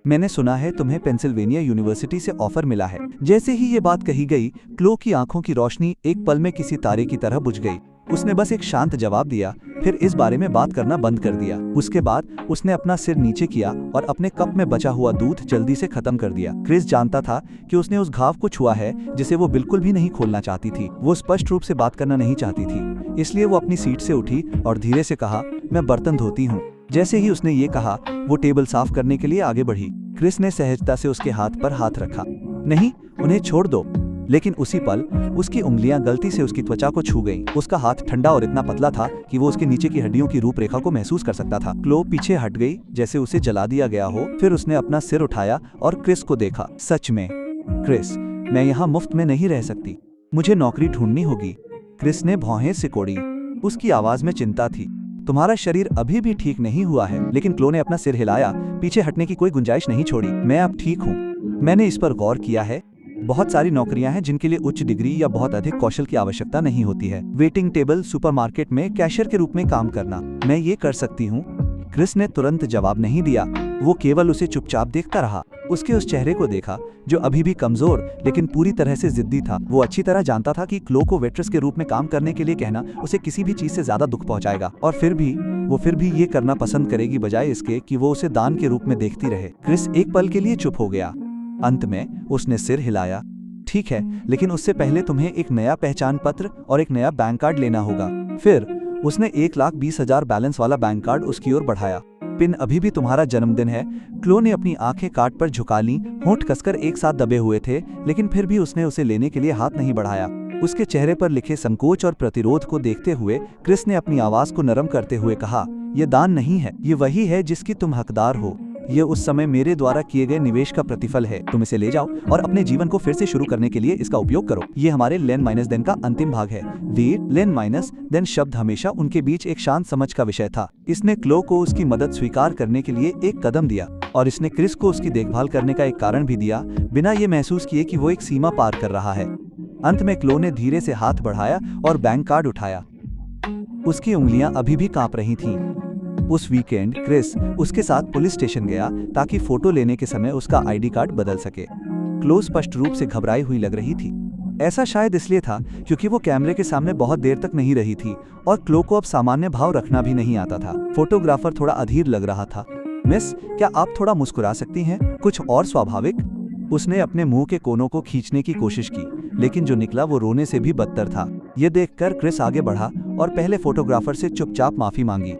मैंने सुना है तुम्हें पेंसिल्वेनिया यूनिवर्सिटी से ऑफर मिला है। जैसे ही ये बात कही गई, क्लो की आंखों की रोशनी एक पल में किसी तारे की तरह बुझ गई। उसने बस एक शांत जवाब दिया, फिर इस बारे में बात करना बंद कर दिया। उसके बाद उसने अपना सिर नीचे किया और अपने कप में बचा हुआ दूध जल्दी से खत्म कर दिया। क्रिस जानता था कि उसने उस घाव को छुआ है जिसे वो बिल्कुल भी नहीं खोलना चाहती थी। वो स्पष्ट रूप से बात करना नहीं चाहती थी, इसलिए वो अपनी सीट से उठी और धीरे से कहा, मैं बर्तन धोती हूँ। जैसे ही उसने ये कहा, वो टेबल साफ करने के लिए आगे बढ़ी। क्रिस ने सहजता से उसके हाथ पर हाथ रखा। नहीं, उन्हें छोड़ दो। लेकिन उसी पल उसकी उंगलियां गलती से उसकी त्वचा को छू गईं। उसका हाथ ठंडा और इतना पतला था कि वो उसके नीचे की हड्डियों की रूपरेखा को महसूस कर सकता था। क्लो पीछे हट गई, जैसे उसे जला दिया गया हो। फिर उसने अपना सिर उठाया और क्रिस को देखा। सच में? क्रिस, मैं यहाँ मुफ्त में नहीं रह सकती, मुझे नौकरी ढूंढनी होगी। क्रिस ने भौहें सिकोड़ी। उसकी आवाज में चिंता थी। तुम्हारा शरीर अभी भी ठीक नहीं हुआ है। लेकिन क्लो ने अपना सिर हिलाया। पीछे हटने की कोई गुंजाइश नहीं छोड़ी। मैं अब ठीक हूँ। मैंने इस पर गौर किया है। बहुत सारी नौकरियां हैं जिनके लिए उच्च डिग्री या बहुत अधिक कौशल की आवश्यकता नहीं होती है। वेटिंग टेबल, सुपरमार्केट में कैशियर के रूप में काम करना, मैं ये कर सकती हूँ। क्रिस ने तुरंत जवाब नहीं दिया। वो केवल उसे चुपचाप देखता रहा। उसके उस चेहरे को देखा जो अभी भी कमजोर लेकिन पूरी तरह से जिद्दी था। वो अच्छी तरह जानता था कि क्लो को वेट्रेस के रूप में काम करने के लिए कहना उसे किसी भी चीज से ज्यादा दुख पहुंचाएगा, और फिर भी ये करना पसंद करेगी बजाय इसके कि वो उसे दान के रूप में देखती रहे। क्रिस एक पल के लिए चुप हो गया। अंत में उसने सिर हिलाया। ठीक है, लेकिन उससे पहले तुम्हें एक नया पहचान पत्र और एक नया बैंक कार्ड लेना होगा। फिर उसने 1,20,000 बैलेंस वाला बैंक कार्ड उसकी ओर बढ़ाया। पिन अभी भी तुम्हारा जन्मदिन है। क्लो ने अपनी आंखें कार्ड पर झुका लीं, होंठ कसकर एक साथ दबे हुए थे, लेकिन फिर भी उसने उसे लेने के लिए हाथ नहीं बढ़ाया। उसके चेहरे पर लिखे संकोच और प्रतिरोध को देखते हुए क्रिस ने अपनी आवाज को नरम करते हुए कहा, यह दान नहीं है, ये वही है जिसकी तुम हकदार हो। ये उस समय मेरे द्वारा किए गए निवेश का प्रतिफल है। तुम इसे ले जाओ और अपने जीवन को फिर से शुरू करने के लिए इसका उपयोग करो। ये हमारे लेन माइनस देन का अंतिम भाग है। वीर, लेन माइनस देन शब्द हमेशा उनके बीच एक शांत समझ का विषय था। इसने क्लो को उसकी मदद स्वीकार करने के लिए एक कदम दिया, और इसने क्रिस को उसकी देखभाल करने का एक कारण भी दिया, बिना ये महसूस किए कि वो एक सीमा पार कर रहा है। अंत में क्लो ने धीरे से हाथ बढ़ाया और बैंक कार्ड उठाया। उसकी उंगलियां अभी भी कांप रही थीं। उस वीकेंड क्रिस उसके साथ पुलिस स्टेशन गया ताकि फोटो लेने के समय उसका आईडी कार्ड बदल सके। क्लो स्पष्ट रूप से घबराई हुई लग रही थी। ऐसा शायद इसलिए था क्योंकि वो कैमरे के सामने बहुत देर तक नहीं रही थी और क्लो को अब सामान्य भाव रखना भी नहीं आता था। फोटोग्राफर थोड़ा अधीर लग रहा था। मिस, क्या आप थोड़ा मुस्कुरा सकती हैं? कुछ और स्वाभाविक? उसने अपने मुंह के कोनों को खींचने की कोशिश की, लेकिन जो निकला वो रोने से भी बदतर था। ये देखकर क्रिस आगे बढ़ा और पहले फोटोग्राफर से चुपचाप माफी मांगी।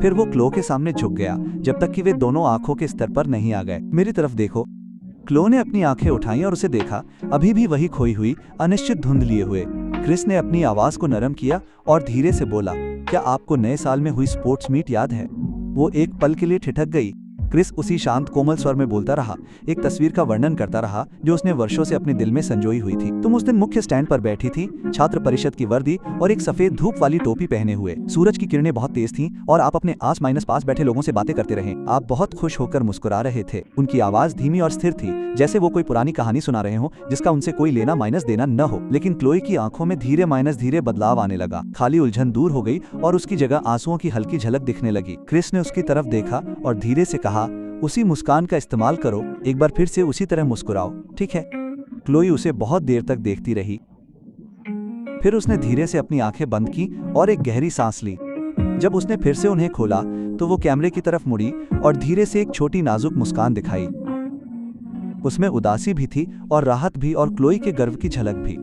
फिर वो क्लो के सामने झुक गया जब तक कि वे दोनों आंखों के स्तर पर नहीं आ गए। मेरी तरफ देखो। क्लो ने अपनी आंखें उठाई और उसे देखा, अभी भी वही खोई हुई अनिश्चित धुंध लिए हुए। क्रिस ने अपनी आवाज को नरम किया और धीरे से बोला, क्या आपको नए साल में हुई स्पोर्ट्स मीट याद है? वो एक पल के लिए ठिठक गई। क्रिस उसी शांत कोमल स्वर में बोलता रहा, एक तस्वीर का वर्णन करता रहा जो उसने वर्षों से अपने दिल में संजोई हुई थी। तुम उस दिन मुख्य स्टैंड पर बैठी थी, छात्र परिषद की वर्दी और एक सफेद धूप वाली टोपी पहने हुए। सूरज की किरणें बहुत तेज थीं और आप अपने पास बैठे लोगों से बातें करते रहे। आप बहुत खुश होकर मुस्कुरा रहे थे। उनकी आवाज धीमी और स्थिर थी, जैसे वो कोई पुरानी कहानी सुना रहे हो जिसका उनसे कोई लेना माइनस देना न हो। लेकिन क्लोई की आंखों में धीरे बदलाव आने लगा। खाली उलझन दूर हो गई और उसकी जगह आंसुओं की हल्की झलक दिखने लगी। क्रिस ने उसकी तरफ देखा और धीरे से कहा, उसी मुस्कान का इस्तेमाल करो, एक बार फिर से उसी तरह मुस्कुराओ, ठीक है? क्लोई उसे बहुत देर तक देखती रही। फिर उसने धीरे से अपनी आंखें बंद की और एक गहरी सांस ली। जब उसने फिर से उन्हें खोला तो वो कैमरे की तरफ मुड़ी और धीरे से एक छोटी नाजुक मुस्कान दिखाई। उसमें उदासी भी थी और राहत भी और क्लोई के गर्व की झलक भी।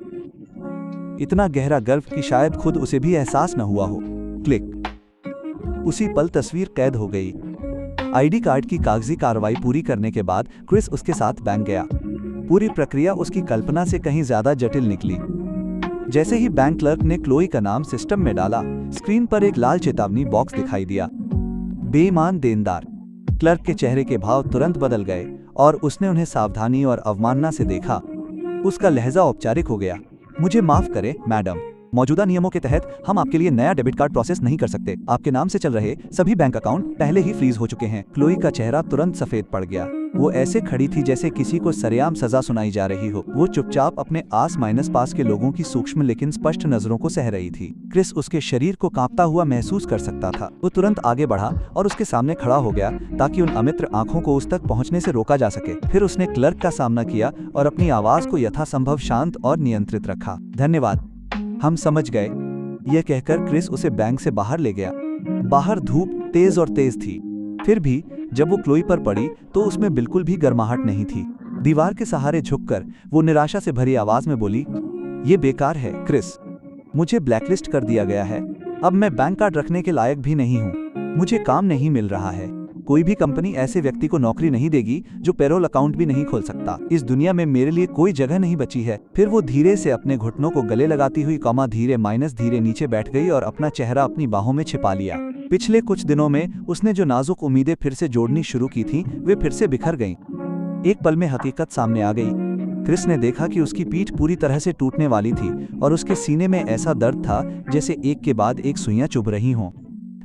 इतना गहरा गर्व कि शायद खुद उसे भी एहसास न हुआ हो। क्लिक। उसी पल तस्वीर कैद हो गई। आईडी कार्ड की कागजी कार्रवाई पूरी करने के बाद क्रिस उसके साथ बैंक गया। पूरी प्रक्रिया उसकी कल्पना से कहीं ज्यादा जटिल निकली। जैसे ही बैंक क्लर्क ने क्लोई का नाम सिस्टम में डाला, स्क्रीन पर एक लाल चेतावनी बॉक्स दिखाई दिया, बेईमान देनदार। क्लर्क के चेहरे के भाव तुरंत बदल गए और उसने उन्हें सावधानी और अवमानना से देखा। उसका लहजा औपचारिक हो गया। मुझे माफ करें मैडम, मौजूदा नियमों के तहत हम आपके लिए नया डेबिट कार्ड प्रोसेस नहीं कर सकते। आपके नाम से चल रहे सभी बैंक अकाउंट पहले ही फ्रीज हो चुके हैं। क्लोई का चेहरा तुरंत सफेद पड़ गया। वो ऐसे खड़ी थी जैसे किसी को सरेआम सजा सुनाई जा रही हो। वो चुपचाप अपने आस माइनस पास के लोगों की सूक्ष्म लेकिन स्पष्ट नजरों को सह रही थी। क्रिस उसके शरीर को कांपता हुआ महसूस कर सकता था। वो तुरंत आगे बढ़ा और उसके सामने खड़ा हो गया ताकि उन अमित्र आंखों को उस तक पहुंचने से रोका जा सके। फिर उसने क्लर्क का सामना किया और अपनी आवाज को यथासंभव शांत और नियंत्रित रखा। धन्यवाद, हम समझ गए। यह कहकर क्रिस उसे बैंक से बाहर ले गया। बाहर धूप तेज और तेज थी। फिर भी जब वो क्लोई पर पड़ी तो उसमें बिल्कुल भी गर्माहट नहीं थी। दीवार के सहारे झुककर वो निराशा से भरी आवाज में बोली, ये बेकार है क्रिस, मुझे ब्लैकलिस्ट कर दिया गया है। अब मैं बैंक कार्ड रखने के लायक भी नहीं हूँ। मुझे काम नहीं मिल रहा है। कोई भी कंपनी ऐसे व्यक्ति को नौकरी नहीं देगी जो पेरोल अकाउंट भी नहीं खोल सकता। इस दुनिया में मेरे लिए कोई जगह नहीं बची है। फिर वो धीरे से अपने घुटनों को गले लगाती हुई धीरे नीचे बैठ गई और अपना चेहरा अपनी बाहों में छिपा लिया। पिछले कुछ दिनों में उसने जो नाजुक उम्मीदें फिर से जोड़नी शुरू की थीं, वे फिर से बिखर गईं। एक पल में हकीकत सामने आ गई। क्रिस ने देखा कि उसकी पीठ पूरी तरह से टूटने वाली थी और उसके सीने में ऐसा दर्द था जैसे एक के बाद एक सुइयां चुभ रही हों।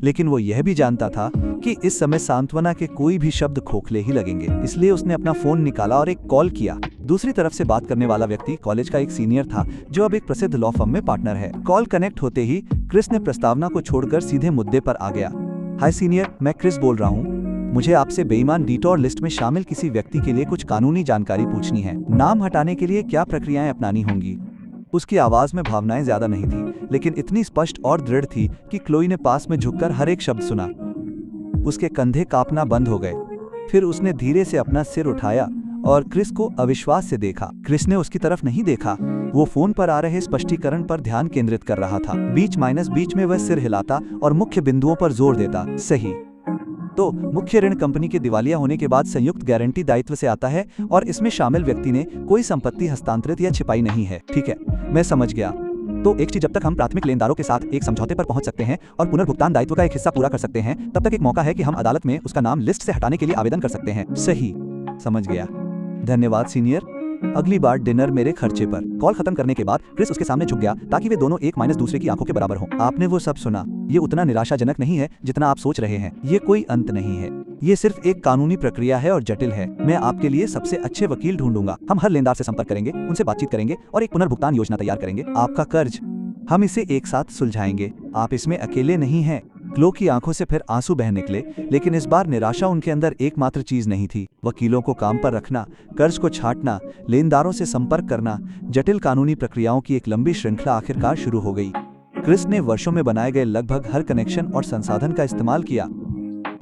लेकिन वो यह भी जानता था कि इस समय सांत्वना के कोई भी शब्द खोखले ही लगेंगे। इसलिए उसने अपना फोन निकाला और एक कॉल किया। दूसरी तरफ से बात करने वाला व्यक्ति कॉलेज का एक सीनियर था जो अब एक प्रसिद्ध लॉ फर्म में पार्टनर है। कॉल कनेक्ट होते ही क्रिस ने प्रस्तावना को छोड़कर सीधे मुद्दे पर आ गया। हाय सीनियर, मैं क्रिस बोल रहा हूँ। मुझे आपसे बेईमान डिटॉर लिस्ट में शामिल किसी व्यक्ति के लिए कुछ कानूनी जानकारी पूछनी है। नाम हटाने के लिए क्या प्रक्रियाएं अपनानी होंगी? उसकी आवाज में भावनाएं ज्यादा नहीं थी, लेकिन इतनी स्पष्ट और दृढ़ थी कि क्लोई ने पास में झुककर हर एक शब्द सुना। उसके कंधे कांपना बंद हो गए। फिर उसने धीरे से अपना सिर उठाया और क्रिस को अविश्वास से देखा। क्रिस ने उसकी तरफ नहीं देखा। वो फोन पर आ रहे स्पष्टीकरण पर ध्यान केंद्रित कर रहा था। बीच में वह सिर हिलाता और मुख्य बिंदुओं पर जोर देता। सही। तो मुख्य ऋण कंपनी के दिवालिया होने के बाद संयुक्त गारंटी दायित्व से आता है और इसमें शामिल व्यक्ति ने कोई संपत्ति हस्तांतरित या छिपाई नहीं है। ठीक है, मैं समझ गया। तो एक चीज, जब तक हम प्राथमिक लेनदारों के साथ एक समझौते पर पहुंच सकते हैं और पुनर्भुगतान दायित्व का एक हिस्सा पूरा कर सकते हैं, तब तक एक मौका है कि हम अदालत में उसका नाम लिस्ट से हटाने के लिए आवेदन कर सकते हैं। सही, समझ गया। धन्यवाद सीनियर। अगली बार डिनर मेरे खर्चे पर। कॉल खत्म करने के बाद क्रिस उसके सामने झुक गया ताकि वे दोनों एक माइनस दूसरे की आंखों के बराबर हों। आपने वो सब सुना। ये उतना निराशाजनक नहीं है जितना आप सोच रहे हैं। ये कोई अंत नहीं है। ये सिर्फ एक कानूनी प्रक्रिया है और जटिल है। मैं आपके लिए सबसे अच्छे वकील ढूंढूंगा। हम हर लेनदार से संपर्क करेंगे, उनसे बातचीत करेंगे और एक पुनर्भुगतान योजना तैयार करेंगे। आपका कर्ज, हम इसे एक साथ सुलझाएंगे। आप इसमें अकेले नहीं हैं। क्लो की आंखों से फिर आंसू बह निकले, लेकिन इस बार निराशा उनके अंदर एकमात्र चीज नहीं थी। वकीलों को काम पर रखना, कर्ज को छांटना, लेनदारों से संपर्क करना, जटिल कानूनी प्रक्रियाओं की एक लंबी श्रृंखला आखिरकार शुरू हो गई। क्रिस ने वर्षों में बनाए गए लगभग हर कनेक्शन और संसाधन का इस्तेमाल किया।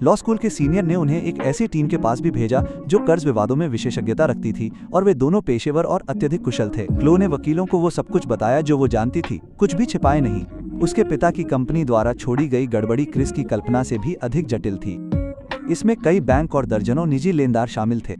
लॉ स्कूल के सीनियर ने उन्हें एक ऐसी टीम के पास भी भेजा जो कर्ज विवादों में विशेषज्ञता रखती थी और वे दोनों पेशेवर और अत्यधिक कुशल थे। क्लो ने वकीलों को वो सब कुछ बताया जो वो जानती थी, कुछ भी छिपाए नहीं। उसके पिता की कंपनी द्वारा छोड़ी गई गड़बड़ी क्रिस की कल्पना से भी अधिक जटिल थी। इसमें कई बैंक और दर्जनों निजी लेनदार शामिल थे।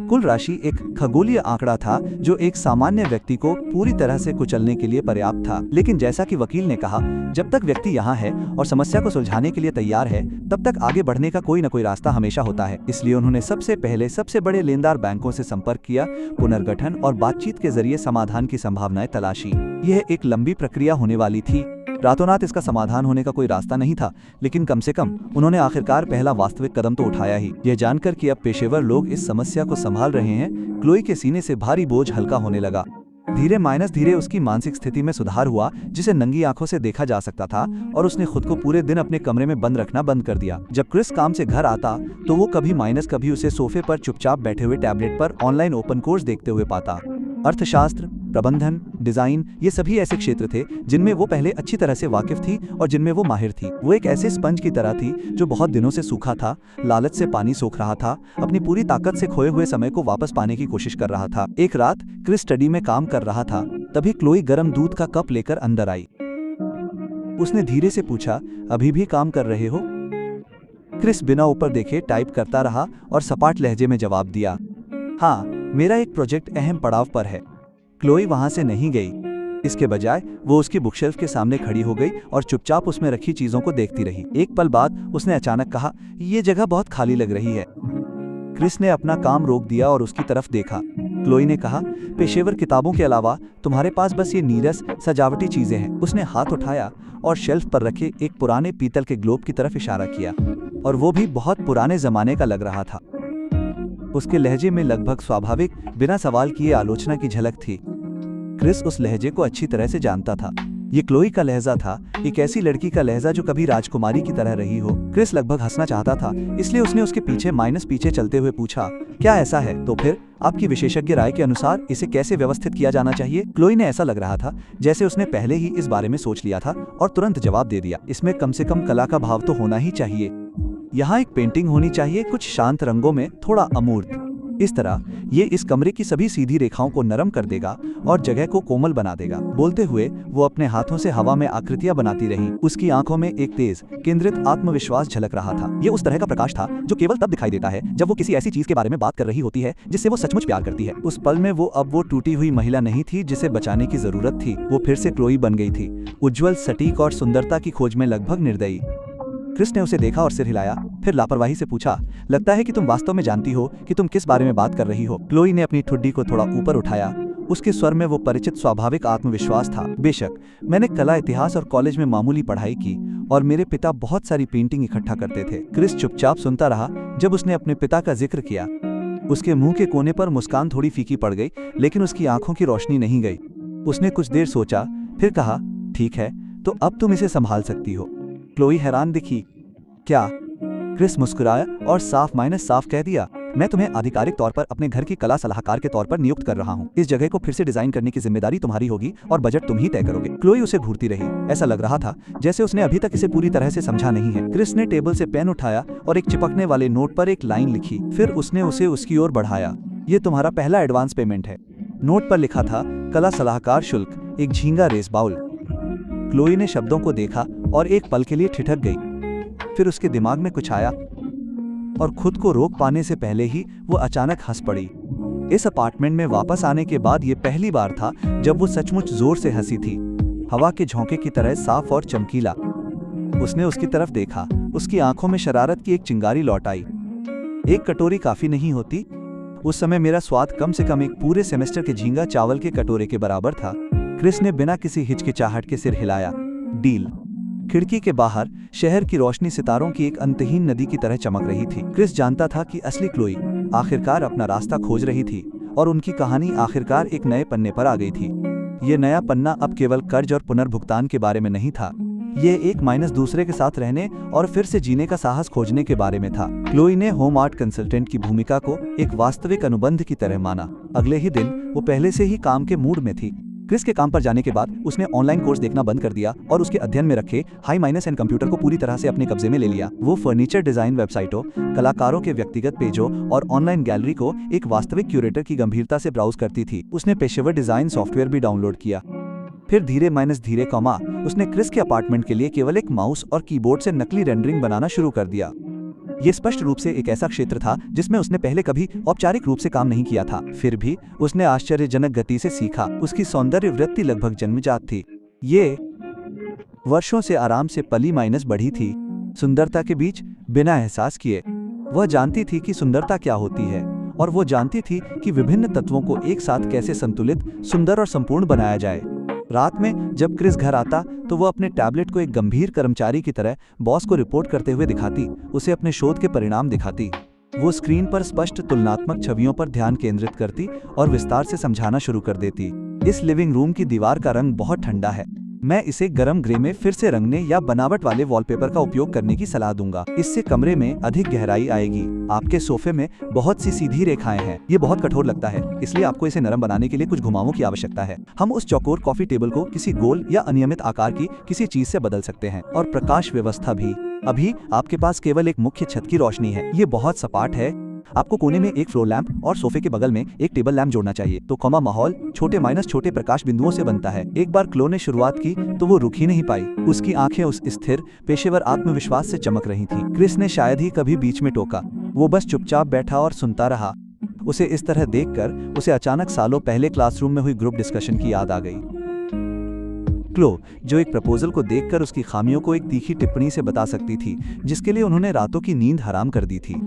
कुल राशि एक खगोलीय आंकड़ा था जो एक सामान्य व्यक्ति को पूरी तरह से कुचलने के लिए पर्याप्त था। लेकिन जैसा कि वकील ने कहा, जब तक व्यक्ति यहाँ है और समस्या को सुलझाने के लिए तैयार है, तब तक आगे बढ़ने का कोई न कोई रास्ता हमेशा होता है। इसलिए उन्होंने सबसे पहले सबसे बड़े लेनदार बैंकों से संपर्क किया, पुनर्गठन और बातचीत के जरिए समाधान की संभावनाएं तलाशी। यह एक लंबी प्रक्रिया होने वाली थी। रातों रात इसका समाधान होने का कोई रास्ता नहीं था, लेकिन कम से कम उन्होंने आखिरकार पहला वास्तविक कदम तो उठाया ही। यह जानकर कि अब पेशेवर लोग इस समस्या को संभाल रहे हैं, क्लोई के सीने से भारी बोझ हल्का होने लगा। धीरे उसकी मानसिक स्थिति में सुधार हुआ, जिसे नंगी आंखों से देखा जा सकता था, और उसने खुद को पूरे दिन अपने कमरे में बंद रखना बंद कर दिया। जब क्रिस काम से घर आता तो वो कभी उसे सोफे पर चुपचाप बैठे हुए टैबलेट पर ऑनलाइन ओपन कोर्स देखते हुए पाता। अर्थशास्त्र, प्रबंधन, डिजाइन, ये सभी ऐसे क्षेत्र थे जिनमें वो पहले अच्छी तरह से वाकिफ थी और जिनमें वो माहिर थी। वो एक ऐसे स्पंज की तरह थी जो बहुत दिनों से सूखा था, लालच से पानी सोख रहा था, अपनी पूरी ताकत से खोए हुए समय को वापस पाने की कोशिश कर रहा था। एक रात क्रिस स्टडी में काम कर रहा था, तभी क्लोई गर्म दूध का कप लेकर अंदर आई। उसने धीरे से पूछा, अभी भी काम कर रहे हो? क्रिस बिना ऊपर देखे टाइप करता रहा और सपाट लहजे में जवाब दिया, हाँ, मेरा एक प्रोजेक्ट अहम पड़ाव पर है। क्लोई वहां से नहीं गई। इसके बजाय वो उसकी बुकशेल्फ के सामने खड़ी हो गई और चुपचाप उसमें रखी चीजों को देखती रही। एक पल बाद उसने अचानक कहा, ये जगह बहुत खाली लग रही है। क्रिस ने अपना काम रोक दिया और उसकी तरफ देखा। क्लोई ने कहा, पेशेवर किताबों के अलावा तुम्हारे पास बस ये नीरस सजावटी चीजें हैं। उसने हाथ उठाया और शेल्फ पर रखे एक पुराने पीतल के ग्लोब की तरफ इशारा किया, और वो भी बहुत पुराने जमाने का लग रहा था। उसके लहजे में लगभग स्वाभाविक, बिना सवाल किए आलोचना की झलक थी। क्रिस उस लहजे को अच्छी तरह से जानता था। ये क्लोई का लहजा था, एक ऐसी लड़की का लहजा जो कभी राजकुमारी की तरह रही हो। क्रिस लगभग हंसना चाहता था, इसलिए उसने उसके पीछे चलते हुए पूछा, क्या ऐसा है? तो फिर आपकी विशेषज्ञ राय के अनुसार इसे कैसे व्यवस्थित किया जाना चाहिए? क्लोई ने ऐसा लग रहा था जैसे उसने पहले ही इस बारे में सोच लिया था और तुरंत जवाब दे दिया, इसमें कम से कम कला का भाव तो होना ही चाहिए। यहाँ एक पेंटिंग होनी चाहिए, कुछ शांत रंगों में, थोड़ा अमूर्त। इस तरह ये इस कमरे की सभी सीधी रेखाओं को नरम कर देगा और जगह को कोमल बना देगा। बोलते हुए वो अपने हाथों से हवा में आकृतियां बनाती रही। उसकी आंखों में एक तेज, केंद्रित आत्मविश्वास झलक रहा था। ये उस तरह का प्रकाश था जो केवल तब दिखाई देता है जब वो किसी ऐसी चीज के बारे में बात कर रही होती है जिससे वो सचमुच प्यार करती है। उस पल में वो अब वो टूटी हुई महिला नहीं थी जिसे बचाने की जरूरत थी। वो फिर से क्लोई बन गई थी, उज्जवल, सटीक और सुंदरता की खोज में लगभग निर्दयी। क्रिस ने उसे देखा और सिर हिलाया, फिर लापरवाही से पूछा, लगता है कि तुम वास्तव में जानती हो कि तुम किस बारे में बात कर रही हो? क्लोई ने अपनी ठुड्डी को थोड़ा ऊपर उठाया। उसके स्वर में वो परिचित स्वाभाविक आत्मविश्वास था। बेशक, मैंने कला, इतिहास और कॉलेज में मामूली पढ़ाई की और मेरे पिता बहुत सारी पेंटिंग इकट्ठा करते थे। क्रिस चुपचाप सुनता रहा। जब उसने अपने पिता का जिक्र किया, उसके मुंह के कोने पर मुस्कान थोड़ी फीकी पड़ गई, लेकिन उसकी आंखों की रोशनी नहीं गई। उसने कुछ देर सोचा, फिर कहा, ठीक है, तो अब तुम इसे संभाल सकती हो। क्लोई हैरान दिखी। क्या? क्रिस मुस्कुराया और साफ कह दिया, मैं तुम्हें आधिकारिक तौर पर अपने घर की कला सलाहकार के तौर पर नियुक्त कर रहा हूँ। इस जगह को फिर से डिजाइन करने की जिम्मेदारी तुम्हारी होगी और बजट तुम ही तय करोगे। क्लोई उसे घूरती रही। ऐसा लग रहा था जैसे उसने अभी तक इसे पूरी तरह से समझा नहीं है। क्रिस ने टेबल से पेन उठाया और एक चिपकने वाले नोट पर एक लाइन लिखी। फिर उसने उसे उसकी ओर बढ़ाया। ये तुम्हारा पहला एडवांस पेमेंट है। नोट पर लिखा था, कला सलाहकार शुल्क, एक झींगा रेस बाउल। क्लोई ने शब्दों को देखा और एक पल के लिए ठिठक गई। फिर उसके दिमाग में कुछ आया और खुद को रोक पाने से पहले ही वो अचानक हंस पड़ी। इस अपार्टमेंट में वापस आने के बाद ये पहली बार था जब वो सचमुच जोर से हंसी थी, हवा के झोंके की तरह साफ और चमकीला। उसने उसकी तरफ देखा। उसकी आंखों में शरारत की एक चिंगारी लौट आई। एक कटोरी काफी नहीं होती? उस समय मेरा स्वाद कम से कम एक पूरे सेमेस्टर के झींगा चावल के कटोरे के बराबर था। क्रिस ने बिना किसी हिचकिचाहट के सिर हिलाया। डील। खिड़की के बाहर शहर की रोशनी सितारों की एक अंतहीन नदी की तरह चमक रही थी। क्रिस जानता था कि असली क्लोई आखिरकार अपना रास्ता खोज रही थी और उनकी कहानी आखिरकार एक नए पन्ने पर आ गई थी। ये नया पन्ना अब केवल कर्ज और पुनर्भुगतान के बारे में नहीं था। ये एक माइनस दूसरे के साथ रहने और फिर से जीने का साहस खोजने के बारे में था। क्लोई ने होम आर्ट कंसल्टेंट की भूमिका को एक वास्तविक अनुबंध की तरह माना। अगले ही दिन वो पहले से ही काम के मूड में थी। क्रिस के काम पर जाने के बाद उसने ऑनलाइन कोर्स देखना बंद कर दिया और उसके अध्ययन में रखे हाई माइनस एंड कंप्यूटर को पूरी तरह से अपने कब्जे में ले लिया। वो फर्नीचर डिजाइन वेबसाइटों, कलाकारों के व्यक्तिगत पेजों और ऑनलाइन गैलरी को एक वास्तविक क्यूरेटर की गंभीरता से ब्राउज करती थी। उसने पेशेवर डिजाइन सॉफ्टवेयर भी डाउनलोड किया। फिर धीरे उसने क्रिस के अपार्टमेंट के लिए केवल एक माउस और कीबोर्ड से नकली रेंडरिंग बनाना शुरू कर दिया। ये स्पष्ट रूप से एक ऐसा क्षेत्र था जिसमें उसने पहले कभी औपचारिक रूप से काम नहीं किया था। फिर भी उसने आश्चर्यजनक गति से सीखा। उसकी सौंदर्य वृत्ति लगभग जन्मजात थी। ये वर्षों से आराम से पली माइनस बढ़ी थी, सुंदरता के बीच बिना एहसास किए। वह जानती थी कि सुंदरता क्या होती है और वो जानती थी कि विभिन्न तत्वों को एक साथ कैसे संतुलित, सुंदर और संपूर्ण बनाया जाए। रात में जब क्रिस घर आता तो वो अपने टैबलेट को एक गंभीर कर्मचारी की तरह बॉस को रिपोर्ट करते हुए दिखाती, उसे अपने शोध के परिणाम दिखाती। वो स्क्रीन पर स्पष्ट तुलनात्मक छवियों पर ध्यान केंद्रित करती और विस्तार से समझाना शुरू कर देती। इस लिविंग रूम की दीवार का रंग बहुत ठंडा है। मैं इसे गर्म ग्रे में फिर से रंगने या बनावट वाले वॉलपेपर का उपयोग करने की सलाह दूंगा। इससे कमरे में अधिक गहराई आएगी। आपके सोफे में बहुत सी सीधी रेखाएं हैं। ये बहुत कठोर लगता है, इसलिए आपको इसे नरम बनाने के लिए कुछ घुमावों की आवश्यकता है। हम उस चौकोर कॉफी टेबल को किसी गोल या अनियमित आकार की किसी चीज से बदल सकते हैं। और प्रकाश व्यवस्था भी। अभी आपके पास केवल एक मुख्य छत की रोशनी है। ये बहुत सपाट है। आपको कोने में एक फ्लोर लैंप और सोफे के बगल में एक टेबल लैंप जोड़ना चाहिए। तो माहौल छोटे प्रकाश बिंदुओं से बनता है। एक बार क्लो ने शुरुआत की तो वो रुक ही नहीं पाई। उसकी आंखें उस स्थिर, पेशेवर आत्मविश्वास से चमक रही थीं। क्रिस ने शायद ही कभी बीच में टोका। वो बस चुपचाप बैठा और सुनता रहा। उसे इस तरह देखकर उसे अचानक सालों पहले क्लासरूम में हुई ग्रुप डिस्कशन की याद आ गई। क्लो, जो एक प्रपोजल को देखकर उसकी खामियों को एक तीखी टिप्पणी से बता सकती थी, जिसके लिए उन्होंने रातों की नींद हराम कर दी थी।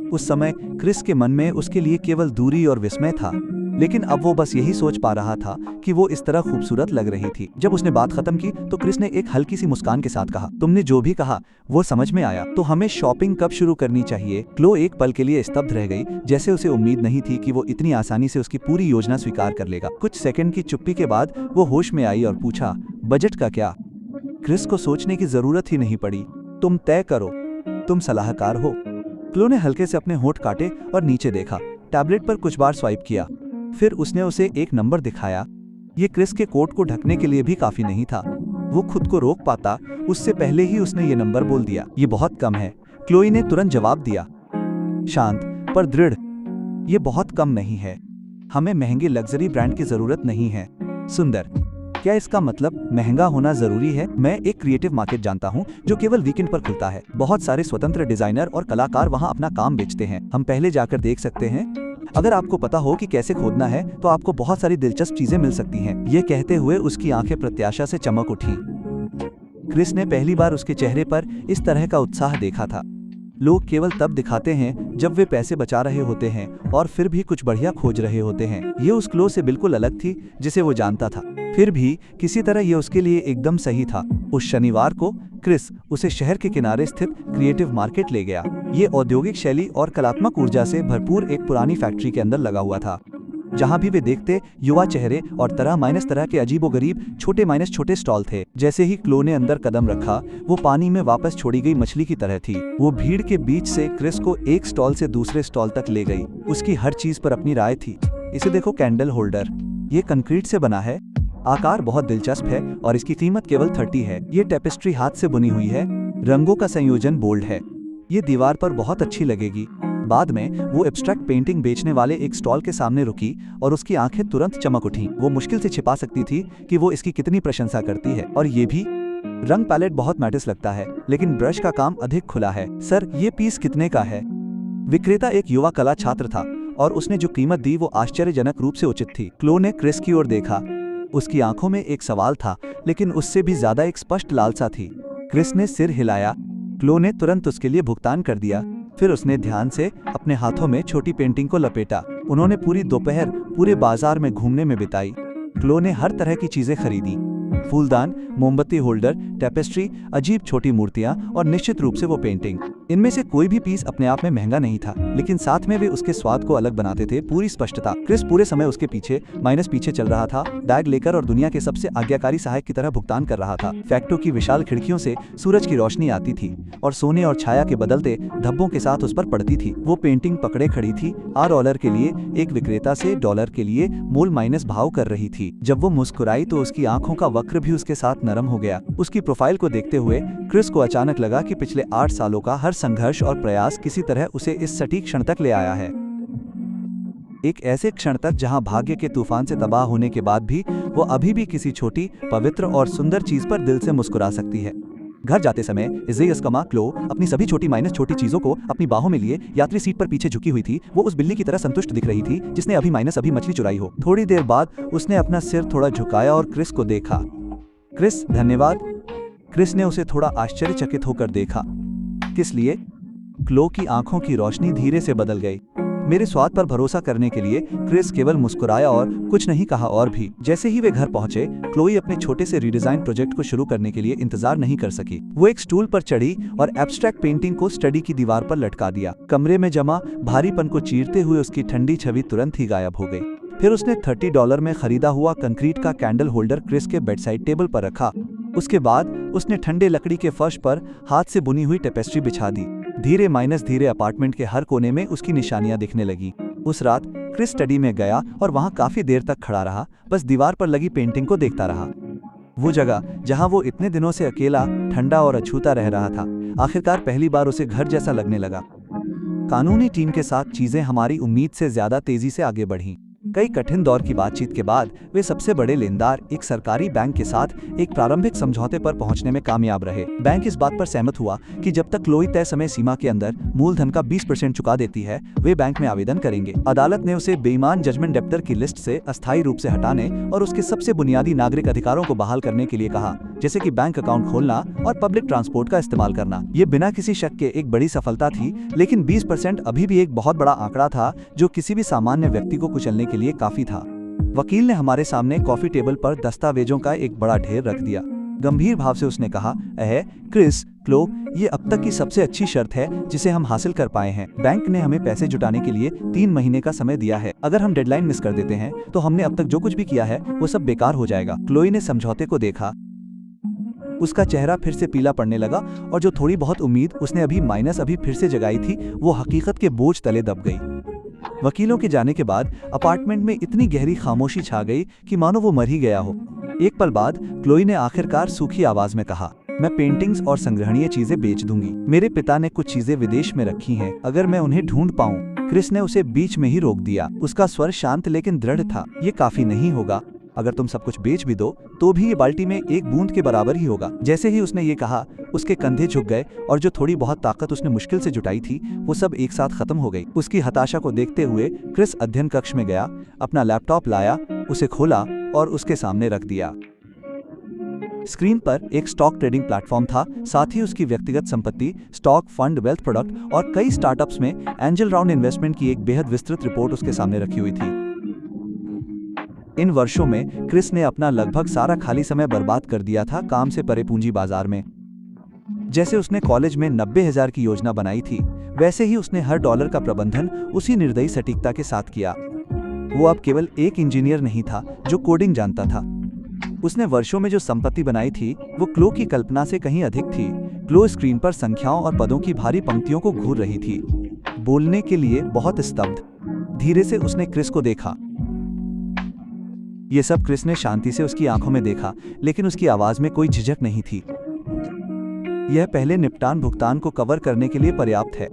उस समय क्रिस के मन में उसके लिए केवल दूरी और विस्मय था। लेकिन अब वो बस यही सोच पा रहा था कि वो इस तरह खूबसूरत लग रही थी। जब उसने बात खत्म की तो क्रिस ने एक हल्की सी मुस्कान के साथ कहा, तुमने जो भी कहा वो समझ में आया। तो हमें शॉपिंग कब शुरू करनी चाहिए? क्लो एक पल के लिए स्तब्ध रह गई, जैसे उसे उम्मीद नहीं थी कि वो इतनी आसानी से उसकी पूरी योजना स्वीकार कर लेगा। कुछ सेकंड की चुप्पी के बाद वो होश में आई और पूछा, बजट का क्या? क्रिस को सोचने की जरूरत ही नहीं पड़ी। तुम तय करो, तुम सलाहकार हो। क्लो ने हल्के से अपने होंठ काटे और नीचे देखा। टैबलेट पर कुछ बार स्वाइप किया, फिर उसने उसे एक नंबर दिखाया। ये क्रिस के कोट को ढकने के लिए भी काफी नहीं था। वो खुद को रोक पाता उससे पहले ही उसने ये नंबर बोल दिया। ये बहुत कम है, क्लोई ने तुरंत जवाब दिया, शांत पर दृढ़। ये बहुत कम नहीं है, हमें महंगे लग्जरी ब्रांड की जरूरत नहीं है। सुंदर, क्या इसका मतलब महंगा होना जरूरी है? मैं एक क्रिएटिव मार्केट जानता हूँ जो केवल वीकेंड पर खुलता है। बहुत सारे स्वतंत्र डिजाइनर और कलाकार वहाँ अपना काम बेचते हैं। हम पहले जाकर देख सकते हैं। अगर आपको पता हो कि कैसे खोदना है तो आपको बहुत सारी दिलचस्प चीजें मिल सकती हैं। ये कहते हुए उसकी आंखें प्रत्याशा से चमक उठी। क्रिस ने पहली बार उसके चेहरे पर इस तरह का उत्साह देखा था। लोग केवल तब दिखाते हैं जब वे पैसे बचा रहे होते हैं और फिर भी कुछ बढ़िया खोज रहे होते हैं। ये उस क्लो से बिल्कुल अलग थी जिसे वो जानता था। फिर भी किसी तरह ये उसके लिए एकदम सही था। उस शनिवार को क्रिस उसे शहर के किनारे स्थित क्रिएटिव मार्केट ले गया। ये औद्योगिक शैली और कलात्मक ऊर्जा से भरपूर एक पुरानी फैक्ट्री के अंदर लगा हुआ था। जहाँ भी वे देखते युवा चेहरे और तरह के अजीबोगरीब छोटे स्टॉल थे। जैसे ही क्लो ने अंदर कदम रखा वो पानी में वापस छोड़ी गई मछली की तरह थी। वो भीड़ के बीच से क्रिस को एक स्टॉल से दूसरे स्टॉल तक ले गई। उसकी हर चीज पर अपनी राय थी। इसे देखो, कैंडल होल्डर, ये कंक्रीट से बना है, आकार बहुत दिलचस्प है और इसकी कीमत केवल 30 है। ये टेपेस्ट्री हाथ से बुनी हुई है, रंगों का संयोजन बोल्ड है, ये दीवार पर बहुत अच्छी लगेगी। बाद में वो एब्स्ट्रैक्ट पेंटिंग बेचने वाले एक स्टॉल के सामने रुकी और उसकी आंखें तुरंत चमक उठीं। वो मुश्किल से छिपा सकती थी कि वो इसकी कितनी प्रशंसा करती है। और ये भी, रंग पैलेट बहुत मैटिस लगता है, लेकिन ब्रश का काम अधिक खुला है। सर, ये पीस कितने का है? विक्रेता एक युवा कला छात्र था और उसने जो कीमत दी वो आश्चर्यजनक रूप से उचित थी। क्लो ने क्रिस की ओर देखा। उसकी आंखों में एक सवाल था, लेकिन उससे भी ज्यादा एक स्पष्ट लालसा थी। क्रिस ने सिर हिलाया। क्लो ने तुरंत उसके लिए भुगतान कर दिया। फिर उसने ध्यान से अपने हाथों में छोटी पेंटिंग को लपेटा। उन्होंने पूरी दोपहर पूरे बाजार में घूमने में बिताई। क्लो ने हर तरह की चीजें खरीदी, फूलदान, मोमबत्ती होल्डर, टेपेस्ट्री, अजीब छोटी मूर्तियां और निश्चित रूप से वो पेंटिंग। इनमें से कोई भी पीस अपने आप में महंगा नहीं था, लेकिन साथ में वे उसके स्वाद को अलग बनाते थे। पूरी स्पष्टता। क्रिस पूरे समय उसके पीछे चल रहा था, बैग लेकर और दुनिया के सबसे आज्ञाकारी सहायक की तरह भुगतान कर रहा था। फैक्ट्री की विशाल खिड़कियों से सूरज की रोशनी आती थी और सोने और छाया के बदलते धब्बों के साथ उस पर पड़ती थी। वो पेंटिंग पकड़े खड़ी थी, $1 के लिए एक विक्रेता से $1 के लिए मोल माइनस भाव कर रही थी। जब वो मुस्कुराई तो उसकी आंखों का वक्र भी उसके साथ नरम हो गया। उसकी प्रोफाइल को देखते हुए क्रिस को अचानक लगा कि पिछले 8 सालों का हर संघर्ष और प्रयास किसी तरह उसे इस सटीक क्षण तक ले आया है। एक ऐसे क्षण तक जहां भाग्य के तूफान से तबाह होने के बाद भी वो अभी भी किसी छोटी, पवित्र और सुंदर चीज पर दिल से मुस्कुरा सकती है। घर जाते समय इज़ेयस क्लो अपनी सभी छोटी चीजों को अपनी बाहों में लिए यात्री सीट पर पीछे झुकी हुई थी। वो उस बिल्ली की तरह संतुष्ट दिख रही थी जिसने अभी मछली चुराई हो। थोड़ी देर बाद उसने अपना सिर थोड़ा झुकाया और क्रिस को देखा। क्रिस, धन्यवाद। क्रिस ने उसे थोड़ा आश्चर्यचकित होकर देखा। किस लिए? क्लो की आंखों की रोशनी धीरे से बदल गई। मेरे स्वाद पर भरोसा करने के लिए। क्रिस केवल मुस्कुराया और कुछ नहीं कहा। और भी जैसे ही वे घर पहुंचे, क्लोई अपने छोटे से रीडिजाइन प्रोजेक्ट को शुरू करने के लिए इंतजार नहीं कर सकी। वो एक स्टूल पर चढ़ी और एब्स्ट्रैक्ट पेंटिंग को स्टडी की दीवार पर लटका दिया। कमरे में जमा भारीपन को चीरते हुए उसकी ठंडी छवि तुरंत ही गायब हो गई। फिर उसने $30 में खरीदा हुआ कंक्रीट का कैंडल होल्डर क्रिस के बेडसाइड टेबल पर रखा। उसके बाद उसने ठंडे लकड़ी के फर्श पर हाथ से बुनी हुई टेपेस्ट्री बिछा दी। धीरे अपार्टमेंट के हर कोने में उसकी निशानियां दिखने लगी। उस रात क्रिस स्टडी में गया और वहां काफी देर तक खड़ा रहा, बस दीवार पर लगी पेंटिंग को देखता रहा। वो जगह जहां वो इतने दिनों से अकेला, ठंडा और अछूता रह रहा था, आखिरकार पहली बार उसे घर जैसा लगने लगा। कानूनी टीम के साथ चीजें हमारी उम्मीद से ज्यादा तेजी से आगे बढ़ीं। कई कठिन दौर की बातचीत के बाद वे सबसे बड़े लेनदार एक सरकारी बैंक के साथ एक प्रारंभिक समझौते पर पहुंचने में कामयाब रहे। बैंक इस बात पर सहमत हुआ कि जब तक क्लोई तय समय सीमा के अंदर मूलधन का 20% चुका देती है, वे बैंक में आवेदन करेंगे। अदालत ने उसे बेईमान जजमेंट डेप्टर की लिस्ट से अस्थायी रूप से हटाने और उसके सबसे बुनियादी नागरिक अधिकारों को बहाल करने के लिए कहा, जैसे कि बैंक अकाउंट खोलना और पब्लिक ट्रांसपोर्ट का इस्तेमाल करना। ये बिना किसी शक के एक बड़ी सफलता थी, लेकिन 20% अभी भी एक बहुत बड़ा आंकड़ा था जो किसी भी सामान्य व्यक्ति को कुचलने के लिए लिए काफी था। वकील ने हमारे सामने कॉफी टेबल पर दस्तावेजों का एक बड़ा ढेर रख दिया। गंभीर भाव से उसने कहा, क्रिस, क्लो, ये अब तक की सबसे अच्छी शर्त है जिसे हम हासिल कर पाए हैं। बैंक ने हमें पैसे जुटाने के लिए 3 महीने का समय दिया है। अगर हम डेडलाइन मिस कर देते हैं तो हमने अब तक जो कुछ भी किया है वो सब बेकार हो जाएगा। क्लोई ने समझौते को देखा। उसका चेहरा फिर से पीला पड़ने लगा और जो थोड़ी बहुत उम्मीद उसने अभी फिर से जगाई थी वो हकीकत के बोझ तले दब गई। वकीलों के जाने के बाद अपार्टमेंट में इतनी गहरी खामोशी छा गई कि मानो वो मर ही गया हो। एक पल बाद क्लोई ने आखिरकार सूखी आवाज में कहा, मैं पेंटिंग्स और संग्रहणीय चीजें बेच दूंगी। मेरे पिता ने कुछ चीजें विदेश में रखी हैं, अगर मैं उन्हें ढूंढ पाऊं। क्रिस ने उसे बीच में ही रोक दिया। उसका स्वर शांत लेकिन दृढ़ था। ये काफी नहीं होगा। अगर तुम सब कुछ बेच भी दो तो भी ये बाल्टी में एक बूंद के बराबर ही होगा। जैसे ही उसने ये कहा उसके कंधे झुक गए और जो थोड़ी बहुत ताकत उसने मुश्किल से जुटाई थी वो सब एक साथ खत्म हो गई। उसकी हताशा को देखते हुए क्रिस अध्ययन कक्ष में गया, अपना लैपटॉप लाया, उसे खोला और उसके सामने रख दिया। स्क्रीन पर एक स्टॉक ट्रेडिंग प्लेटफॉर्म था, साथ ही उसकी व्यक्तिगत संपत्ति, स्टॉक, फंड, वेल्थ प्रोडक्ट और कई स्टार्टअप्स में एंजल राउंड इन्वेस्टमेंट की एक बेहद विस्तृत रिपोर्ट उसके सामने रखी हुई थी। इन वर्षों में क्रिस ने अपना लगभग सारा खाली समय बर्बाद कर दिया था काम से परे पूंजी बाजार में। जैसे उसने कॉलेज में 90,000 की योजना बनाई थी, वैसे ही उसने हर डॉलर का प्रबंधन उसी निर्दयी सटीकता के साथ किया। वो अब केवल एक इंजीनियर नहीं था जो कोडिंग जानता था। उसने वर्षों में जो संपत्ति बनाई थी वो क्लो की कल्पना से कहीं अधिक थी। क्लो स्क्रीन पर संख्याओं और पदों की भारी पंक्तियों को घूर रही थी, बोलने के लिए बहुत स्तब्ध। धीरे से उसने क्रिस को देखा। ये सब क्रिस ने शांति से उसकी आंखों में देखा, लेकिन उसकी आवाज में कोई झिझक नहीं थी। यह पहले निपटान भुगतान को कवर करने के लिए पर्याप्त है।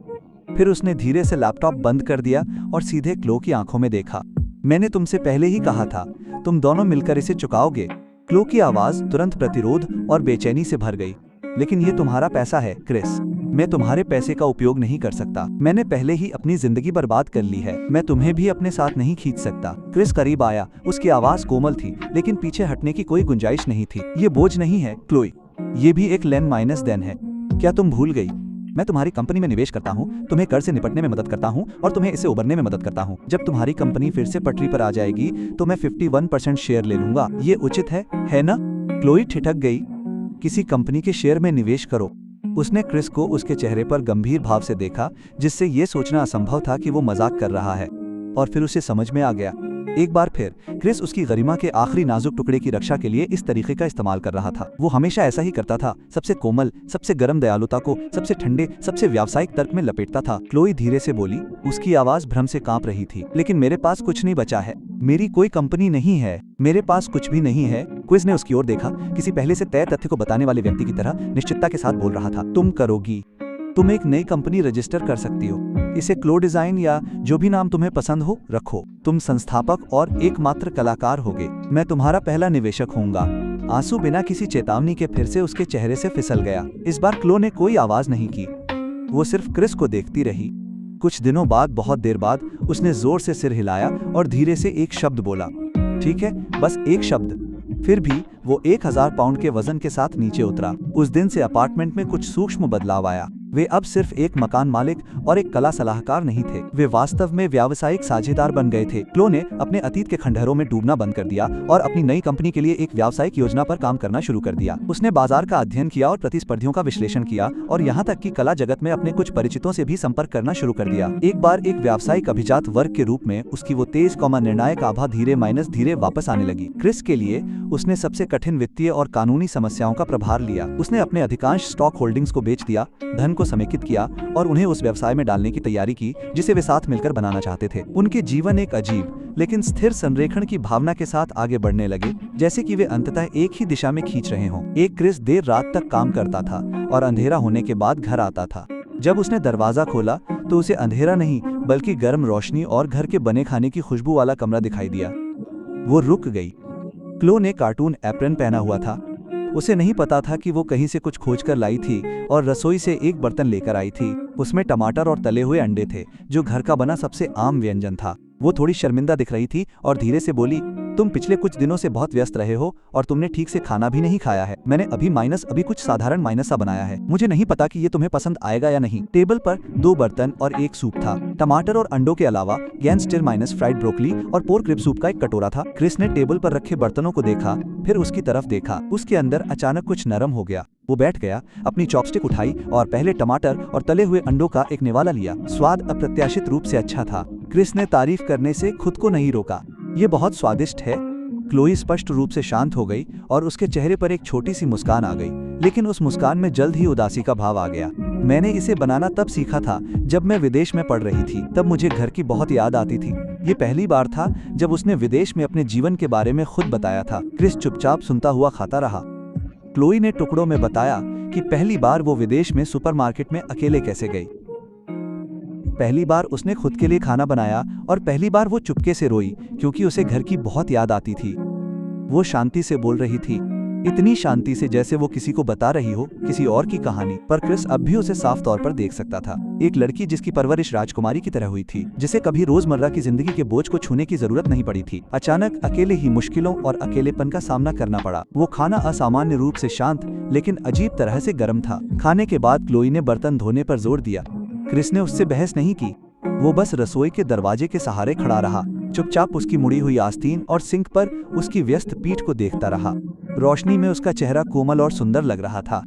फिर उसने धीरे से लैपटॉप बंद कर दिया और सीधे क्लो की आंखों में देखा। मैंने तुमसे पहले ही कहा था, तुम दोनों मिलकर इसे चुकाओगे। क्लो की आवाज तुरंत प्रतिरोध और बेचैनी से भर गई। लेकिन ये तुम्हारा पैसा है क्रिस, मैं तुम्हारे पैसे का उपयोग नहीं कर सकता। मैंने पहले ही अपनी जिंदगी बर्बाद कर ली है, मैं तुम्हें भी अपने साथ नहीं खींच सकता। क्रिस करीब आया, उसकी आवाज कोमल थी लेकिन पीछे हटने की कोई गुंजाइश नहीं थी। ये बोझ नहीं है क्लोई, ये भी एक लेन माइनस देन है। क्या तुम भूल गई? मैं तुम्हारी कंपनी में निवेश करता हूँ, तुम्हें कर्ज से निपटने में मदद करता हूँ और तुम्हें इससे उबरने में मदद करता हूँ। जब तुम्हारी कंपनी फिर से पटरी पर आ जाएगी तो मैं 51% शेयर ले लूंगा। ये उचित है ना? क्लोई ठिठक गई। किसी कंपनी के शेयर में निवेश करो। उसने क्रिस को उसके चेहरे पर गंभीर भाव से देखा, जिससे ये सोचना असंभव था कि वो मजाक कर रहा है। और फिर उसे समझ में आ गया। एक बार फिर क्रिस उसकी गरिमा के आखिरी नाजुक टुकड़े की रक्षा के लिए इस तरीके का इस्तेमाल कर रहा था। वो हमेशा ऐसा ही करता था, सबसे कोमल, सबसे गर्म दयालुता को सबसे ठंडे, सबसे व्यावसायिक तर्क में लपेटता था। क्लोई धीरे से बोली, उसकी आवाज भ्रम से कांप रही थी। लेकिन मेरे पास कुछ नहीं बचा है, मेरी कोई कंपनी नहीं है, मेरे पास कुछ भी नहीं है। क्विज ने उसकी ओर देखा, किसी पहले से तय तथ्य को बताने वाले व्यक्ति की तरह निश्चितता के साथ बोल रहा था। तुम करोगी, तुम एक नई कंपनी रजिस्टर कर सकती हो, इसे क्लो डिजाइन या जो भी नाम तुम्हें पसंद हो रखो। तुम संस्थापक और एकमात्र कलाकार होगे, मैं तुम्हारा पहला निवेशक होऊंगा। आंसू बिना किसी चेतावनी के फिर से उसके चेहरे से फिसल गया। इस बार क्लो ने कोई आवाज नहीं की, वो सिर्फ क्रिस को देखती रही। कुछ दिनों बाद, बहुत देर बाद, उसने जोर से सिर हिलाया और धीरे से एक शब्द बोला, ठीक है, बस एक शब्द। फिर भी वो 1000 पाउंड के वजन के साथ नीचे उतरा। उस दिन से अपार्टमेंट में कुछ सूक्ष्म बदलाव आया। वे अब सिर्फ एक मकान मालिक और एक कला सलाहकार नहीं थे, वे वास्तव में व्यावसायिक साझेदार बन गए थे। क्लो ने अपने अतीत के खंडहरों में डूबना बंद कर दिया और अपनी नई कंपनी के लिए एक व्यावसायिक योजना पर काम करना शुरू कर दिया। उसने बाजार का अध्ययन किया और प्रतिस्पर्धियों का विश्लेषण किया और यहाँ तक कि कला जगत में अपने कुछ परिचितों से भी संपर्क करना शुरू कर दिया। एक बार एक व्यावसायिक अभिजात वर्ग के रूप में उसकी वो तेज निर्णायक आभा धीरे वापस आने लगी। क्रिस के लिए उसने सबसे कठिन वित्तीय और कानूनी समस्याओं का प्रभार लिया। उसने अपने अधिकांश स्टॉक होल्डिंग्स को बेच दिया, धन को समेकित किया और उन्हें उस व्यवसाय में डालने की तैयारी की जिसे वे साथ मिलकर बनाना चाहते थे। उनके जीवन एक अजीब लेकिन स्थिर संरेखण की भावना के साथ आगे बढ़ने लगे, जैसे कि वे अंततः एक ही दिशा में खींच रहे हों। एक क्रिस देर रात तक काम करता था और अंधेरा होने के बाद घर आता था। जब उसने दरवाजा खोला तो उसे अंधेरा नहीं बल्कि गर्म रोशनी और घर के बने खाने की खुशबू वाला कमरा दिखाई दिया। वो रुक गई। क्लो ने कार्टून एप्रन पहना हुआ था। उसे नहीं पता था कि वो कहीं से कुछ खोज कर लाई थी और रसोई से एक बर्तन लेकर आई थी। उसमें टमाटर और तले हुए अंडे थे, जो घर का बना सबसे आम व्यंजन था। वो थोड़ी शर्मिंदा दिख रही थी और धीरे से बोली, तुम पिछले कुछ दिनों से बहुत व्यस्त रहे हो और तुमने ठीक से खाना भी नहीं खाया है। मैंने अभी कुछ साधारण माइनस सा बनाया है। मुझे नहीं पता कि ये तुम्हें पसंद आएगा या नहीं। टेबल पर 2 बर्तन और एक सूप था। टमाटर और अंडों के अलावा गैंगस्टर माइनस फ्राइड ब्रोकली और पोर्क रिब सूप का एक कटोरा था। क्रिस ने टेबल पर रखे बर्तनों को देखा, फिर उसकी तरफ देखा। उसके अंदर अचानक कुछ नरम हो गया। वो बैठ गया, अपनी चॉपस्टिक उठाई और पहले टमाटर और तले हुए अंडों का एक निवाला लिया। स्वाद अप्रत्याशित रूप से अच्छा था। क्रिस ने तारीफ करने से खुद को नहीं रोका। ये बहुत स्वादिष्ट है। क्लोई स्पष्ट रूप से शांत हो गई और उसके चेहरे पर एक छोटी सी मुस्कान आ गई, लेकिन उस मुस्कान में जल्द ही उदासी का भाव आ गया। मैंने इसे बनाना तब सीखा था जब मैं विदेश में पढ़ रही थी। तब मुझे घर की बहुत याद आती थी। ये पहली बार था जब उसने विदेश में अपने जीवन के बारे में खुद बताया था। क्रिस चुपचाप सुनता हुआ खाता रहा। क्लोई ने टुकड़ों में बताया कि पहली बार वो विदेश में सुपरमार्केट में अकेले कैसे गई। पहली बार उसने खुद के लिए खाना बनाया और पहली बार वो चुपके से रोई क्योंकि उसे घर की बहुत याद आती थी। वो शांति से बोल रही थी, इतनी शांति से जैसे वो किसी को बता रही हो किसी और की कहानी। पर क्रिस अब भी उसे साफ तौर पर देख सकता था। एक लड़की जिसकी परवरिश राजकुमारी की तरह हुई थी, जिसे कभी रोजमर्रा की जिंदगी के बोझ को छूने की जरूरत नहीं पड़ी थी। अचानक अकेले ही मुश्किलों और अकेलेपन का सामना करना पड़ा। वो खाना असामान्य रूप से शांत लेकिन अजीब तरह से गर्म था। खाने के बाद क्लोई ने बर्तन धोने पर जोर दिया। क्रिस ने उससे बहस नहीं की। वो बस रसोई के दरवाजे के सहारे खड़ा रहा, चुपचाप उसकी मुड़ी हुई आस्तीन और सिंक पर उसकी व्यस्त पीठ को देखता रहा। रोशनी में उसका चेहरा कोमल और सुंदर लग रहा था।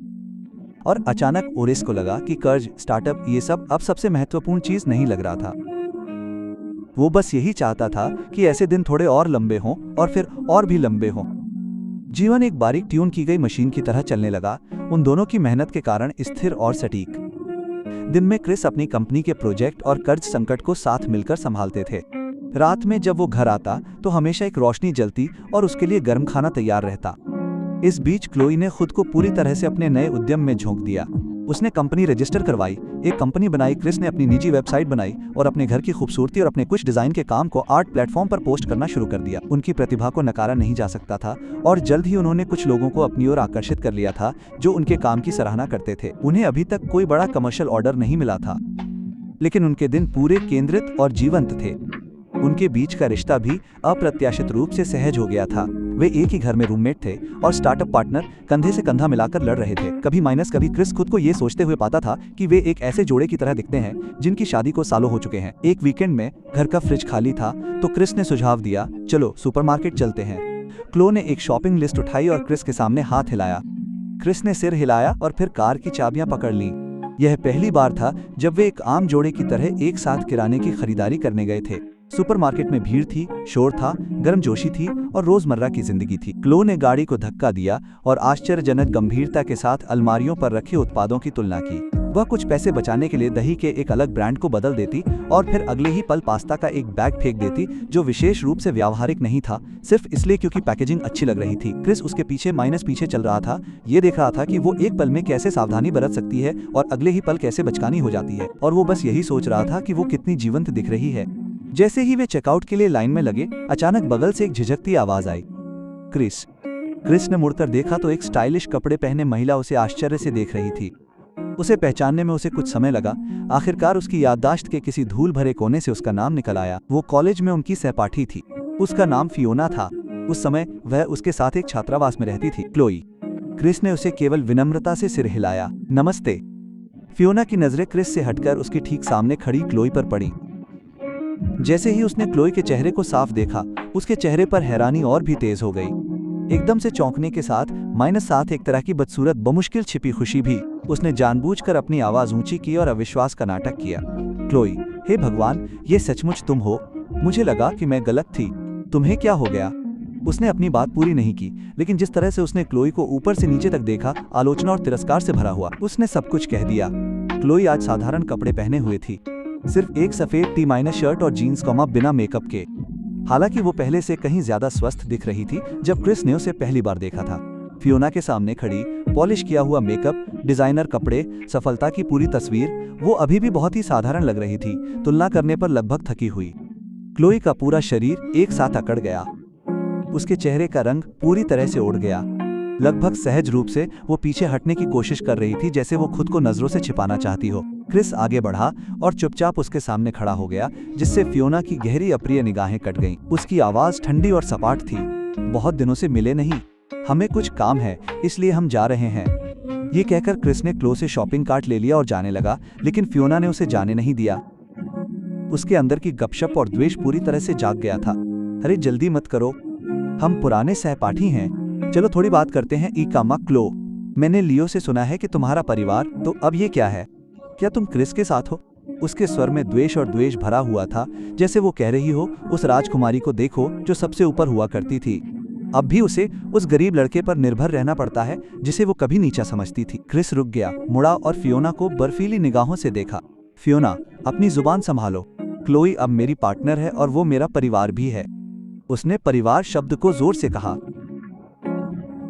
और अचानक ओरिस को लगा कि कर्ज, स्टार्टअप, ये सब अब सबसे महत्वपूर्ण चीज नहीं लग रहा था। वो बस यही चाहता था कि ऐसे दिन थोड़े और लंबे हों और फिर और भी लंबे हों। जीवन एक बारीक ट्यून की गई मशीन की तरह चलने लगा, उन दोनों की मेहनत के कारण स्थिर और सटीक। दिन में क्रिस अपनी कंपनी के प्रोजेक्ट और कर्ज संकट को साथ मिलकर संभालते थे। रात में जब वो घर आता तो हमेशा एक रोशनी जलती और उसके लिए गर्म खाना तैयार रहता। इस बीच क्लोई ने खुद को पूरी तरह से अपने नए उद्यम में झोंक दिया। उसने कंपनी रजिस्टर करवाई, एक कंपनी बनाई। क्रिस ने अपनी निजी वेबसाइट बनाई और अपने घर की खूबसूरती और अपने कुछ डिजाइन के काम को आर्ट प्लेटफॉर्म पर पोस्ट करना शुरू कर दिया। उनकी प्रतिभा को नकारा नहीं जा सकता था और जल्द ही उन्होंने कुछ लोगों को अपनी ओर आकर्षित कर लिया था जो उनके काम की सराहना करते थे। उन्हें अभी तक कोई बड़ा कमर्शियल ऑर्डर नहीं मिला था, लेकिन उनके दिन पूरे केंद्रित और जीवंत थे। उनके बीच का रिश्ता भी अप्रत्याशित रूप से सहज हो गया था। वे एक ही घर में रूममेट थे और स्टार्टअप पार्टनर, कंधे से कंधा मिलाकर लड़ रहे थे। कभी माइनस कभी क्रिस खुद को ये सोचते हुए पाता था कि वे एक ऐसे जोड़े की तरह दिखते हैं जिनकी शादी को सालों हो चुके हैं। एक वीकेंड में घर का फ्रिज खाली था तो क्रिस ने सुझाव दिया, चलो सुपरमार्केट चलते हैं। क्लो ने एक शॉपिंग लिस्ट उठाई और क्रिस के सामने हाथ हिलाया। क्रिस ने सिर हिलाया और फिर कार की चाबियां पकड़ लीं। यह पहली बार था जब वे एक आम जोड़े की तरह एक साथ किराने की खरीदारी करने गए थे। सुपरमार्केट में भीड़ थी, शोर था, गर्मजोशी थी और रोजमर्रा की जिंदगी थी। क्लो ने गाड़ी को धक्का दिया और आश्चर्यजनक गंभीरता के साथ अलमारियों पर रखे उत्पादों की तुलना की। वह कुछ पैसे बचाने के लिए दही के एक अलग ब्रांड को बदल देती और फिर अगले ही पल पास्ता का एक बैग फेंक देती जो विशेष रूप से व्यावहारिक नहीं था, सिर्फ इसलिए क्योंकि पैकेजिंग अच्छी लग रही थी। क्रिस उसके पीछे चल रहा था, ये देख रहा था कि वो एक पल में कैसे सावधानी बरत सकती है और अगले ही पल कैसे बचकानी हो जाती है। और वो बस यही सोच रहा था कि वो कितनी जीवंत दिख रही है। जैसे ही वे चेकआउट के लिए लाइन में लगे, अचानक बगल से एक झिझकती आवाज आई, क्रिस ने मुड़कर देखा तो एक स्टाइलिश कपड़े पहने महिला उसे आश्चर्य से देख रही थी। उसे पहचानने में उसे कुछ समय लगा। आखिरकार उसकी याददाश्त के किसी धूल भरे कोने से उसका नाम निकल आया। वो कॉलेज में उनकी सहपाठी थी। उसका नाम फियोना था। उस समय वह उसके साथ एक छात्रावास में रहती थी, क्लोई। क्रिस ने उसे केवल विनम्रता से सिर हिलाया, नमस्ते। फियोना की नजरें क्रिस से हटकर उसके ठीक सामने खड़ी क्लोई पर पड़ी। जैसे ही उसने क्लोई के चेहरे को साफ देखा, उसके चेहरे पर हैरानी और भी तेज हो गई। एकदम से चौंकने के साथ -7 एक तरह की बदसूरत बमुश्किल छिपी खुशी भी। उसने जानबूझकर अपनी आवाज ऊंची की और अविश्वास का नाटक किया, क्लोई, हे भगवान, ये सचमुच तुम हो? मुझे लगा कि मैं गलत थी। तुम्हें क्या हो गया? उसने अपनी बात पूरी नहीं की, लेकिन जिस तरह से उसने क्लोई को ऊपर से नीचे तक देखा, आलोचना और तिरस्कार से भरा हुआ। उसने सब कुछ कह दिया। क्लोई आज साधारण कपड़े पहने हुए थी, सिर्फ एक सफेद टी- शर्ट और जीन्स, बिना मेकअप के। हालांकि वो पहले से कहीं ज्यादा स्वस्थ दिख रही थी जब क्रिस ने उसे पहली बार देखा था। फियोना के सामने खड़ी, पॉलिश किया हुआ मेकअप, डिजाइनर कपड़े, सफलता की पूरी तस्वीर, वो अभी भी बहुत ही साधारण लग रही थी, तुलना करने पर लगभग थकी हुई। क्लोई का पूरा शरीर एक साथ अकड़ गया। उसके चेहरे का रंग पूरी तरह से उड़ गया। लगभग सहज रूप से वो पीछे हटने की कोशिश कर रही थी, जैसे वो खुद को नजरों से छिपाना चाहती हो। क्रिस आगे बढ़ा और चुपचाप उसके सामने खड़ा हो गया, जिससे फियोना की गहरी अप्रिय निगाहें कट गईं। उसकी आवाज ठंडी और सपाट थी। बहुत दिनों से मिले नहीं, हमें कुछ काम है, इसलिए हम जा रहे हैं। ये कहकर क्रिस ने क्लो से शॉपिंग कार्ट ले लिया और जाने लगा, लेकिन फियोना ने उसे जाने नहीं दिया। उसके अंदर की गपशप और द्वेष पूरी तरह से जाग गया था। अरे जल्दी मत करो, हम पुराने सहपाठी हैं, चलो थोड़ी बात करते हैं। इकामा क्लो, मैंने लियो से सुना है कि तुम्हारा परिवार, तो अब ये क्या है? क्या तुम क्रिस के साथ हो? उसके स्वर में द्वेष और द्वेष भरा हुआ था, जैसे वो कह रही हो, उस राजकुमारी को देखो जो सबसे ऊपर हुआ करती थी। अब भी उसे उस गरीब लड़के पर निर्भर रहना पड़ता है जिसे वो कभी नीचा समझती थी। क्रिस रुक गया, मुड़ा और फियोना को बर्फीली निगाहों से देखा। फियोना, अपनी जुबान संभालो। क्लोई अब मेरी पार्टनर है और वो मेरा परिवार भी है। उसने परिवार शब्द को जोर से कहा।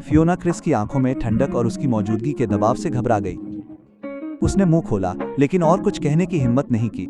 फियोना क्रिस की आंखों में ठंडक और उसकी मौजूदगी के दबाव से घबरा गई। उसने मुंह खोला, लेकिन और कुछ कहने की हिम्मत नहीं की।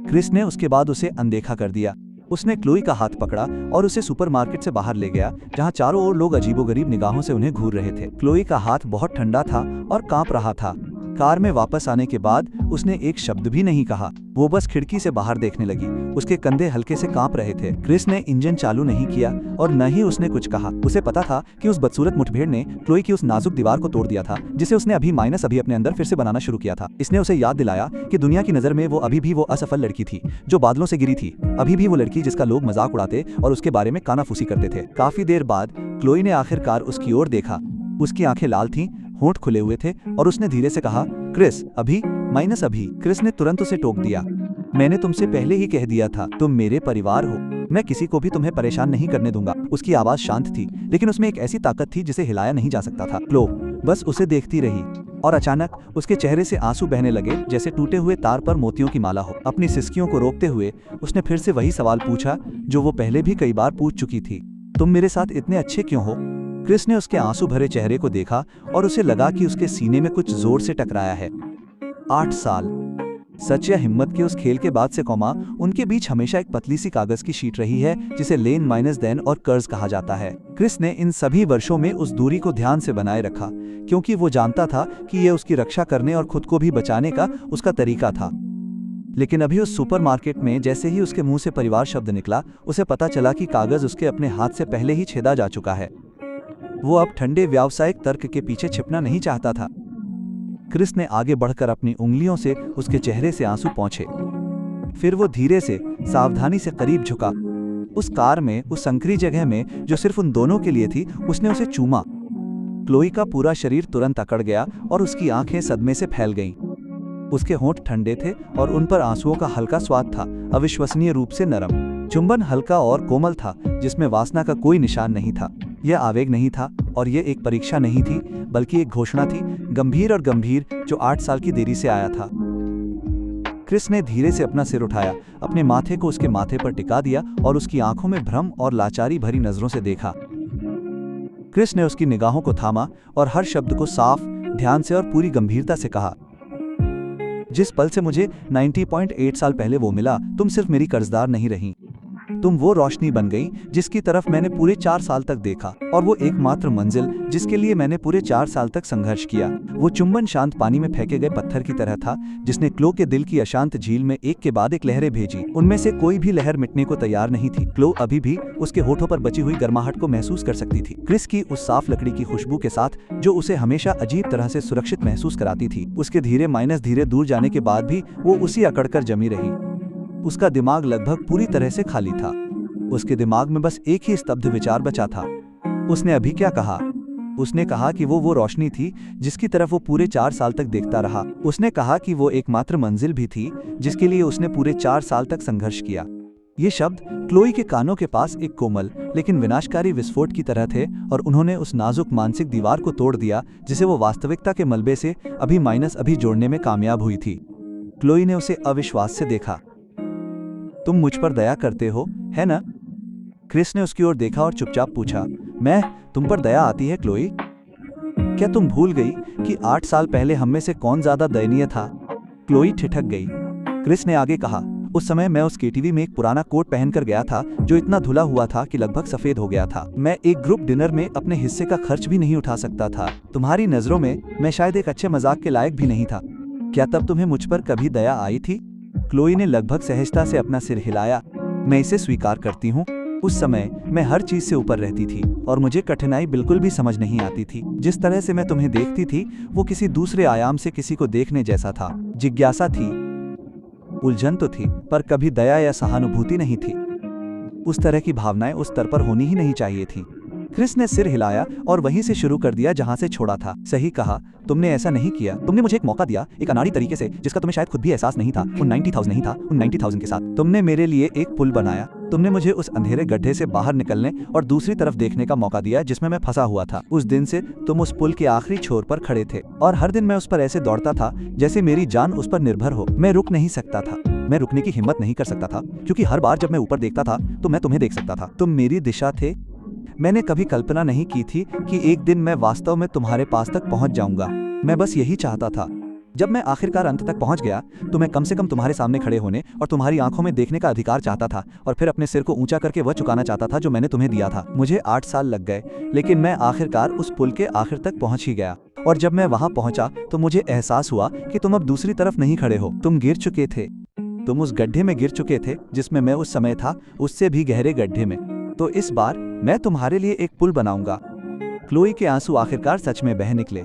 क्रिस ने उसके बाद उसे अनदेखा कर दिया। उसने क्लोई का हाथ पकड़ा और उसे सुपरमार्केट से बाहर ले गया, जहां चारों ओर लोग अजीबोगरीब निगाहों से उन्हें घूर रहे थे। क्लोई का हाथ बहुत ठंडा था और कांप रहा था। कार में वापस आने के बाद उसने एक शब्द भी नहीं कहा। वो बस खिड़की से बाहर देखने लगी। उसके कंधे हल्के से कांप रहे थे। क्रिस ने इंजन चालू नहीं किया और न ही उसने कुछ कहा। उसे पता था कि उस बदसूरत मुठभेड़ ने क्लोई की उस नाजुक दीवार को तोड़ दिया था, जिसे उसने अभी अपने अंदर फिर से बनाना शुरू किया था। इसने उसे याद दिलाया कि दुनिया की नजर में वो अभी भी वो असफल लड़की थी जो बादलों से गिरी थी, अभी भी वो लड़की जिसका लोग मजाक उड़ाते और उसके बारे में कानाफूसी करते थे। काफी देर बाद क्लोई ने आखिरकार उसकी ओर देखा। उसकी आंखें लाल थीं, होंठ खुले हुए थे और उसने धीरे से कहा, क्रिस, अभी। क्रिस ने तुरंत उसे टोक दिया। मैंने तुमसे पहले ही कह दिया था, तुम मेरे परिवार हो, मैं किसी को भी तुम्हें परेशान नहीं करने दूंगा। उसकी आवाज शांत थी, लेकिन उसमें एक ऐसी ताकत थी जिसे हिलाया नहीं जा सकता था। क्लो बस उसे देखती रही और अचानक उसके चेहरे से आंसू बहने लगे, जैसे टूटे हुए तार पर मोतियों की माला हो। अपनी सिसकियों को रोकते हुए उसने फिर से वही सवाल पूछा जो वो पहले भी कई बार पूछ चुकी थी, तुम मेरे साथ इतने अच्छे क्यों हो? क्रिस ने उसके आंसू भरे चेहरे को देखा और उसे लगा कि उसके सीने में कुछ जोर से टकराया है। 8 साल। सच या हिम्मत के उस खेल के बाद से उनके बीच हमेशा एक पतली सी कागज की शीट रही है, जिसे लेन माइनस देन और कर्ज कहा जाता है। क्रिस ने इन सभी वर्षों में उस दूरी को ध्यान से बनाए रखा, क्योंकि वो जानता था कि यह उसकी रक्षा करने और खुद को भी बचाने का उसका तरीका था। लेकिन अभी उस सुपरमार्केट में जैसे ही उसके मुंह से परिवार शब्द निकला, उसे पता चला कि कागज उसके अपने हाथ से पहले ही छेदा जा चुका है। वो अब ठंडे व्यावसायिक तर्क के पीछे छिपना नहीं चाहता था। क्रिस ने आगे बढ़कर अपनी उंगलियों से उसके चेहरे से आंसू पोंछे। फिर वो धीरे से, सावधानी से करीब झुका। उस कार में, उस संकरी जगह में जो सिर्फ उन दोनों के लिए थी, उसने उसे चूमा। क्लोई का पूरा शरीर तुरंत अकड़ गया और उसकी आंखें सदमे से फैल गईं। उसके होंठ ठंडे थे और उन पर आंसुओं का हल्का स्वाद था, अविश्वसनीय रूप से नरम। चुंबन हल्का और कोमल था, जिसमें वासना का कोई निशान नहीं था। यह आवेग नहीं था और यह एक परीक्षा नहीं थी, बल्कि एक घोषणा थी, गंभीर जो 8 साल की देरी से आया था। क्रिस ने धीरे से अपना सिर उठाया, अपने माथे को उसके माथे पर टिका दिया और उसकी आंखों में भ्रम और लाचारी भरी नजरों से देखा। क्रिस ने उसकी निगाहों को थामा और हर शब्द को साफ, ध्यान से और पूरी गंभीरता से कहा, जिस पल से मुझे 90.8 साल पहले वो मिला, तुम सिर्फ मेरी कर्जदार नहीं रही, तुम वो रोशनी बन गई जिसकी तरफ मैंने पूरे 4 साल तक देखा, और वो एकमात्र मंजिल जिसके लिए मैंने पूरे 4 साल तक संघर्ष किया। वो चुंबन शांत पानी में फेंके गए पत्थर की तरह था, जिसने क्लो के दिल की अशांत झील में एक के बाद एक लहरें भेजी। उनमें से कोई भी लहर मिटने को तैयार नहीं थी। क्लो अभी भी उसके होठों पर बची हुई गर्माहट को महसूस कर सकती थी, क्रिस की उस साफ लकड़ी की खुशबू के साथ, जो उसे हमेशा अजीब तरह से सुरक्षित महसूस कराती थी। उसके धीरे दूर जाने के बाद भी वो उसी अकड़ कर जमी रही। उसका दिमाग लगभग पूरी तरह से खाली था। उसके दिमाग में बस एक ही स्तब्ध विचार बचा था। उसने अभी क्या कहा? उसने कहा कि वो रोशनी थी जिसकी तरफ वो पूरे 4 साल तक देखता रहा। उसने कहा कि वो एकमात्र मंजिल भी थी जिसके लिए उसने पूरे 4 साल तक संघर्ष किया। ये शब्द क्लोई के कानों के पास एक कोमल लेकिन विनाशकारी विस्फोट की तरह थे, और उन्होंने उस नाजुक मानसिक दीवार को तोड़ दिया जिसे वो वास्तविकता के मलबे से अभी जोड़ने में कामयाब हुई थी। क्लोई ने उसे अविश्वास से देखा। तुम मुझ पर दया करते हो, है ना? क्रिस ने उसकी ओर देखा और चुपचाप पूछा, मैं? तुम पर दया आती है क्लोई? क्या तुम भूल गई कि 8 साल पहले हम में से कौन ज्यादा दयनीय था? क्लोई ठिठक गई। क्रिस ने आगे कहा, उस समय मैं उस केटीवी में एक पुराना कोट पहनकर गया था जो इतना धुला हुआ था कि लगभग सफेद हो गया था। मैं एक ग्रुप डिनर में अपने हिस्से का खर्च भी नहीं उठा सकता था। तुम्हारी नजरों में मैं शायद एक अच्छे मजाक के लायक भी नहीं था। क्या तब तुम्हें मुझ पर कभी दया आई थी? क्लोई ने लगभग सहजता से अपना सिर हिलाया। मैं इसे स्वीकार करती हूँ। उस समय मैं हर चीज से ऊपर रहती थी और मुझे कठिनाई बिल्कुल भी समझ नहीं आती थी। जिस तरह से मैं तुम्हें देखती थी वो किसी दूसरे आयाम से किसी को देखने जैसा था। जिज्ञासा थी, उलझन तो थी, पर कभी दया या सहानुभूति नहीं थी। उस तरह की भावनाएं उस स्तर पर होनी ही नहीं चाहिए थी। क्रिस ने सिर हिलाया और वहीं से शुरू कर दिया जहां से छोड़ा था। सही कहा, तुमने ऐसा नहीं किया। तुमने मुझे एक मौका दिया, एक अनाड़ी तरीके से, जिसका तुम्हें शायद खुद भी एहसास नहीं था। उन 90,000 नहीं था, उन 90,000 के साथ तुमने मेरे लिए एक पुल बनाया। तुमने मुझे उस अंधेरे गड्ढे से बाहर निकलने और दूसरी तरफ देखने का मौका दिया जिसमें मैं फंसा हुआ था। उस दिन से तुम उस पुल के आखिरी छोर पर खड़े थे और हर दिन मैं उस पर ऐसे दौड़ता था जैसे मेरी जान उस पर निर्भर हो। मैं रुक नहीं सकता था, मैं रुकने की हिम्मत नहीं कर सकता था, क्योंकि हर बार जब मैं ऊपर देखता था तो मैं तुम्हें देख सकता था। तुम मेरी दिशा थे। मैंने कभी कल्पना नहीं की थी कि एक दिन मैं वास्तव में तुम्हारे पास तक पहुंच जाऊंगा। मैं बस यही चाहता था। जब मैं आखिरकार अंत तक पहुंच गया तो मैं कम से कम तुम्हारे सामने खड़े होने और तुम्हारी आंखों में देखने का अधिकार चाहता था और फिर अपने सिर को ऊंचा करके वह चुकाना चाहता था जो मैंने तुम्हें दिया था। मुझे 8 साल लग गए, लेकिन मैं आखिरकार उस पुल के आखिर तक पहुंच ही गया। और जब मैं वहां पहुंचा तो मुझे एहसास हुआ कि तुम अब दूसरी तरफ नहीं खड़े हो। तुम गिर चुके थे। तुम उस गड्ढे में गिर चुके थे जिसमें मैं उस समय था, उससे भी गहरे गड्ढे में। तो इस बार मैं तुम्हारे लिए एक पुल बनाऊंगा। क्लोई के आंसू आखिरकार सच में बह निकले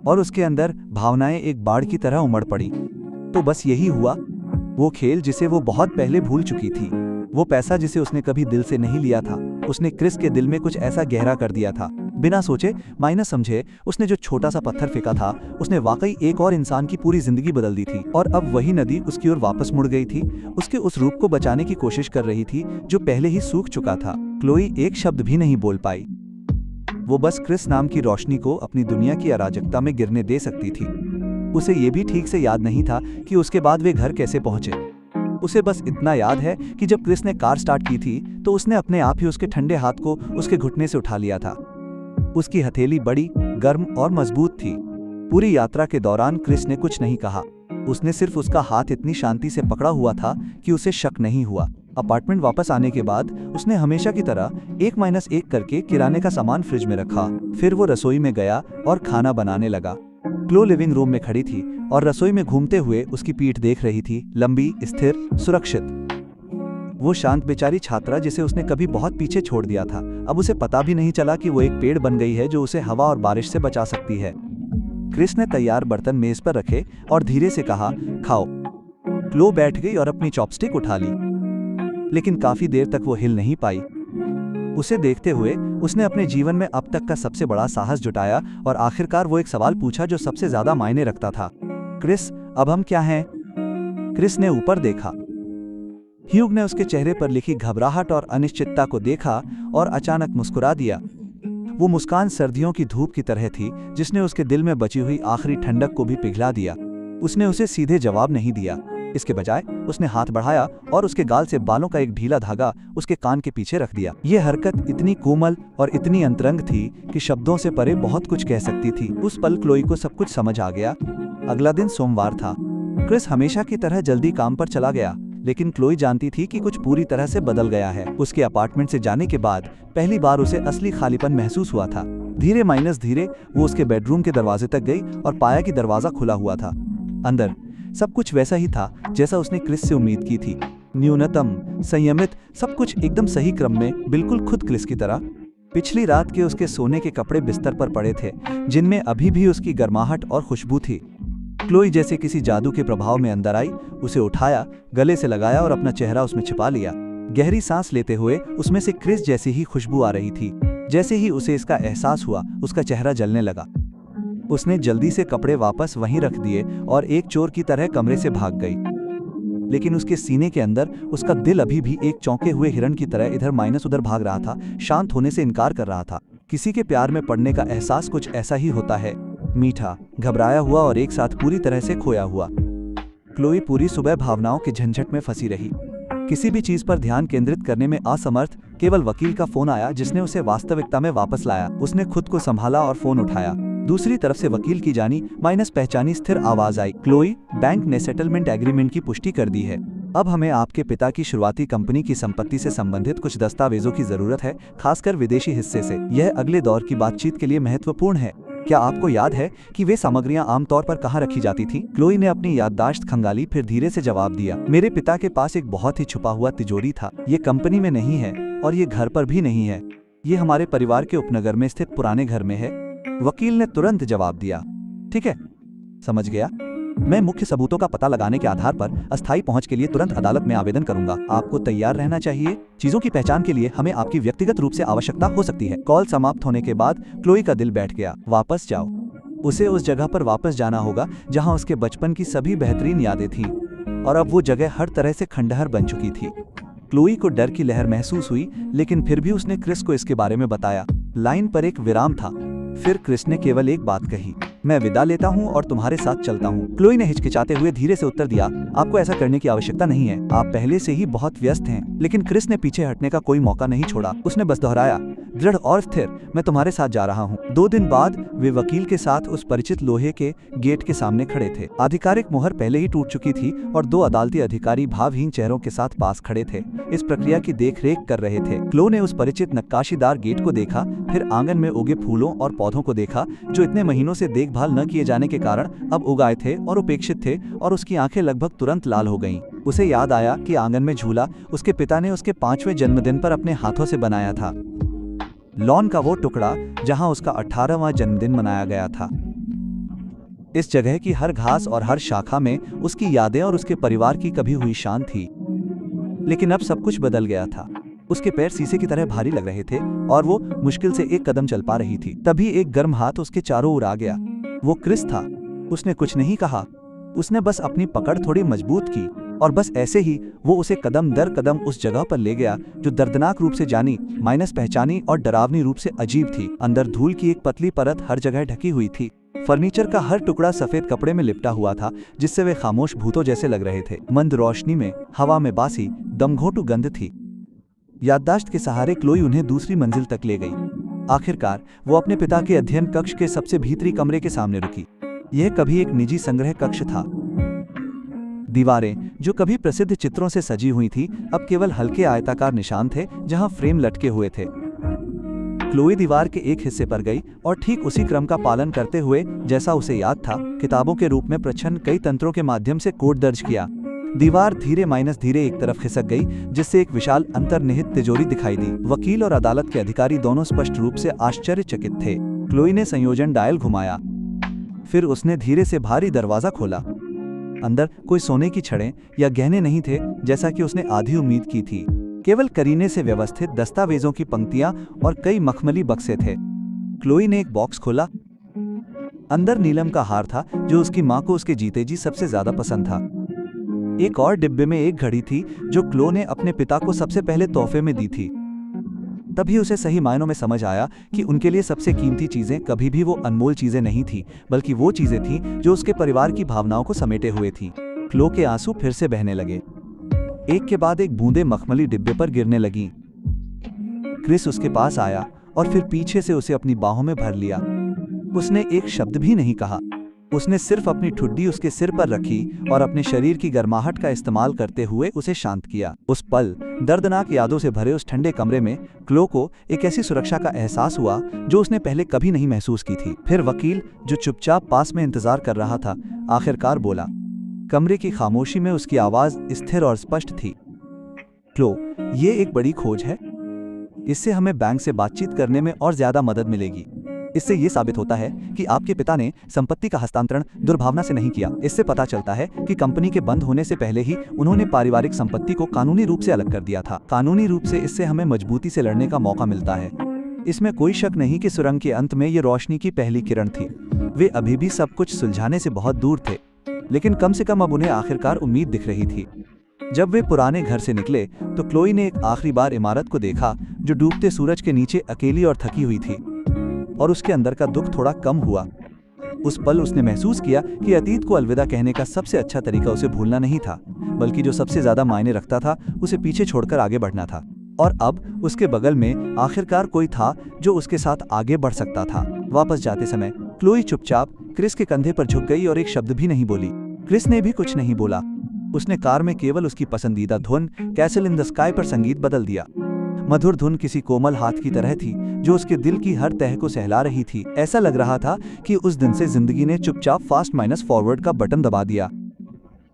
और उसके अंदर भावनाएं एक बाढ़ की तरह उमड़ पड़ी। तो बस यही हुआ। वो खेल जिसे वो बहुत पहले भूल चुकी थी, वो पैसा जिसे उसने कभी दिल से नहीं लिया था, उसने क्रिस के दिल में कुछ ऐसा गहरा कर दिया था। बिना सोचे माइनस समझे उसने जो छोटा सा पत्थर फेंका था, उसने वाकई एक और इंसान की पूरी जिंदगी बदल दी थी। और अब वही नदी उसकी ओर वापस मुड़ गई थी, उसके उस रूप को बचाने की कोशिश कर रही थी जो पहले ही सूख चुका था। क्लोई एक शब्द भी नहीं बोल पाई। वो बस क्रिस नाम की रोशनी को अपनी दुनिया की अराजकता में गिरने दे सकती थी। उसे ये भी ठीक से याद नहीं था कि उसके बाद वे घर कैसे पहुंचे। उसे बस इतना याद है कि जब क्रिस ने कार स्टार्ट की थी तो उसने अपने आप ही उसके ठंडे हाथ को उसके घुटने से उठा लिया था। उसकी हथेली बड़ी, गर्म और मजबूत थी। पूरी यात्रा के दौरान क्रिस ने कुछ नहीं कहा। उसने सिर्फ उसका हाथ इतनी शांति से पकड़ा हुआ था कि उसे शक नहीं हुआ। अपार्टमेंट वापस आने के बाद उसने हमेशा की तरह 1-1 करके किराने का सामान फ्रिज में रखा। फिर वो रसोई में गया और खाना बनाने लगा। क्लो लिविंग रूम में खड़ी थी और रसोई में घूमते हुए उसकी पीठ देख रही थी, लंबी, स्थिर, सुरक्षित। वो शांत बेचारी छात्रा जिसे उसने कभी बहुत पीछे छोड़ दिया था, अब उसे पता भी नहीं चला कि वो एक पेड़ बन गई है जो उसे हवा और बारिश से बचा सकती है। क्रिस ने तैयार बर्तन मेज पर रखे और धीरे से कहा, खाओ। क्लो बैठ गई और अपनी चॉपस्टिक उठा ली, लेकिन काफी देर तक वो हिल नहीं पाई। उसे देखते हुए उसने अपने जीवन में अब तक का सबसे बड़ा साहस जुटाया और आखिरकार वो एक सवाल पूछा जो सबसे ज्यादा मायने रखता था। क्रिस, अब हम क्या हैं? क्रिस ने ऊपर देखा। ह्यूग ने उसके चेहरे पर लिखी घबराहट और अनिश्चितता को देखा और अचानक मुस्कुरा दिया। वो मुस्कान सर्दियों की धूप की तरह थी जिसने उसके दिल में बची हुई आखिरी ठंडक को भी पिघला दिया। उसने उसे सीधे जवाब नहीं दिया। इसके बजाय उसने हाथ बढ़ाया और उसके गाल से बालों का एक ढीला धागा उसके कान के पीछे रख दिया। ये हरकत इतनी कोमल और इतनी अंतरंग थी कि शब्दों से परे बहुत कुछ कह सकती थी। उस पल क्लोई को सब कुछ समझ आ गया। अगला दिन सोमवार था। क्रिस हमेशा की तरह जल्दी काम पर चला गया, लेकिन क्लोई जानती थी कि कुछ पूरी तरह से बदल गया है। उसके अपार्टमेंट से जाने के बाद पहली बार उसे असली खालीपन महसूस हुआ था। धीरे वो उसके बेडरूम के दरवाजे तक गई और पाया कि दरवाजा खुला हुआ था। अंदर सब कुछ वैसा ही था जैसा उसने क्रिस से उम्मीद की थी। न्यूनतम, संयमित, सब कुछ एकदम सही क्रम में, बिल्कुल खुद क्रिस की तरह। पिछली रात के उसके सोने के कपड़े बिस्तर पर पड़े थे, जिनमें अभी भी उसकी गर्माहट और खुशबू थी। क्लोई जैसे किसी जादू के प्रभाव में अंदर आई, उसे उठाया, गले से लगाया और अपना चेहरा उसमें छिपा लिया। गहरी सांस लेते हुए उसमें से क्रिस जैसी ही खुशबू आ रही थी। जैसे ही उसे इसका एहसास हुआ, उसका चेहरा जलने लगा। उसने जल्दी से कपड़े वापस वहीं रख दिए और एक चोर की तरह कमरे से भाग गई। लेकिन उसके सीने के अंदर उसका दिल अभी भी एक चौंके हुए हिरण की तरह इधर माइनस उधर भाग रहा था, शांत होने से इनकार कर रहा था। किसी के प्यार में पड़ने का एहसास कुछ ऐसा ही होता है, मीठा, घबराया हुआ और एक साथ पूरी तरह से खोया हुआ। क्लोई पूरी सुबह भावनाओं के झंझट में फंसी रही, किसी भी चीज पर ध्यान केंद्रित करने में असमर्थ। केवल वकील का फोन आया जिसने उसे वास्तविकता में वापस लाया। उसने खुद को संभाला और फोन उठाया। दूसरी तरफ से वकील की जानी माइनस पहचानी स्थिर आवाज आई, क्लोई, बैंक ने सेटलमेंट एग्रीमेंट की पुष्टि कर दी है। अब हमें आपके पिता की शुरुआती कंपनी की संपत्ति से संबंधित कुछ दस्तावेजों की जरूरत है, खासकर विदेशी हिस्से से। यह अगले दौर की बातचीत के लिए महत्वपूर्ण है। क्या आपको याद है कि वे सामग्रियां आमतौर पर कहाँ रखी जाती थीं? क्लोई ने अपनी याददाश्त खंगाली, फिर धीरे से जवाब दिया, मेरे पिता के पास एक बहुत ही छुपा हुआ तिजोरी था। ये कंपनी में नहीं है और ये घर पर भी नहीं है। ये हमारे परिवार के उपनगर में स्थित पुराने घर में है। वकील ने तुरंत जवाब दिया, ठीक है, समझ गया। मैं मुख्य सबूतों का पता लगाने के आधार पर अस्थायी पहुंच के लिए तुरंत अदालत में आवेदन करूंगा। आपको तैयार रहना चाहिए। चीजों की पहचान के लिए हमें आपकी व्यक्तिगत रूप से आवश्यकता हो सकती है। कॉल समाप्त होने के बाद क्लोई का दिल बैठ गया। वापस जाओ। उसे उस जगह पर वापस जाना होगा जहां उसके बचपन की सभी बेहतरीन यादें थीं, और अब वो जगह हर तरह से खंडहर बन चुकी थी। क्लोई को डर की लहर महसूस हुई, लेकिन फिर भी उसने क्रिस को इसके बारे में बताया। लाइन पर एक विराम था। फिर क्रिस ने केवल एक बात कही, मैं विदा लेता हूँ और तुम्हारे साथ चलता हूँ। क्लोई ने हिचकिचाते हुए धीरे से उत्तर दिया, आपको ऐसा करने की आवश्यकता नहीं है, आप पहले से ही बहुत व्यस्त हैं। लेकिन क्रिस ने पीछे हटने का कोई मौका नहीं छोड़ा। उसने बस दोहराया, दृढ़ और स्थिर, मैं तुम्हारे साथ जा रहा हूँ। 2 दिन बाद वे वकील के साथ उस परिचित लोहे के गेट के सामने खड़े थे। आधिकारिक मोहर पहले ही टूट चुकी थी और 2 अदालती अधिकारी भावहीन चेहरों के साथ पास खड़े थे, इस प्रक्रिया की देखरेख कर रहे थे। क्लो ने उस परिचित नक्काशीदार गेट को देखा, फिर आंगन में उगे फूलों और पौधों को देखा जो इतने महीनों से देखभाल न किए जाने के कारण अब उगाए थे और उपेक्षित थे, और उसकी आंखें लगभग तुरंत लाल हो गईं। उसे याद आया कि आंगन में झूला उसके पिता ने उसके 5वें जन्मदिन पर अपने हाथों से बनाया था। लॉन का वो टुकड़ा जहां उसका 18वां जन्मदिन मनाया गया था। इस जगह की हर घास और हर शाखा में उसकी यादें और उसके परिवार की कभी हुई शान थी। लेकिन अब सब कुछ बदल गया था। उसके पैर शीशे की तरह भारी लग रहे थे और वो मुश्किल से एक कदम चल पा रही थी। तभी एक गर्म हाथ उसके चारों ओर आ गया। वो क्रिस था। उसने कुछ नहीं कहा, उसने बस अपनी पकड़ थोड़ी मजबूत की, और बस ऐसे ही वो उसे कदम दर कदम उस जगह पर ले गया जो दर्दनाक रूप से जानी, माइनस पहचानी और डरावनी रूप से अजीब थी। अंदर धूल की एक पतली परत हर जगह ढकी हुई थी। फर्नीचर का हर टुकड़ा सफेद कपड़े में लिपटा हुआ था, जिससे वे खामोश भूतों जैसे लग रहे थे। मंद रोशनी में हवा में बासी दमघोंटू गंध थी। याददाश्त के सहारे क्लोई उन्हें दूसरी मंजिल तक ले गई। आखिरकार वो अपने पिता के अध्ययन कक्ष के सबसे भीतरी कमरे के सामने रुकी। यह कभी एक निजी संग्रह कक्ष था। दीवारें जो कभी प्रसिद्ध चित्रों से सजी हुई थी, अब केवल हल्के आयताकार निशान थे जहां फ्रेम लटके हुए थे। क्लोई दीवार के एक हिस्से पर गई और ठीक उसी क्रम का पालन करते हुए जैसा उसे याद था, किताबों के रूप में प्रच्छन्न कई तंत्रों के माध्यम से कोड दर्ज किया। दीवार धीरे एक तरफ खिसक गई, जिससे एक विशाल अंतर्निहित तिजोरी दिखाई दी। वकील और अदालत के अधिकारी दोनों स्पष्ट रूप से आश्चर्यचकित थे। क्लोई ने संयोजन डायल घुमाया, फिर उसने धीरे से भारी दरवाजा खोला। अंदर कोई सोने की छड़ें या गहने नहीं थे, जैसा कि उसने आधी उम्मीद की थी। केवल करीने से व्यवस्थित दस्तावेजों की पंक्तियां और कई मखमली बक्से थे। क्लोई ने एक बॉक्स खोला। अंदर नीलम का हार था, जो उसकी मां को उसके जीते जी सबसे ज्यादा पसंद था। एक और डिब्बे में एक घड़ी थी जो क्लो ने अपने पिता को सबसे पहले तोहफे में दी थी। तभी उसे सही मायनों में समझ आया कि उनके लिए सबसे कीमती चीजें कभी भी वो अनमोल चीजें नहीं थी, बल्कि वो चीजें थीं जो उसके परिवार की भावनाओं को समेटे हुए थीं। क्लो के आंसू फिर से बहने लगे। एक के बाद एक बूंदें मखमली डिब्बे पर गिरने लगीं। क्रिस उसके पास आया और फिर पीछे से उसे अपनी बाहों में भर लिया। उसने एक शब्द भी नहीं कहा। उसने सिर्फ अपनी ठुड्डी उसके सिर पर रखी और अपने शरीर की गर्माहट का इस्तेमाल करते हुए उसे शांत किया। उस पल दर्दनाक यादों से भरे उस ठंडे कमरे में क्लो को एक ऐसी सुरक्षा का एहसास हुआ जो उसने पहले कभी नहीं महसूस की थी। फिर वकील, जो चुपचाप पास में इंतजार कर रहा था, आखिरकार बोला। कमरे की खामोशी में उसकी आवाज स्थिर और स्पष्ट थी। क्लो, ये एक बड़ी खोज है। इससे हमें बैंक से बातचीत करने में और ज्यादा मदद मिलेगी। इससे ये साबित होता है कि आपके पिता ने संपत्ति का हस्तांतरण दुर्भावना से नहीं किया। इससे पता चलता है कि कंपनी के बंद होने से पहले ही उन्होंने पारिवारिक संपत्ति को कानूनी रूप से अलग कर दिया था। कानूनी रूप से इससे हमें मजबूती से लड़ने का मौका मिलता है। इसमें कोई शक नहीं कि सुरंग के अंत में ये रोशनी की पहली किरण थी। वे अभी भी सब कुछ सुलझाने से बहुत दूर थे, लेकिन कम से कम अब उन्हें आखिरकार उम्मीद दिख रही थी। जब वे पुराने घर से निकले तो क्लोई ने एक आखिरी बार इमारत को देखा जो डूबते सूरज के नीचे अकेली और थकी हुई थी, और उसके अंदर का दुख थोड़ा कम हुआ। उस पल उसने महसूस किया कि अतीत को अलविदा कहने का सबसे अच्छा तरीका उसे भूलना नहीं था, बल्कि जो सबसे ज्यादा मायने रखता था उसे पीछे छोड़कर आगे बढ़ना था। और अब उसके बगल में आखिरकार कोई था जो उसके साथ आगे बढ़ सकता था। वापस जाते समय क्लोई चुपचाप क्रिस के कंधे पर झुक गई और एक शब्द भी नहीं बोली। क्रिस ने भी कुछ नहीं बोला। उसने कार में केवल उसकी पसंदीदा धुन कैसल इन द स्काई पर संगीत बदल दिया। मधुर धुन किसी कोमल हाथ की तरह थी जो उसके दिल की हर तह को सहला रही थी। ऐसा लग रहा था कि उस दिन से जिंदगी ने चुपचाप फास्ट माइनस फॉरवर्ड का बटन दबा दिया।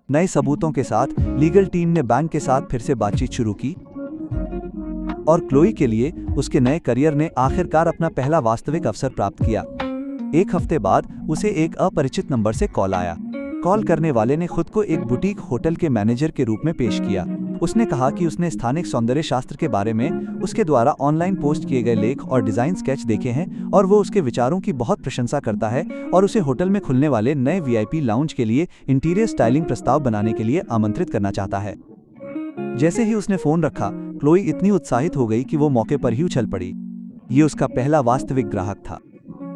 नए सबूतों के साथ लीगल टीम ने बैंक के साथ फिर से बातचीत शुरू की और क्लोई के लिए उसके नए करियर ने आखिरकार अपना पहला वास्तविक अवसर प्राप्त किया। एक हफ्ते बाद उसे एक अपरिचित नंबर से कॉल आया। कॉल करने वाले ने खुद को एक बुटीक होटल के मैनेजर के रूप में पेश किया। उसने कहा कि उसने स्थानिक सौंदर्य शास्त्र के बारे में उसके द्वारा ऑनलाइन पोस्ट किए गए लेख और डिजाइन स्केच देखे हैं और वो उसके विचारों की बहुत प्रशंसा करता है और उसे होटल में खुलने वाले नए वीआईपी लाउंज के लिए इंटीरियर स्टाइलिंग प्रस्ताव बनाने के लिए आमंत्रित करना चाहता है। जैसे ही उसने फोन रखा, क्लोई इतनी उत्साहित हो गई कि वो मौके पर ही उछल पड़ी। ये उसका पहला वास्तविक ग्राहक था।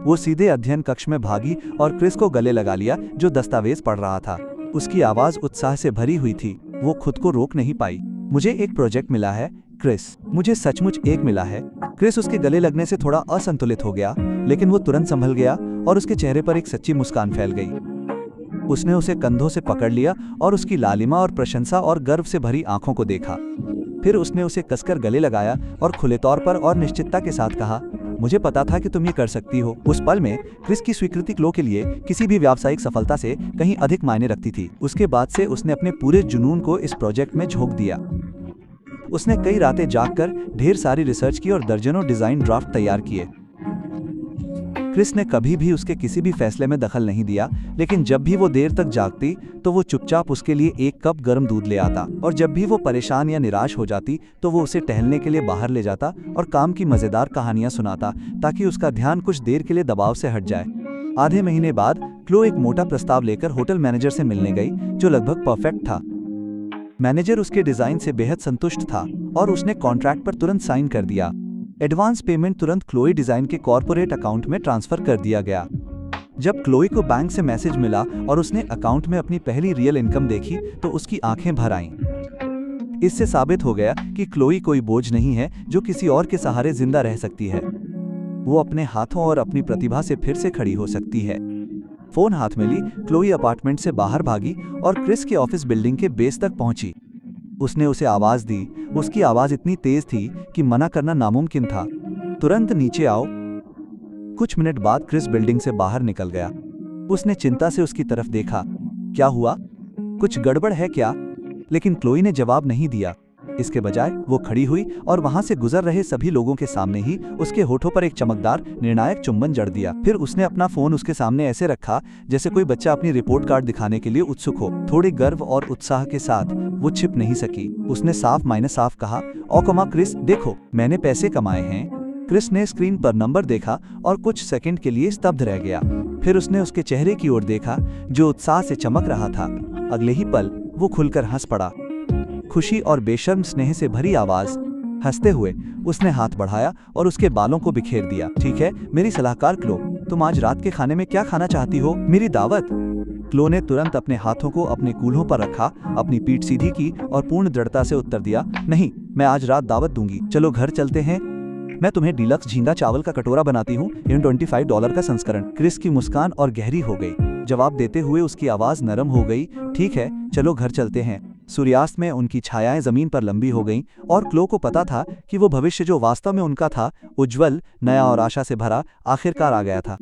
वो सीधे अध्ययन कक्ष में भागी और क्रिस को गले लगा लिया जो दस्तावेज पढ़ रहा था। उसकी आवाज उत्साह से भरी हुई थी। वो खुद को रोक नहीं पाई। मुझे एक प्रोजेक्ट मिला है क्रिस, मुझे सचमुच एक मिला है। क्रिस उसके गले लगने से थोड़ा असंतुलित हो गया, लेकिन वो तुरंत संभल गया और उसके चेहरे पर एक सच्ची मुस्कान फैल गई। उसने उसे कंधों से पकड़ लिया और उसकी लालिमा और प्रशंसा और गर्व से भरी आंखों को देखा। फिर उसने उसे कसकर गले लगाया और खुले तौर पर और निश्चितता के साथ कहा, मुझे पता था कि तुम ये कर सकती हो। उस पल में क्रिस की स्वीकृति क्लो के लिए किसी भी व्यावसायिक सफलता से कहीं अधिक मायने रखती थी। उसके बाद से उसने अपने पूरे जुनून को इस प्रोजेक्ट में झोंक दिया। उसने कई रातें जागकर ढेर सारी रिसर्च की और दर्जनों डिजाइन ड्राफ्ट तैयार किए। क्रिस ने कभी भी उसके किसी भी फैसले में दखल नहीं दिया, लेकिन जब भी वो देर तक जागती तो वो चुपचाप उसके लिए एक कप गर्म दूध ले आता और जब भी वो परेशान या निराश हो जाती तो वो उसे टहलने के लिए बाहर ले जाता और काम की मजेदार कहानियां सुनाता ताकि उसका ध्यान कुछ देर के लिए दबाव से हट जाए। आधे महीने बाद क्लो एक मोटा प्रस्ताव लेकर होटल मैनेजर से मिलने गई जो लगभग परफेक्ट था। मैनेजर उसके डिजाइन से बेहद संतुष्ट था और उसने कॉन्ट्रैक्ट पर तुरंत साइन कर दिया। एडवांस पेमेंट तुरंत क्लोई डिजाइन के कॉर्पोरेट अकाउंट में ट्रांसफर कर दिया गया। जब क्लोई को बैंक से मैसेज मिला और उसने अकाउंट में अपनी पहली रियल इनकम देखी तो उसकी आंखें भर आईं। इससे साबित हो गया कि क्लोई कोई बोझ नहीं है जो किसी और के सहारे जिंदा रह सकती है। वो अपने हाथों और अपनी प्रतिभा से फिर से खड़ी हो सकती है। फोन हाथ में ली क्लोई अपार्टमेंट से बाहर भागी और क्रिस के ऑफिस बिल्डिंग के बेस तक पहुंची। उसने उसे आवाज दी। उसकी आवाज इतनी तेज थी कि मना करना नामुमकिन था। तुरंत नीचे आओ। कुछ मिनट बाद क्रिस बिल्डिंग से बाहर निकल गया। उसने चिंता से उसकी तरफ देखा। क्या हुआ? कुछ गड़बड़ है क्या? लेकिन क्लोई ने जवाब नहीं दिया। इसके बजाय वो खड़ी हुई और वहां से गुजर रहे सभी लोगों के सामने ही उसके होठों पर एक चमकदार निर्णायक चुंबन जड़ दिया। फिर उसने अपना फोन उसके सामने ऐसे रखा जैसे कोई बच्चा अपनी रिपोर्ट कार्ड दिखाने के लिए उत्सुक हो। थोड़े गर्व और उत्साह के साथ वो छिप नहीं सकी। उसने साफ मायने साफ कहा, ओ कमा क्रिस, देखो मैंने पैसे कमाए हैं। क्रिस ने स्क्रीन पर नंबर देखा और कुछ सेकंड के लिए स्तब्ध रह गया। फिर उसने उसके चेहरे की ओर देखा जो उत्साह से चमक रहा था। अगले ही पल वो खुलकर हंस पड़ा। खुशी और बेशर्म स्नेह से भरी आवाज। हंसते हुए उसने हाथ बढ़ाया और उसके बालों को बिखेर दिया। ठीक है मेरी सलाहकार क्लो, तुम आज रात के खाने में क्या खाना चाहती हो? मेरी दावत। क्लो ने तुरंत अपने हाथों को अपने कूल्हों पर रखा, अपनी पीठ सीधी की और पूर्ण दृढ़ता से उत्तर दिया, नहीं, मैं आज रात दावत दूंगी। चलो घर चलते हैं, मैं तुम्हें डीलक्स झींगा चावल का कटोरा बनाती हूँ, इन $25 का संस्करण। क्रिस की मुस्कान और गहरी हो गई। जवाब देते हुए उसकी आवाज नरम हो गई, ठीक है चलो घर चलते हैं। सूर्यास्त में उनकी छायाएं जमीन पर लंबी हो गईं और क्लो को पता था कि वो भविष्य जो वास्तव में उनका था, उज्जवल, नया और आशा से भरा, आखिरकार आ गया था।